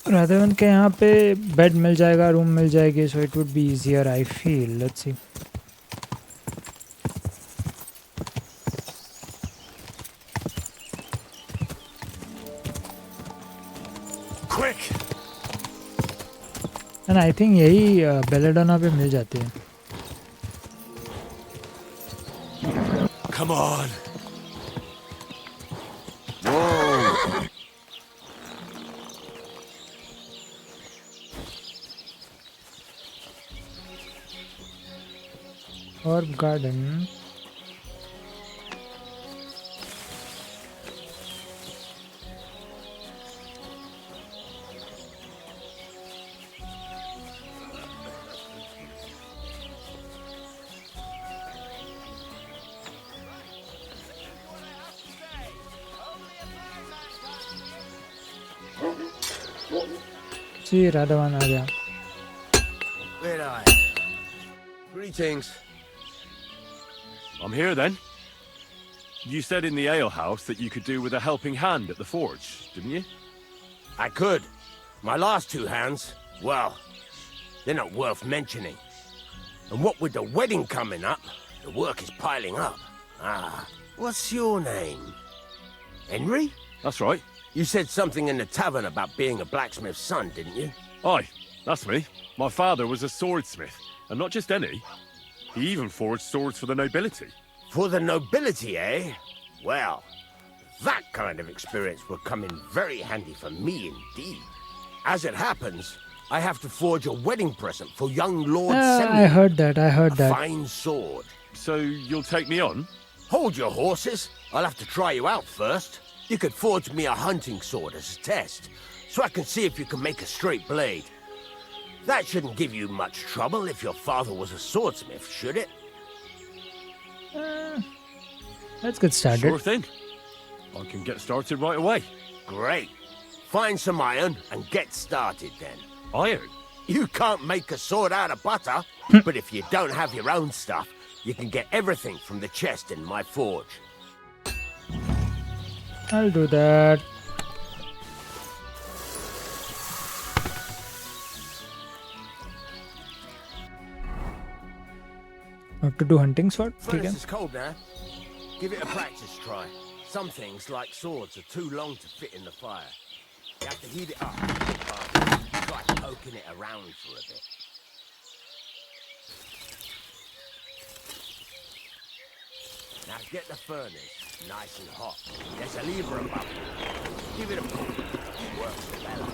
A: Raghavan के यहाँ पे बेड मिल जाएगा, रूम मिल जाएगी, so it would be easier I feel. Let's see.
D: Quick.
A: And I think यही बेलेडोना पे मिल जाती है.
D: Come on.
A: Herb garden. See, Radhavan आ गया.
M: Where are Greetings.
D: I'm here then. You said in the ale house that you could do with a helping hand at the forge, didn't you?
M: I could. My last two hands, well, they're not worth mentioning. And what with the wedding coming up, the work is piling up. What's your name? Henry?
D: That's right.
M: You said something in the tavern about being a blacksmith's son, didn't you?
D: Aye, that's me. My father was a swordsmith, and not just any. He even forged swords for the nobility.
M: For the nobility, eh? Well, that kind of experience will come in very handy for me indeed. As it happens, I have to forge a wedding present for young Lord Semyon.
A: I heard that,
M: A fine sword.
D: So you'll take me on?
M: Hold your horses. I'll have to try you out first. You could forge me a hunting sword as a test, so I can see if you can make a straight blade. That shouldn't give you much trouble if your father was a swordsmith, should it?
A: Let's get started.
D: Sure thing. I can get started right away.
M: Great. Find some iron and get started then.
D: Iron?
M: You can't make a sword out of butter, but if you don't have your own stuff, you can get everything from the chest in my forge.
A: I'll do that. to do hunting sword. ठीक है.
M: Furnace is cold now. Give it a practice try. Some things, like swords, are too long to fit in the fire. You have to heat it up. Try poking it around for a bit. Now get the furnace nice and hot. There's a lever above it. Give it a pull. It works better.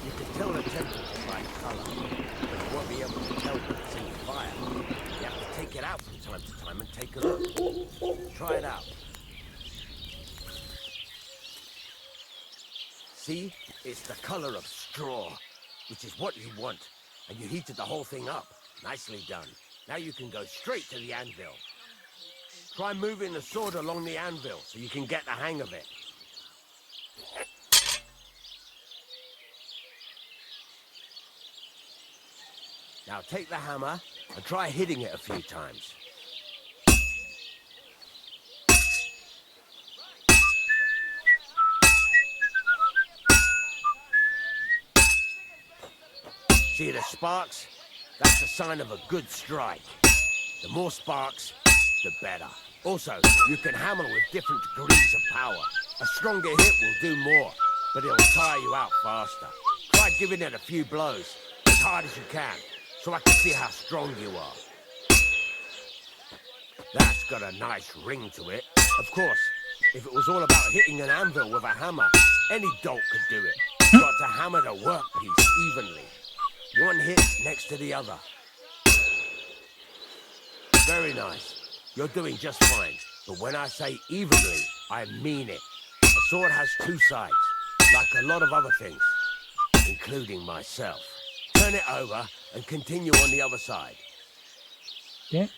M: You can tell the temperature by the colour, but you won't be able to tell when it's in the fire. You have to take it out from time to time and take a look. Try it out. See? It's the color of straw, which is what you want. And you heated the whole thing up. Nicely done. Now you can go straight to the anvil. Try moving the sword along the anvil so you can get the hang of it. Now take the hammer and try hitting it a few times. See the sparks? That's a sign of a good strike. The more sparks, the better. Also, you can hammer with different degrees of power. A stronger hit will do more, but it'll tire you out faster. Try giving it a few blows, as hard as you can, so I can see how strong you are. That's got a nice ring to it. Of course, if it was all about hitting an anvil with a hammer, any dolt could do it. You've got to hammer the workpiece evenly. One hit next to the other. Very nice. You're doing just fine. But when I say evenly, I mean it. A sword has two sides, like a lot of other things, including myself. Turn it over and continue on the other side.
A: Okay.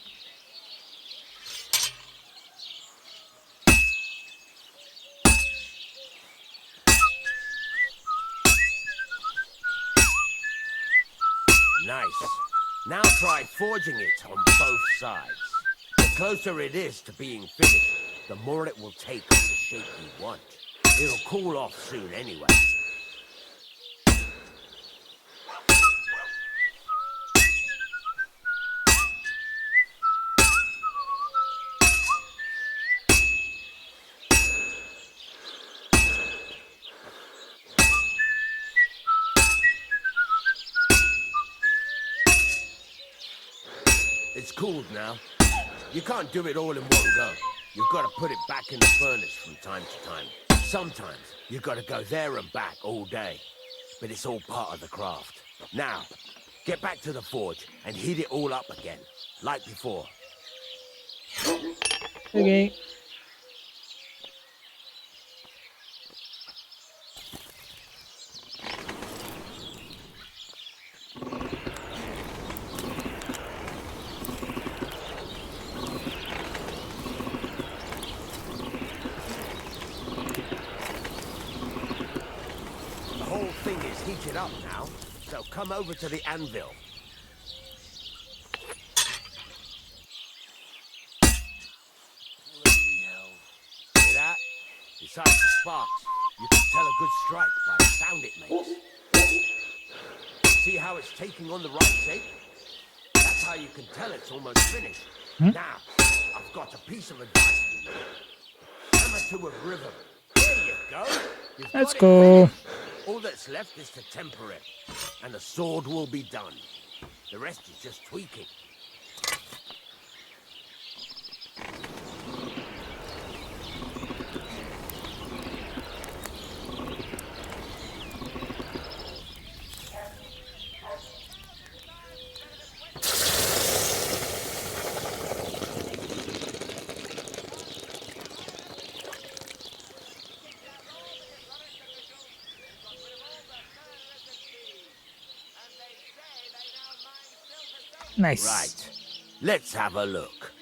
M: Nice. Now try forging it on both sides. The closer it is to being finished, the more it will take on the shape you want. It'll cool off soon anyway. It's cooled now. You can't do it all in one go. You've got to put it back in the furnace from time to time. Sometimes you've got to go there and back all day. But it's all part of the craft. Now, get back to the forge and heat it all up again, like before.
A: Okay.
M: Heat it up now, so come over to the anvil. See that? Besides the sparks, you can tell a good strike by the sound it makes. See how it's taking on the right shape? That's how you can tell it's almost finished. Now, I've got a piece of advice for you. Hammer to a rhythm. There you go.
A: Let's go.
M: Finished. All that's left is to temper it, and the sword will be done. The rest is just tweaking.
A: Nice.
M: Right. Let's have a look.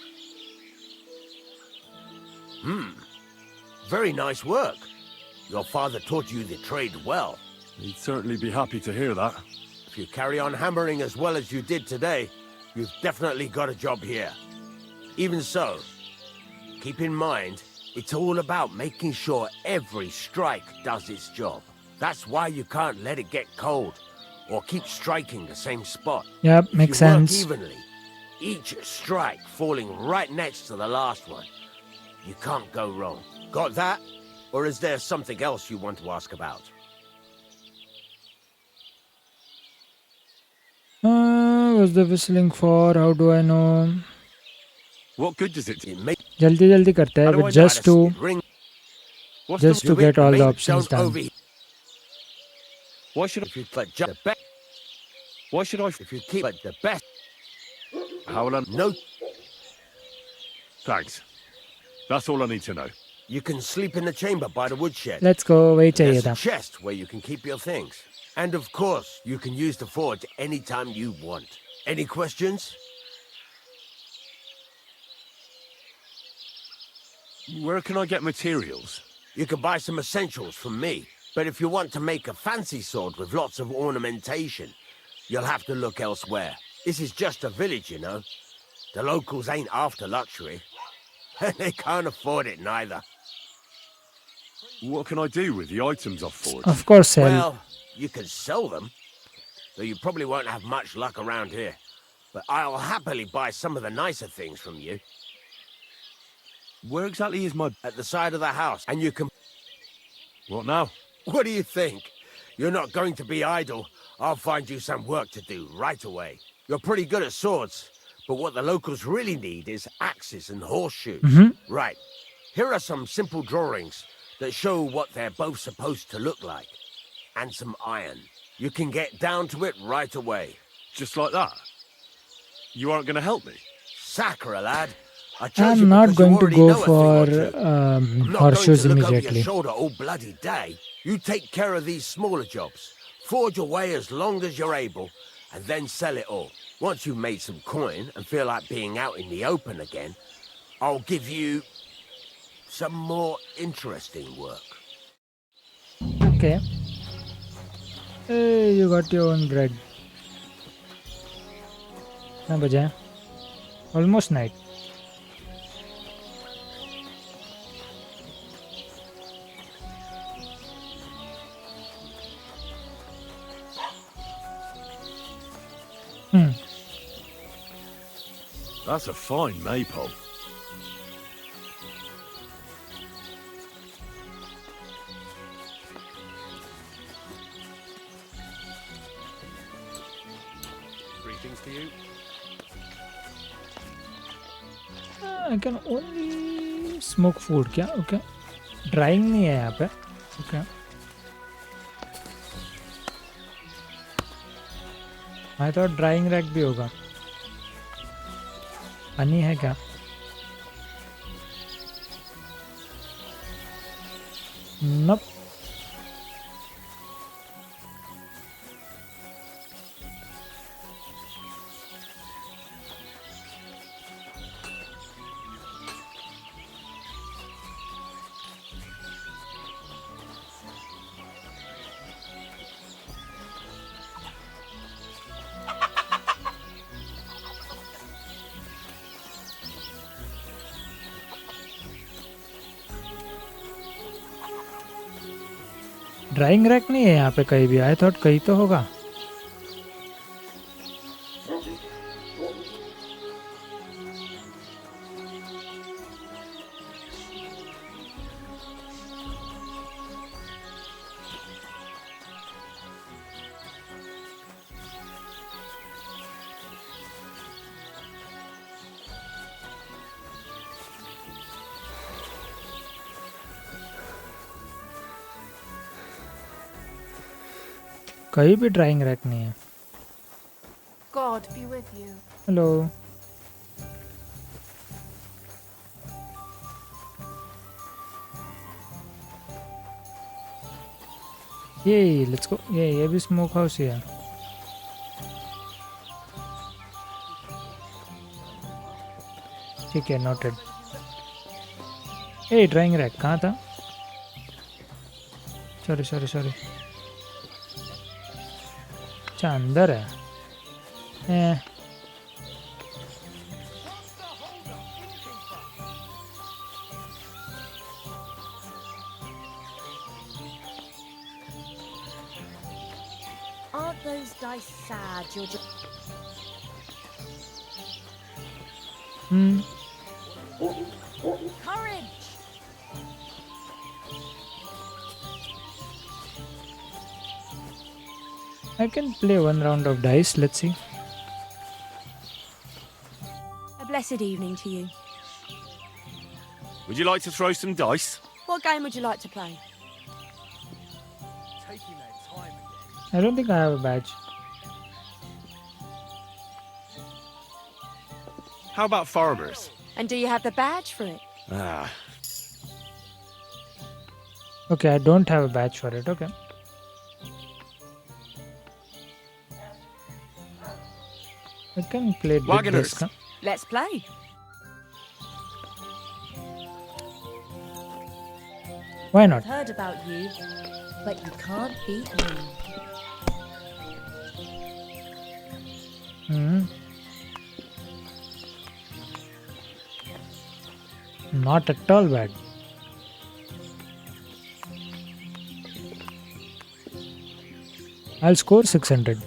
M: Very nice work. Your father taught you the trade well.
D: He'd certainly be happy to hear that.
M: If you carry on hammering as well as you did today, you've definitely got a job here. Even so, keep in mind, It's all about making sure every strike does its job. That's why you can't let it get cold or keep striking the same spot.
A: Yep, makes sense.
M: If you work evenly, each strike falling right next to the last one, you can't go wrong. Got that? Or is there something else you want to ask about?
A: What's the whistling for? How do I know?
D: What good does it make?
A: जल्दी करते हैं, but just to get all the options done.
D: Why should I? Why should I?
M: If you keep it the best.
D: How will I?
M: No.
D: Thanks. That's all I need to know.
M: You can sleep in the chamber by the woodshed.
A: Let's go. Wait,
M: There's
A: चाहिए
M: a
A: था.
M: chest where you can keep your things. And of course, you can use the forge anytime you want. Any questions?
D: Where can I get materials?
M: You can buy some essentials from me. But if you want to make a fancy sword with lots of ornamentation, you'll have to look elsewhere. This is just a village, you know. The locals ain't after luxury. They can't afford it neither.
D: What can I do with the items I've forged?
A: Of course, sell.
M: Well, you can sell them, though you probably won't have much luck around here. But I'll happily buy some of the nicer things from you.
D: Where exactly is my...
M: At the side of the house, and you can...
D: What now?
M: What do you think? You're not going to be idle. I'll find you some work to do right away. You're pretty good at swords, but what the locals really need is axes and horseshoes. Right. Here are some simple drawings that show what they're both supposed to look like. And some iron. You can get down to it right away.
D: Just like that? You aren't going to help me?
M: Sacre, lad. I chose you
A: I'm not
M: because you
A: going to
M: already
A: go
M: know a thing or
A: for
M: two. I'm not
A: horseshoes
M: going to look over
A: immediately.
M: your shoulder all bloody day. You take care of these smaller jobs. Forge away as long as you're able, and then sell it all. Once you've made some coin and feel like being out in the open again, I'll give you some more interesting work.
A: Okay. Hey, you got your own bread. कितना बजा है? Almost night.
D: That's a fine maypole.
C: Greetings to you.
A: I can only smoke food. क्या? Okay. Drying नहीं है यहाँ पे. Okay. I thought drying rack भी होगा. पानी है क्या? Nope. ड्राइंग रैक नहीं है यहाँ पे कहीं भी. आई थॉट कहीं तो होगा. कहीं भी ड्राइंग रैक नहीं है.
T: God be with you.
A: Hello. ये लेट्स गो. ये भी स्मोक हाउस ही है. ठीक है, नोटेड. ए ड्राइंग रैक कहाँ था? सॉरी. अच्छा अंदर है.
E: those dice sad. You're just... Courage!
A: I can play one round of dice. Let's see.
U: A blessed evening to you.
D: Would you like to throw some dice?
U: What game would you like to play?
A: I don't think I have a badge.
D: How about farmers?
U: And do you have the badge for it?
D: Ah,
A: Okay, I don't have a badge for it. Okay. I can play big
D: Wagoners.
A: disc. Huh?
U: Let's play.
A: Why not?
E: I've heard about you, but you can't beat me.
A: Not at all bad. I'll score 600.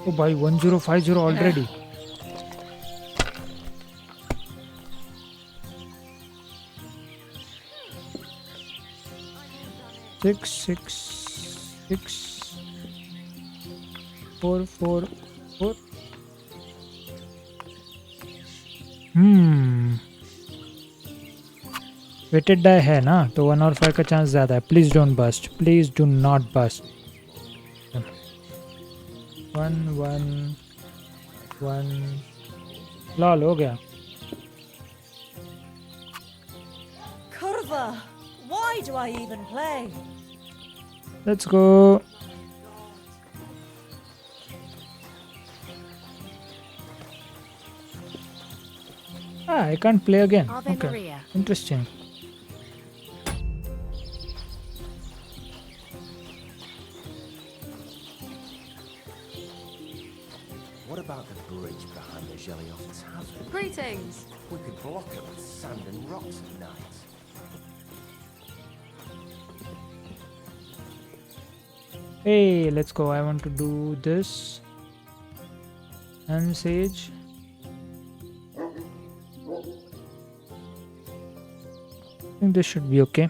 A: Oh boy, 1050 already. Six, six, six, 4, 4, 4. Weighted die है ना तो 1 और 5 का chance ज़्यादा है. Please don't bust, please do not bust. 1 1 1 lol हो गया.
E: Curva! Why do I even play?
A: Let's go. I can't play again.
U: Ave
A: Okay,
U: Maria.
A: interesting.
M: What about the bridge behind the Jelly-Off Tavern?
U: Greetings.
M: We could block it with sand and rocks at night.
A: Hey, let's go. I want to do this. And Sage. I think this should be okay.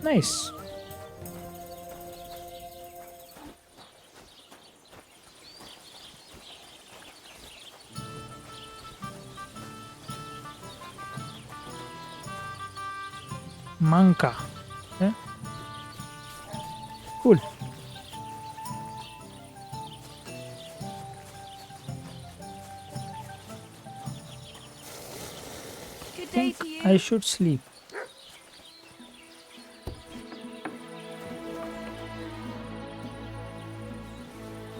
A: Nice. Manka. Yeah. Cool.
U: Good day to you.
A: I should sleep.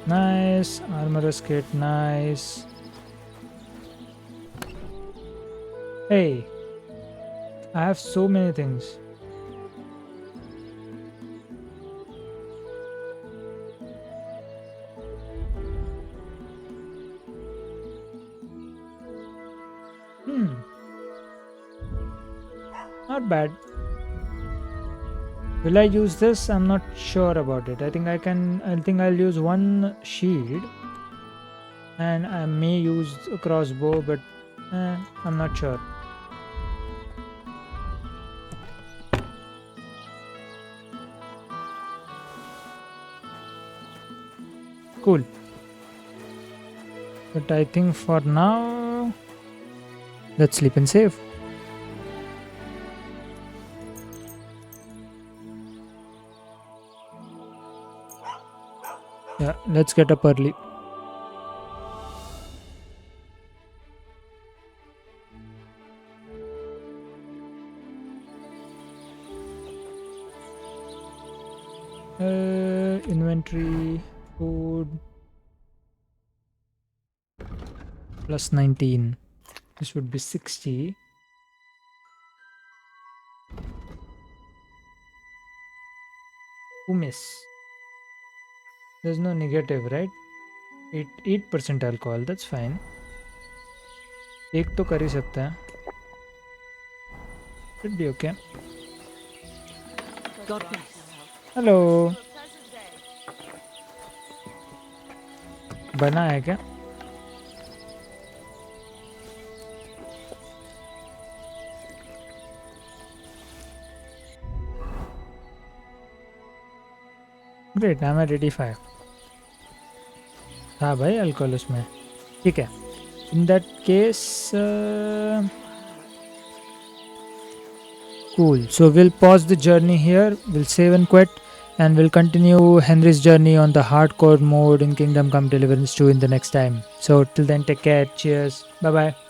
A: Nice. Armorous kit. Nice. Hey. I have so many things. Not bad. Will I use this? I'm not sure about it. I think I'll use one shield. And I may use a crossbow, but I'm not sure. Cool. But I think for now, let's sleep and save. Yeah, let's get up early. Inventory, food, plus 19. This would be 60. Pumice. There's no negative, right? 8% alcohol, that's fine. एक तो कर ही सकता है. Should be okay.
B: God bless.
A: Hello. बना है क्या? Great, I'm at 85. हाँ भाई अल्कोहल उसमें. ठीक है. In that case, cool. So we'll pause the journey here. We'll save and quit, and we'll continue Henry's journey on the hardcore mode in Kingdom Come Deliverance 2 in the next time. So till then, take care. Cheers. Bye bye.